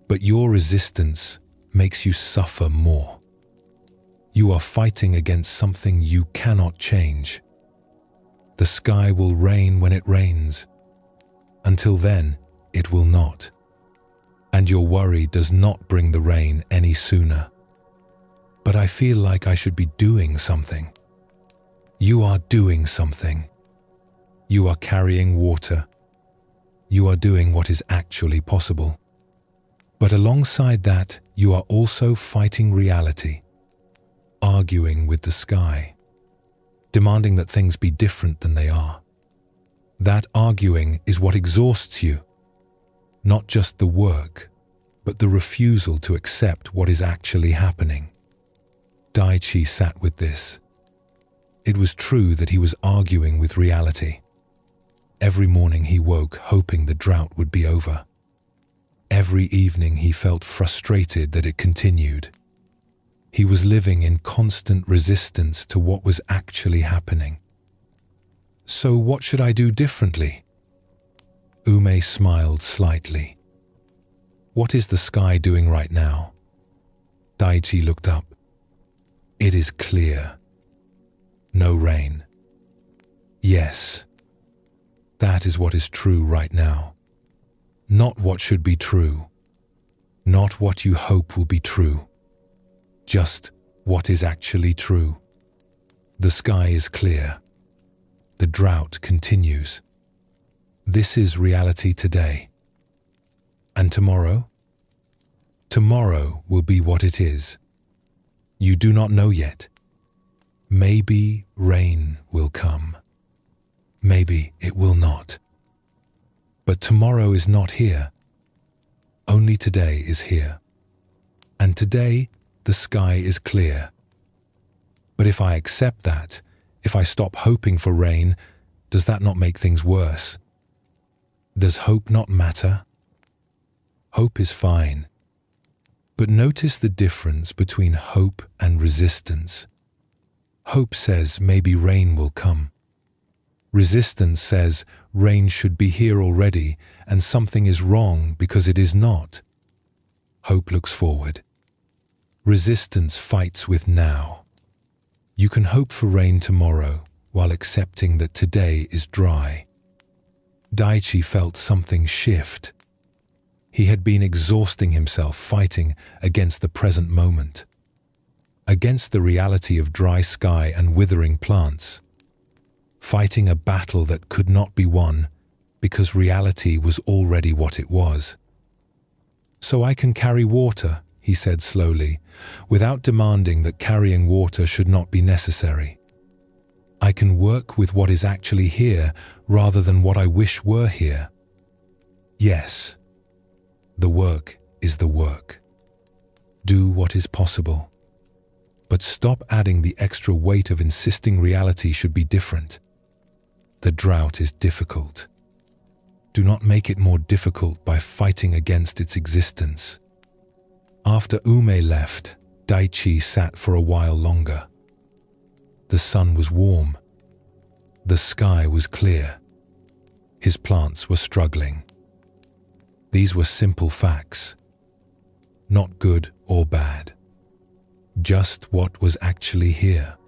But your resistance makes you suffer more. You are fighting against something you cannot change. The sky will rain when it rains. Until then, it will not. And your worry does not bring the rain any sooner. But I feel like I should be doing something." You are doing something. You are carrying water. You are doing what is actually possible. But alongside that, you are also fighting reality, arguing with the sky, demanding that things be different than they are. That arguing is what exhausts you. Not just the work, but the refusal to accept what is actually happening. Daichi sat with this. It was true that he was arguing with reality. Every morning he woke hoping the drought would be over. Every evening he felt frustrated that it continued. He was living in constant resistance to what was actually happening. "So what should I do differently?" Ume smiled slightly. "What is the sky doing right now?" Daichi looked up. "It is clear. No rain." "Yes, that is what is true right now. Not what should be true. Not what you hope will be true. Just what is actually true. The sky is clear. The drought continues. This is reality today. And tomorrow? Tomorrow will be what it is. You do not know yet. Maybe rain will come. Maybe it will not. But tomorrow is not here. Only today is here. And today, the sky is clear. But if I accept that, if I stop hoping for rain, does that not make things worse? Does hope not matter? Hope is fine. But notice the difference between hope and resistance. Hope says maybe rain will come. Resistance says rain should be here already and something is wrong because it is not. Hope looks forward. Resistance fights with now. You can hope for rain tomorrow while accepting that today is dry. Daichi felt something shift. He had been exhausting himself fighting against the present moment, against the reality of dry sky and withering plants, fighting a battle that could not be won because reality was already what it was. So I can carry water, he said slowly, without demanding that carrying water should not be necessary. I can work with what is actually here rather than what I wish were here. Yes, the work is the work. Do what is possible. But stop adding the extra weight of insisting reality should be different. The drought is difficult. Do not make it more difficult by fighting against its existence. After Ume left, Daichi sat for a while longer. The sun was warm. The sky was clear. His plants were struggling. These were simple facts. Not good or bad. Just what was actually here.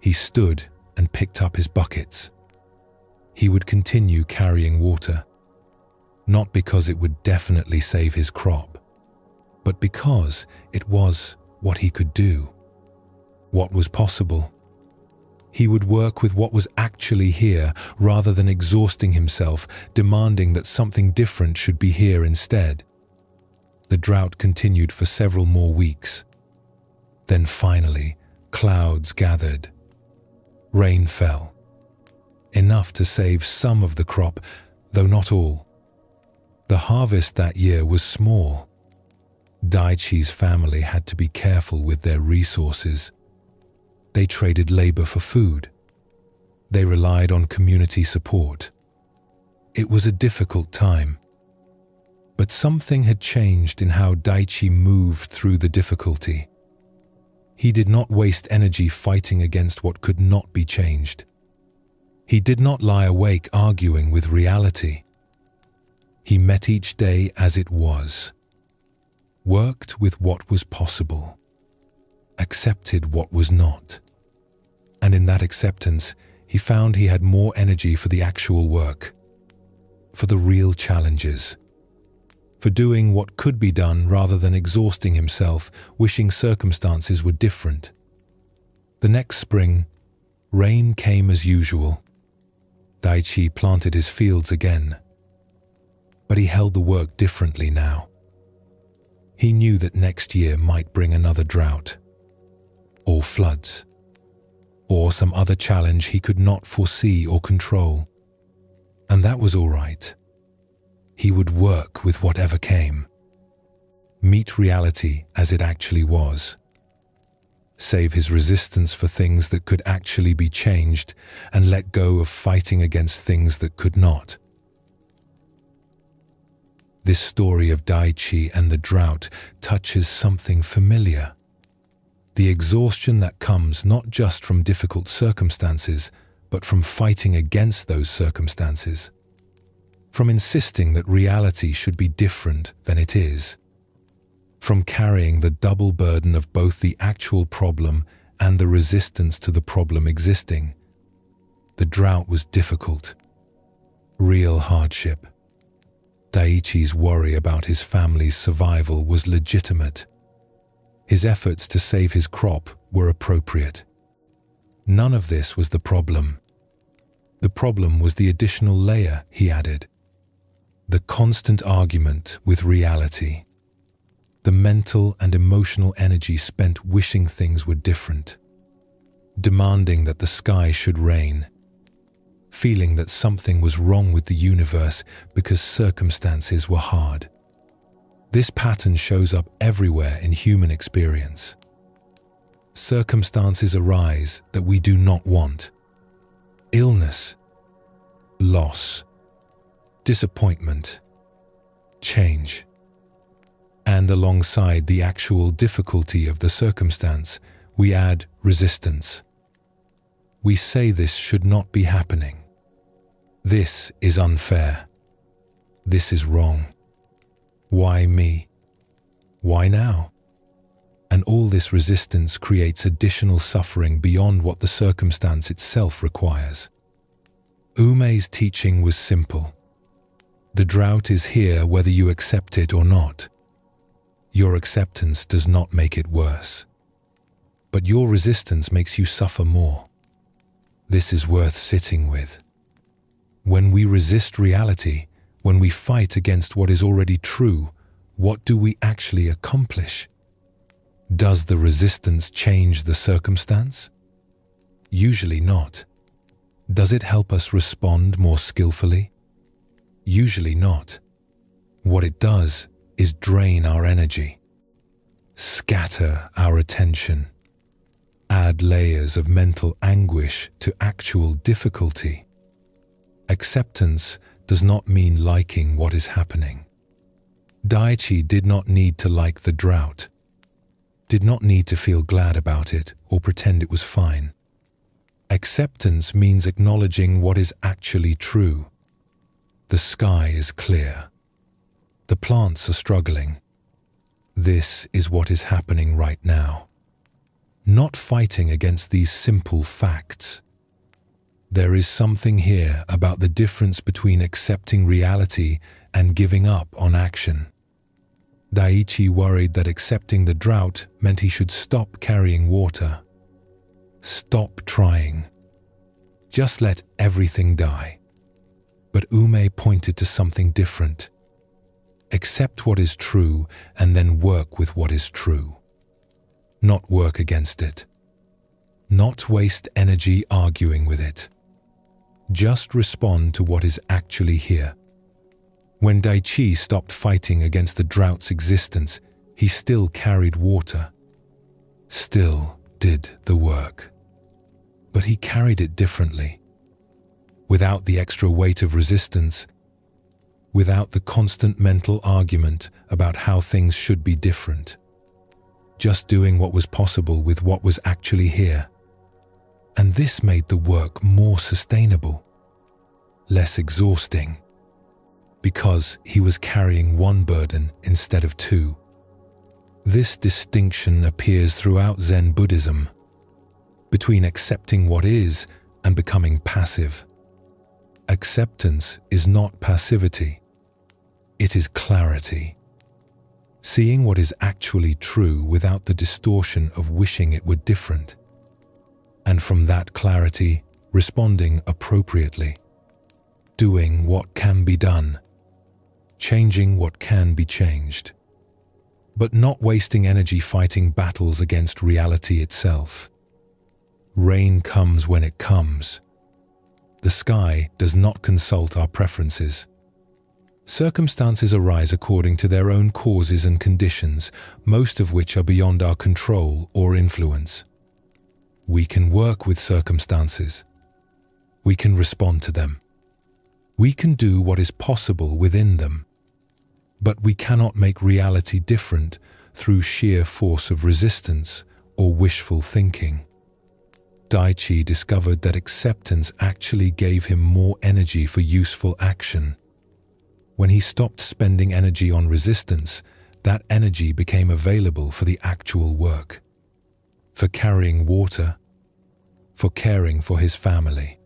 He stood and picked up his buckets. He would continue carrying water, not because it would definitely save his crop, but because it was what he could do, what was possible. He would work with what was actually here rather than exhausting himself, demanding that something different should be here instead. The drought continued for several more weeks. Then finally, clouds gathered. Rain fell. Enough to save some of the crop, though not all. The harvest that year was small. Daichi's family had to be careful with their resources. They traded labor for food. They relied on community support. It was a difficult time. But something had changed in how Daichi moved through the difficulty. He did not waste energy fighting against what could not be changed. He did not lie awake arguing with reality. He met each day as it was, worked with what was possible, accepted what was not. And in that acceptance, he found he had more energy for the actual work, for the real challenges, for doing what could be done rather than exhausting himself, wishing circumstances were different. The next spring, rain came as usual. Daichi planted his fields again. But he held the work differently now. He knew that next year might bring another drought, or floods, or some other challenge he could not foresee or control. And that was all right. He would work with whatever came. Meet reality as it actually was. Save his resistance for things that could actually be changed and let go of fighting against things that could not. This story of Daichi and the drought touches something familiar. The exhaustion that comes not just from difficult circumstances, but from fighting against those circumstances. From insisting that reality should be different than it is. From carrying the double burden of both the actual problem and the resistance to the problem existing. The drought was difficult. Real hardship. Daichi's worry about his family's survival was legitimate. His efforts to save his crop were appropriate. None of this was the problem. The problem was the additional layer, he added. The constant argument with reality. The mental and emotional energy spent wishing things were different. Demanding that the sky should rain. Feeling that something was wrong with the universe because circumstances were hard. This pattern shows up everywhere in human experience. Circumstances arise that we do not want. Illness, loss, disappointment, change. And alongside the actual difficulty of the circumstance, we add resistance. We say this should not be happening. This is unfair. This is wrong. Why me? Why now? And all this resistance creates additional suffering beyond what the circumstance itself requires. Umei's teaching was simple. The drought is here whether you accept it or not. Your acceptance does not make it worse. But your resistance makes you suffer more. This is worth sitting with. When we resist reality, when we fight against what is already true, what do we actually accomplish? Does the resistance change the circumstance? Usually not. Does it help us respond more skillfully? Usually not. What it does is drain our energy, scatter our attention, add layers of mental anguish to actual difficulty. Acceptance does not mean liking what is happening. Daichi did not need to like the drought, did not need to feel glad about it or pretend it was fine. Acceptance means acknowledging what is actually true. The sky is clear. The plants are struggling. This is what is happening right now. Not fighting against these simple facts. There is something here about the difference between accepting reality and giving up on action. Daichi worried that accepting the drought meant he should stop carrying water. Stop trying. Just let everything die. But Umei pointed to something different. Accept what is true and then work with what is true. Not work against it. Not waste energy arguing with it. Just respond to what is actually here. When Daichi stopped fighting against the drought's existence, he still carried water. Still did the work. But he carried it differently. Without the extra weight of resistance, without the constant mental argument about how things should be different. Just doing what was possible with what was actually here. And this made the work more sustainable, less exhausting, because he was carrying one burden instead of two. This distinction appears throughout Zen Buddhism, between accepting what is and becoming passive. Acceptance is not passivity, it is clarity. Seeing what is actually true without the distortion of wishing it were different. And from that clarity, responding appropriately. Doing what can be done. Changing what can be changed. But not wasting energy fighting battles against reality itself. Rain comes when it comes. The sky does not consult our preferences. Circumstances arise according to their own causes and conditions, most of which are beyond our control or influence. We can work with circumstances. We can respond to them. We can do what is possible within them. But we cannot make reality different through sheer force of resistance or wishful thinking. Daichi discovered that acceptance actually gave him more energy for useful action. When he stopped spending energy on resistance, that energy became available for the actual work. For carrying water, for caring for his family,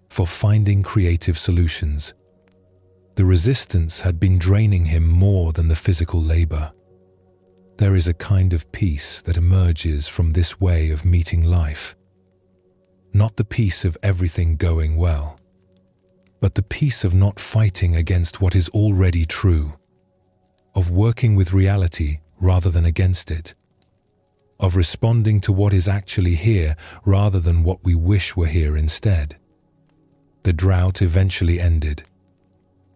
for finding creative solutions. The resistance had been draining him more than the physical labor. There is a kind of peace that emerges from this way of meeting life. Not the peace of everything going well, but the peace of not fighting against what is already true, of working with reality rather than against it, of responding to what is actually here rather than what we wish were here instead. The drought eventually ended,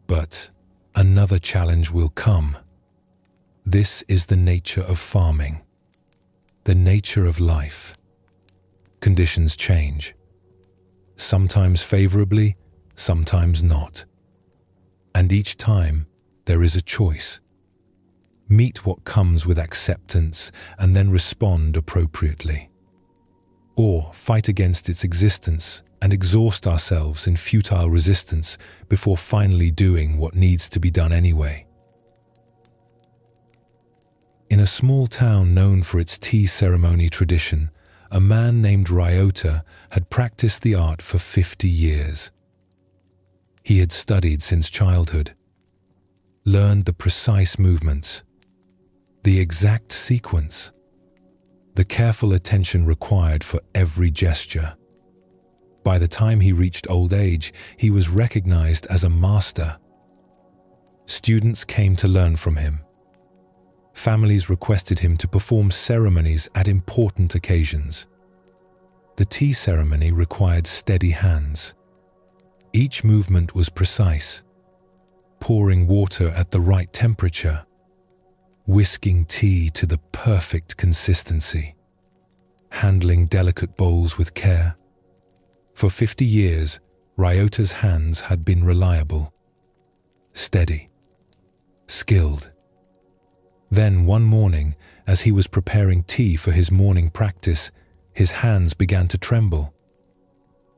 but another challenge will come. This is the nature of farming, the nature of life. Conditions change, sometimes favorably, sometimes not. And each time, there is a choice. Meet what comes with acceptance and then respond appropriately. Or fight against its existence and exhaust ourselves in futile resistance before finally doing what needs to be done anyway. In a small town known for its tea ceremony tradition, a man named Ryota had practiced the art for 50 years. He had studied since childhood, learned the precise movements, the exact sequence, the careful attention required for every gesture. By the time he reached old age, he was recognized as a master. Students came to learn from him. Families requested him to perform ceremonies at important occasions. The tea ceremony required steady hands. Each movement was precise. Pouring water at the right temperature, whisking tea to the perfect consistency, handling delicate bowls with care. For 50 years, Ryota's hands had been reliable, steady, skilled. Then one morning, as he was preparing tea for his morning practice, his hands began to tremble.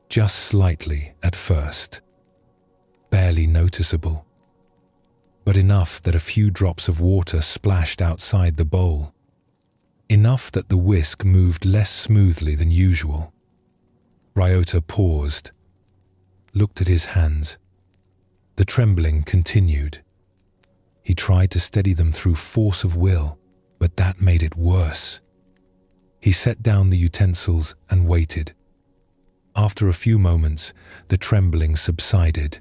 Just slightly at first, barely noticeable, but enough that a few drops of water splashed outside the bowl. Enough that the whisk moved less smoothly than usual. Ryota paused, looked at his hands. The trembling continued. He tried to steady them through force of will, but that made it worse. He set down the utensils and waited. After a few moments, the trembling subsided.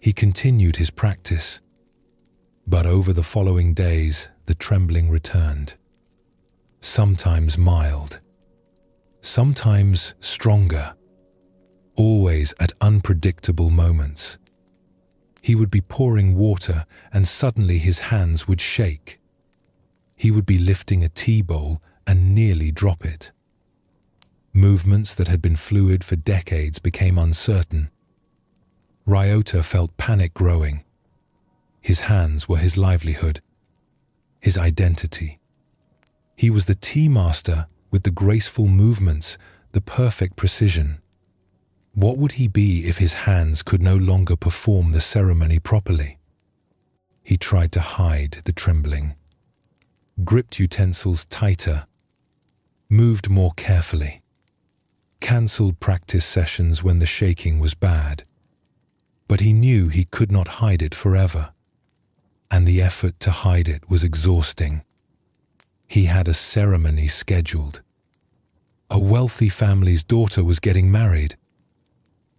He continued his practice, but over the following days, the trembling returned. Sometimes mild, sometimes stronger, always at unpredictable moments. He would be pouring water and suddenly his hands would shake. He would be lifting a tea bowl and nearly drop it. Movements that had been fluid for decades became uncertain. Ryota felt panic growing. His hands were his livelihood, his identity. He was the tea master with the graceful movements, the perfect precision. What would he be if his hands could no longer perform the ceremony properly? He tried to hide the trembling, gripped utensils tighter, moved more carefully, cancelled practice sessions when the shaking was bad. But he knew he could not hide it forever, and the effort to hide it was exhausting. He had a ceremony scheduled. A wealthy family's daughter was getting married.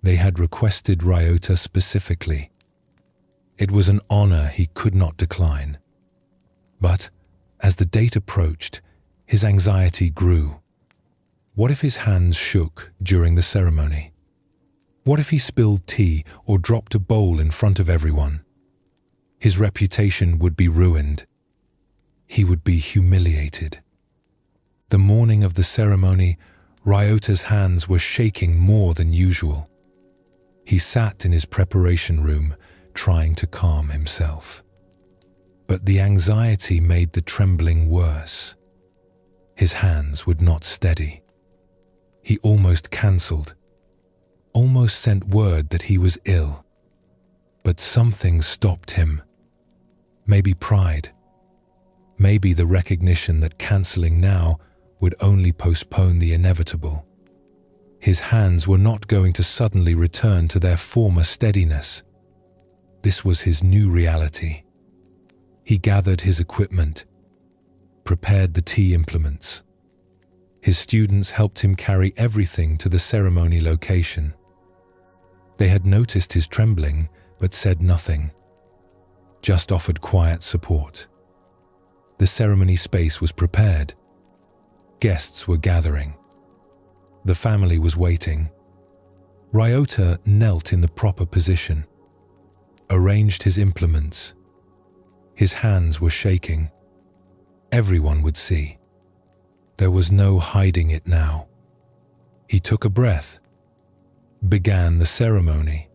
They had requested Ryota specifically. It was an honor he could not decline. But as the date approached, his anxiety grew. What if his hands shook during the ceremony? What if he spilled tea or dropped a bowl in front of everyone? His reputation would be ruined. He would be humiliated. The morning of the ceremony, Ryota's hands were shaking more than usual. He sat in his preparation room, trying to calm himself. But the anxiety made the trembling worse. His hands would not steady. He almost cancelled, almost sent word that he was ill. But something stopped him. Maybe pride. Maybe the recognition that cancelling now would only postpone the inevitable. His hands were not going to suddenly return to their former steadiness. This was his new reality. He gathered his equipment, prepared the tea implements. His students helped him carry everything to the ceremony location. They had noticed his trembling, but said nothing, just offered quiet support. The ceremony space was prepared. Guests were gathering. The family was waiting. Ryota knelt in the proper position, arranged his implements. His hands were shaking. Everyone would see. There was no hiding it now. He took a breath, began the ceremony.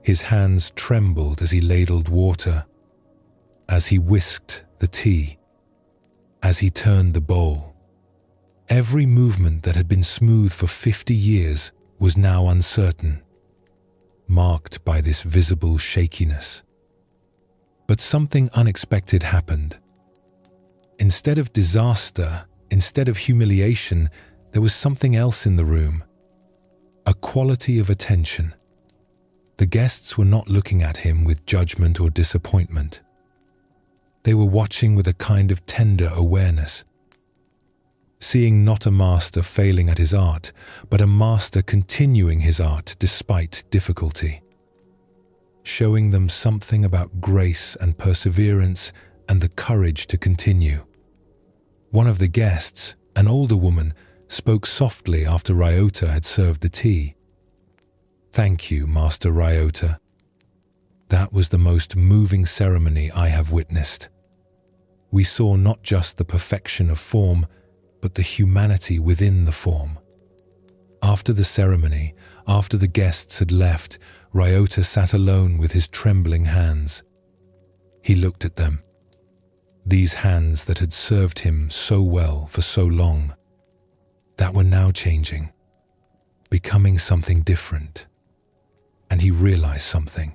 His hands trembled as he ladled water, as he whisked the tea, as he turned the bowl. Every movement that had been smooth for 50 years was now uncertain, marked by this visible shakiness. But something unexpected happened. Instead of disaster, instead of humiliation, there was something else in the room. A quality of attention. The guests were not looking at him with judgment or disappointment. They were watching with a kind of tender awareness, seeing not a master failing at his art, but a master continuing his art despite difficulty, showing them something about grace and perseverance and the courage to continue. One of the guests, an older woman, spoke softly after Ryota had served the tea. "Thank you, Master Ryota. That was the most moving ceremony I have witnessed. We saw not just the perfection of form, but the humanity within the form." After the ceremony, after the guests had left, Ryota sat alone with his trembling hands. He looked at them. These hands that had served him so well for so long, that were now changing, becoming something different. And he realized something.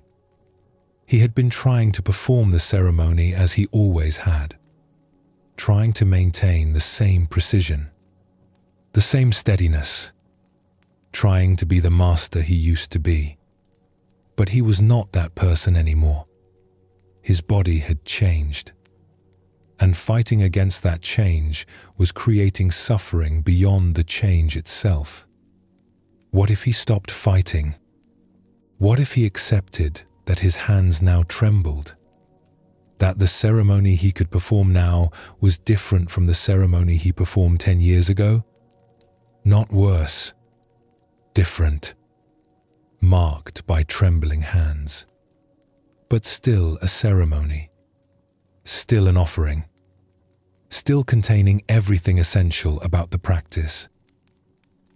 He had been trying to perform the ceremony as he always had, trying to maintain the same precision, the same steadiness, trying to be the master he used to be. But he was not that person anymore. His body had changed. And fighting against that change was creating suffering beyond the change itself. What if he stopped fighting? What if he accepted that his hands now trembled? That the ceremony he could perform now was different from the ceremony he performed 10 years ago? Not worse. Different. Marked by trembling hands. But still a ceremony. Still an offering. Still containing everything essential about the practice.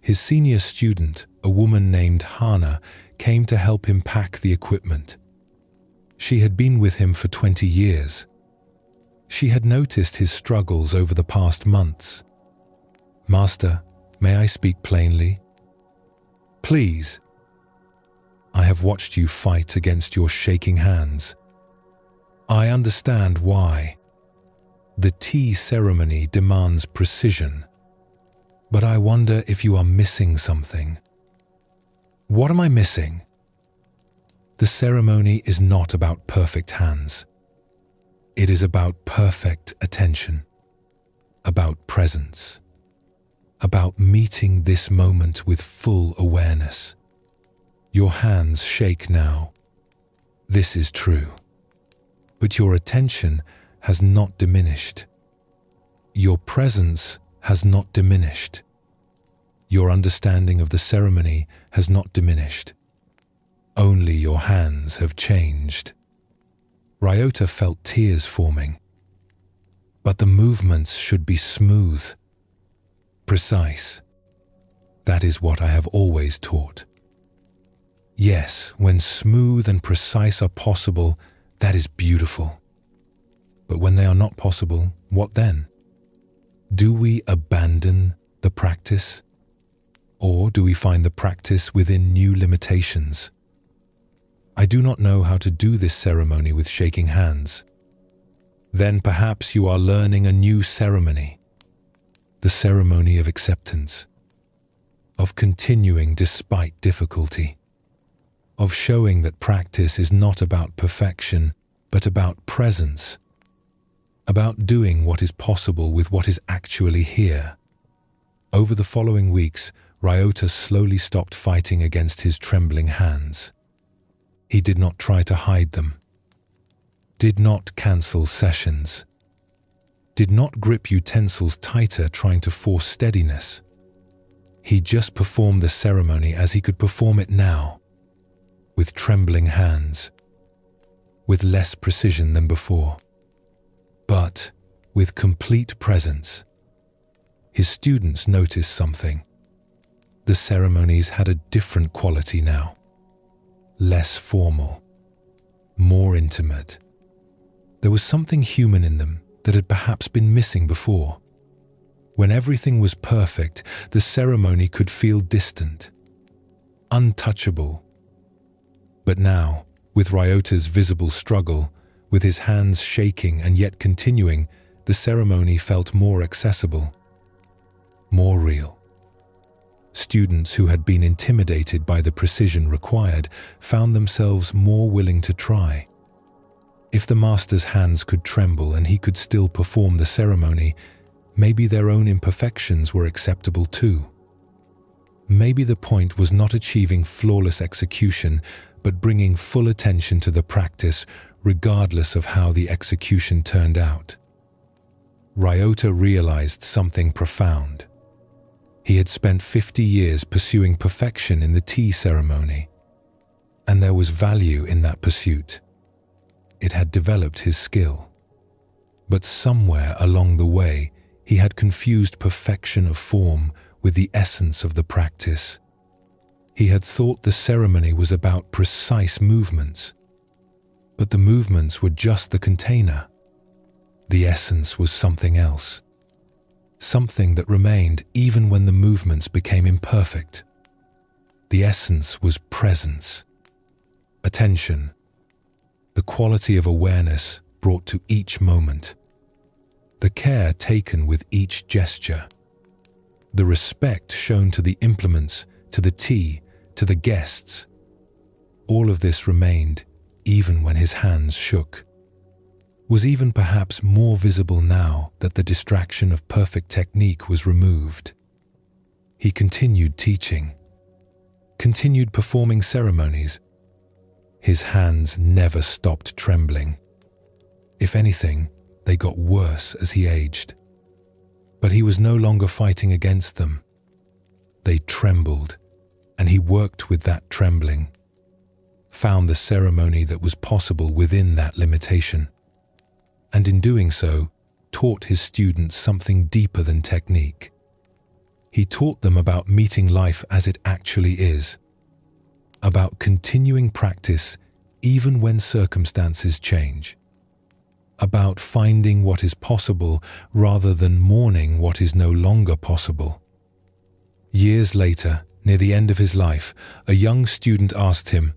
His senior student, a woman named Hana, came to help him pack the equipment. She had been with him for 20 years. She had noticed his struggles over the past months. "Master, may I speak plainly?" "Please." "I have watched you fight against your shaking hands. I understand why. The tea ceremony demands precision. But I wonder if you are missing something." "What am I missing?" "The ceremony is not about perfect hands. It is about perfect attention, about presence, about meeting this moment with full awareness. Your hands shake now. This is true. But your attention has not diminished. Your presence has not diminished. Your understanding of the ceremony has not diminished. Only your hands have changed." Ryota felt tears forming. "But the movements should be smooth, precise. That is what I have always taught." "Yes, when smooth and precise are possible, that is beautiful. But when they are not possible, what then? Do we abandon the practice? Or do we find the practice within new limitations? I do not know how to do this ceremony with shaking hands. Then perhaps you are learning a new ceremony, the ceremony of acceptance, of continuing despite difficulty, of showing that practice is not about perfection, but about presence, about doing what is possible with what is actually here." Over the following weeks, Ryota slowly stopped fighting against his trembling hands. He did not try to hide them, did not cancel sessions, did not grip utensils tighter trying to force steadiness. He just performed the ceremony as he could perform it now, with trembling hands, with less precision than before, but with complete presence. His students noticed something. The ceremonies had a different quality now. less formal, more intimate. There was something human in them that had perhaps been missing before. When everything was perfect, the ceremony could feel distant, untouchable. But now, with Ryota's visible struggle, with his hands shaking and yet continuing, the ceremony felt more accessible, more real. Students who had been intimidated by the precision required found themselves more willing to try. If the master's hands could tremble and he could still perform the ceremony, maybe their own imperfections were acceptable too. Maybe the point was not achieving flawless execution, but bringing full attention to the practice, regardless of how the execution turned out. Ryota realized something profound. He had spent 50 years pursuing perfection in the tea ceremony, and there was value in that pursuit. It had developed his skill. But somewhere along the way, he had confused perfection of form with the essence of the practice. He had thought the ceremony was about precise movements, but the movements were just the container. The essence was something else, something that remained even when the movements became imperfect. The essence was presence, attention, the quality of awareness brought to each moment, the care taken with each gesture, the respect shown to the implements, to the tea, to the guests. All of this remained even when his hands shook. Was even perhaps more visible now that the distraction of perfect technique was removed. He continued teaching, continued performing ceremonies. His hands never stopped trembling. If anything, they got worse as he aged. But he was no longer fighting against them. They trembled, and he worked with that trembling, found the ceremony that was possible within that limitation, and in doing so, taught his students something deeper than technique. He taught them about meeting life as it actually is, about continuing practice even when circumstances change, about finding what is possible rather than mourning what is no longer possible. Years later, near the end of his life, a young student asked him,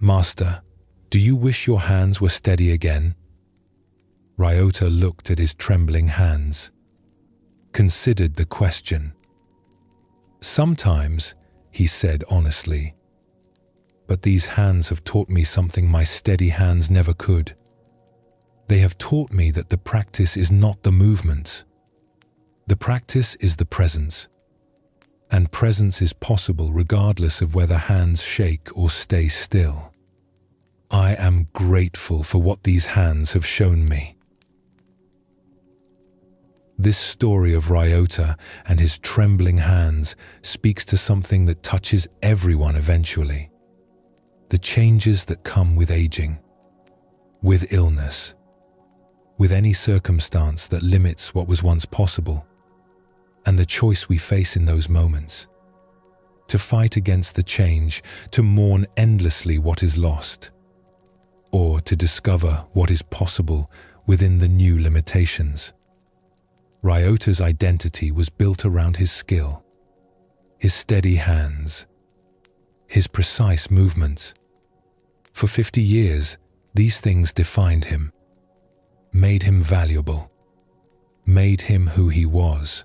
"Master, do you wish your hands were steady again?" Ryota looked at his trembling hands, considered the question. "Sometimes," he said honestly, "but these hands have taught me something my steady hands never could. They have taught me that the practice is not the movements. The practice is the presence. And presence is possible regardless of whether hands shake or stay still. I am grateful for what these hands have shown me." This story of Ryota and his trembling hands speaks to something that touches everyone eventually. The changes that come with aging, with illness, with any circumstance that limits what was once possible, and the choice we face in those moments. To fight against the change, to mourn endlessly what is lost, or to discover what is possible within the new limitations. Ryota's identity was built around his skill, his steady hands, his precise movements. For 50 years, these things defined him, made him valuable, made him who he was.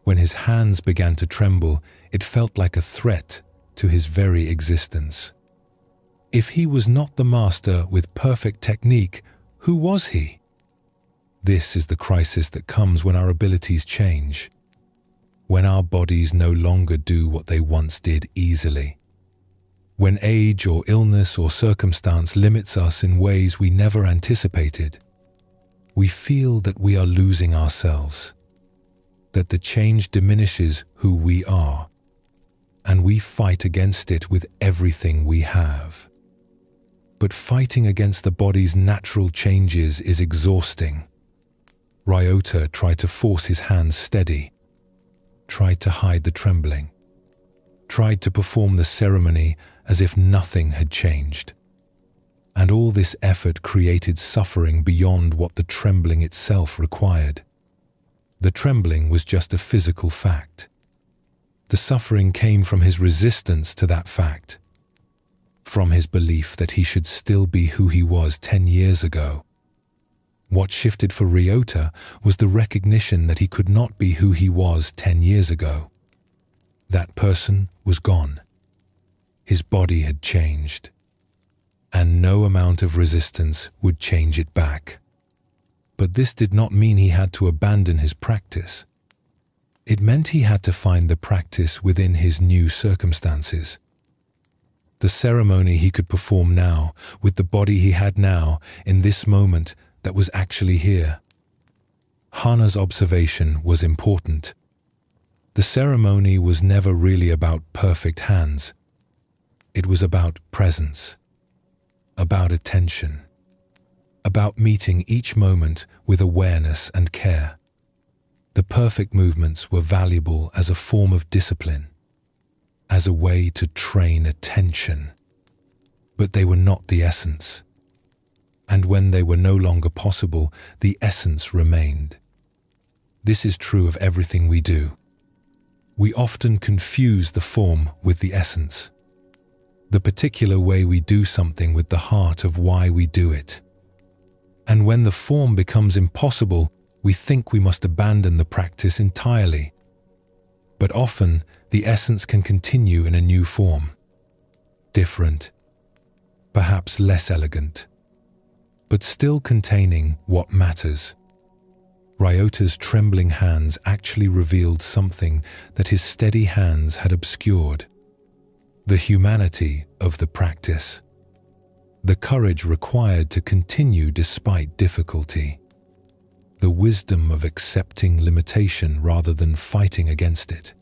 When his hands began to tremble, it felt like a threat to his very existence. If he was not the master with perfect technique, who was he? This is the crisis that comes when our abilities change, when our bodies no longer do what they once did easily, when age or illness or circumstance limits us in ways we never anticipated. We feel that we are losing ourselves, that the change diminishes who we are, and we fight against it with everything we have. But fighting against the body's natural changes is exhausting. Ryota tried to force his hands steady, tried to hide the trembling, tried to perform the ceremony as if nothing had changed. And all this effort created suffering beyond what the trembling itself required. The trembling was just a physical fact. The suffering came from his resistance to that fact, from his belief that he should still be who he was 10 years ago. What shifted for Ryota was the recognition that he could not be who he was 10 years ago. That person was gone. His body had changed, and no amount of resistance would change it back. But this did not mean he had to abandon his practice. It meant he had to find the practice within his new circumstances. The ceremony he could perform now, with the body he had now, in this moment that was actually here. Hana's observation was important. The ceremony was never really about perfect hands. It was about presence, about attention, about meeting each moment with awareness and care. The perfect movements were valuable as a form of discipline, as a way to train attention. But they were not the essence. And when they were no longer possible, the essence remained. This is true of everything we do. We often confuse the form with the essence, the particular way we do something with the heart of why we do it. And when the form becomes impossible, we think we must abandon the practice entirely. But often, the essence can continue in a new form. Different, perhaps less elegant, but still containing what matters. Ryota's trembling hands actually revealed something that his steady hands had obscured: the humanity of the practice, the courage required to continue despite difficulty, the wisdom of accepting limitation rather than fighting against it.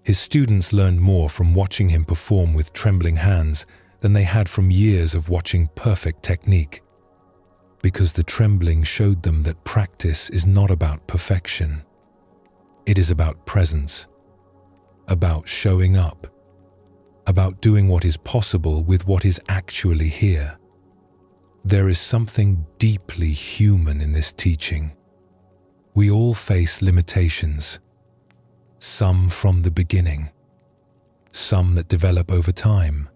His students learned more from watching him perform with trembling hands than they had from years of watching perfect technique, because the trembling showed them that practice is not about perfection. It is about presence, about showing up, about doing what is possible with what is actually here. There is something deeply human in this teaching. We all face limitations, some from the beginning, some that develop over time.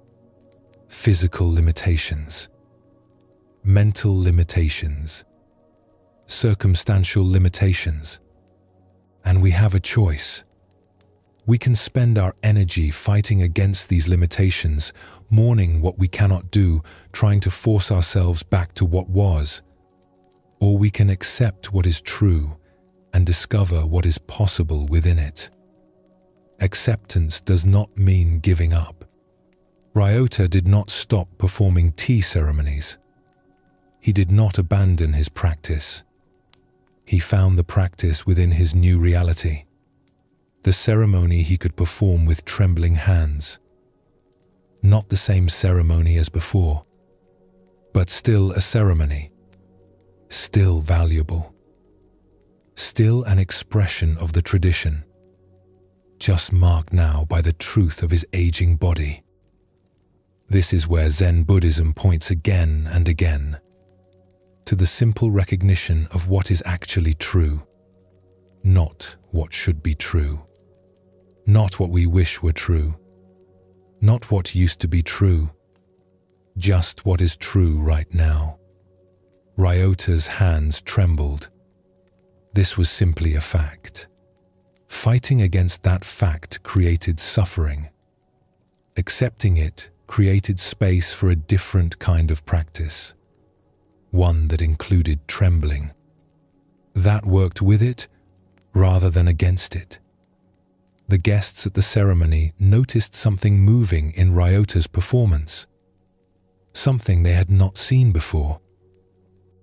Physical limitations, mental limitations, circumstantial limitations. And we have a choice. We can spend our energy fighting against these limitations, mourning what we cannot do, trying to force ourselves back to what was. Or we can accept what is true and discover what is possible within it. Acceptance does not mean giving up. Ryota did not stop performing tea ceremonies. He did not abandon his practice. He found the practice within his new reality. The ceremony he could perform with trembling hands. Not the same ceremony as before, but still a ceremony, still valuable, still an expression of the tradition, just marked now by the truth of his aging body. This is where Zen Buddhism points again and again to the simple recognition of what is actually true, not what should be true, not what we wish were true, not what used to be true, just what is true right now. Ryota's hands trembled. This was simply a fact. Fighting against that fact created suffering. Accepting it created space for a different kind of practice, one that included trembling. That worked with it rather than against it. The guests at the ceremony noticed something moving in Ryota's performance, something they had not seen before,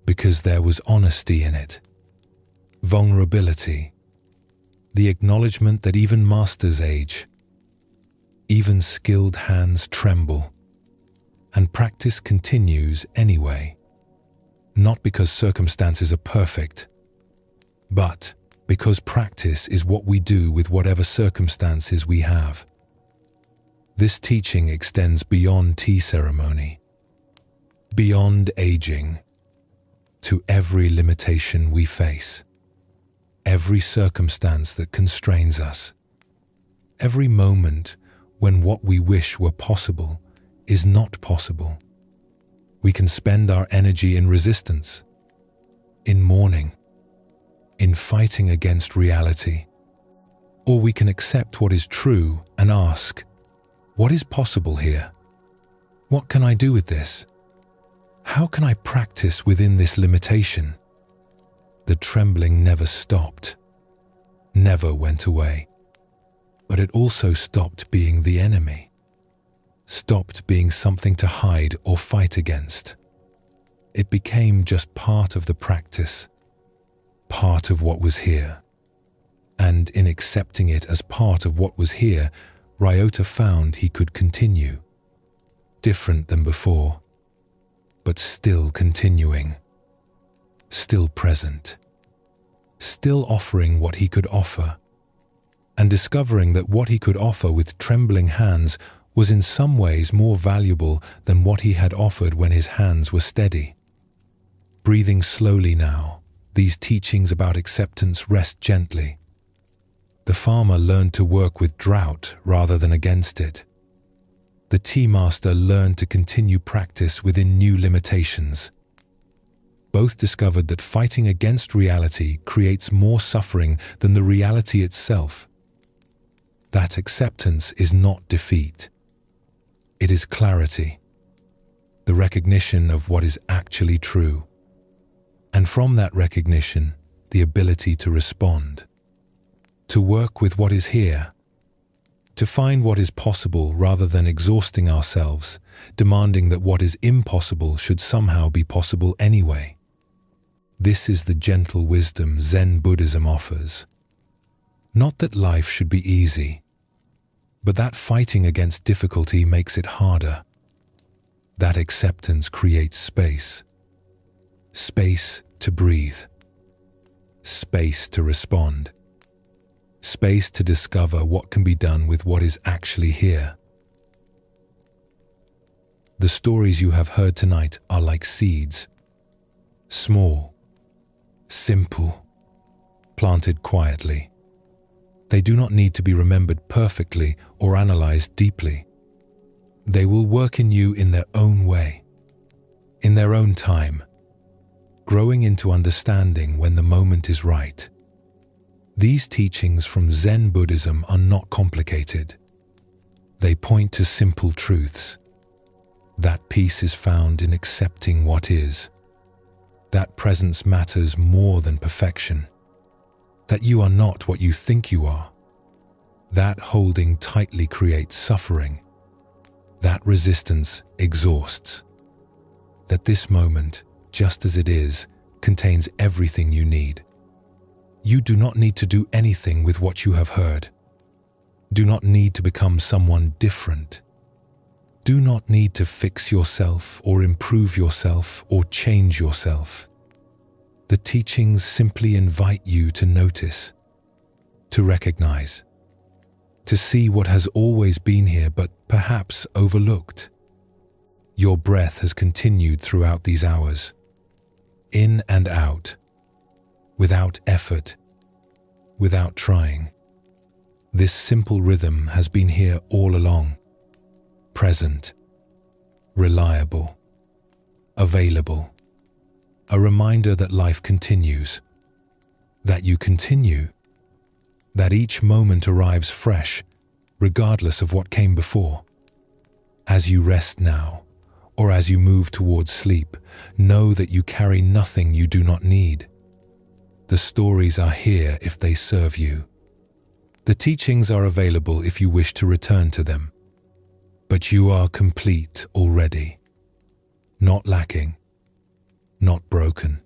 because there was honesty in it, vulnerability, the acknowledgement that even masters age, even skilled hands tremble, and practice continues anyway, not because circumstances are perfect, but because practice is what we do with whatever circumstances we have. This teaching extends beyond tea ceremony, beyond aging, to every limitation we face, every circumstance that constrains us, every moment when what we wish were possible is not possible. We can spend our energy in resistance, in mourning, in fighting against reality, or we can accept what is true and ask, what is possible here? What can I do with this? How can I practice within this limitation? The trembling never stopped, never went away, but it also stopped being the enemy, stopped being something to hide or fight against. It became just part of the practice, part of what was here. And in accepting it as part of what was here, Ryota found he could continue, different than before, but still continuing, still present, still offering what he could offer, and discovering that what he could offer with trembling hands was in some ways more valuable than what he had offered when his hands were steady. Breathing slowly now, these teachings about acceptance rest gently. The farmer learned to work with drought rather than against it. The tea master learned to continue practice within new limitations. Both discovered that fighting against reality creates more suffering than the reality itself. That acceptance is not defeat. It is clarity, the recognition of what is actually true. And from that recognition, the ability to respond, to work with what is here, to find what is possible rather than exhausting ourselves, demanding that what is impossible should somehow be possible anyway. This is the gentle wisdom Zen Buddhism offers. Not that life should be easy, but that fighting against difficulty makes it harder. That acceptance creates space. Space to breathe. Space to respond. Space to discover what can be done with what is actually here. The stories you have heard tonight are like seeds. Small, simple, planted quietly. They do not need to be remembered perfectly or analyzed deeply. They will work in you in their own way, in their own time, growing into understanding when the moment is right. These teachings from Zen Buddhism are not complicated. They point to simple truths. That peace is found in accepting what is. That presence matters more than perfection. That you are not what you think you are. That holding tightly creates suffering. That resistance exhausts. That this moment, just as it is, contains everything you need. You do not need to do anything with what you have heard. Do not need to become someone different. Do not need to fix yourself or improve yourself or change yourself. The teachings simply invite you to notice, to recognize, to see what has always been here but perhaps overlooked. Your breath has continued throughout these hours, in and out, without effort, without trying. This simple rhythm has been here all along, present, reliable, available. A reminder that life continues, that you continue, that each moment arrives fresh, regardless of what came before. As you rest now, or as you move towards sleep, know that you carry nothing you do not need. The stories are here if they serve you. The teachings are available if you wish to return to them. But you are complete already, not lacking, not broken,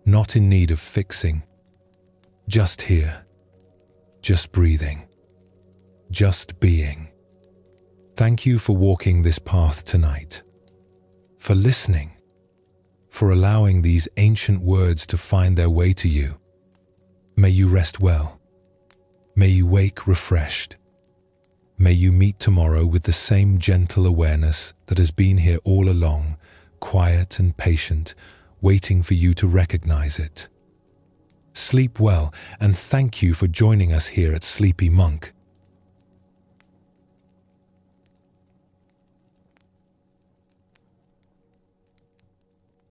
not in need of fixing, just here, just breathing, just being. Thank you for walking this path tonight, for listening, for allowing these ancient words to find their way to you. May you rest well. May you wake refreshed. May you meet tomorrow with the same gentle awareness that has been here all along, quiet and patient, waiting for you to recognize it. Sleep well, and thank you for joining us here at Sleepy Monk.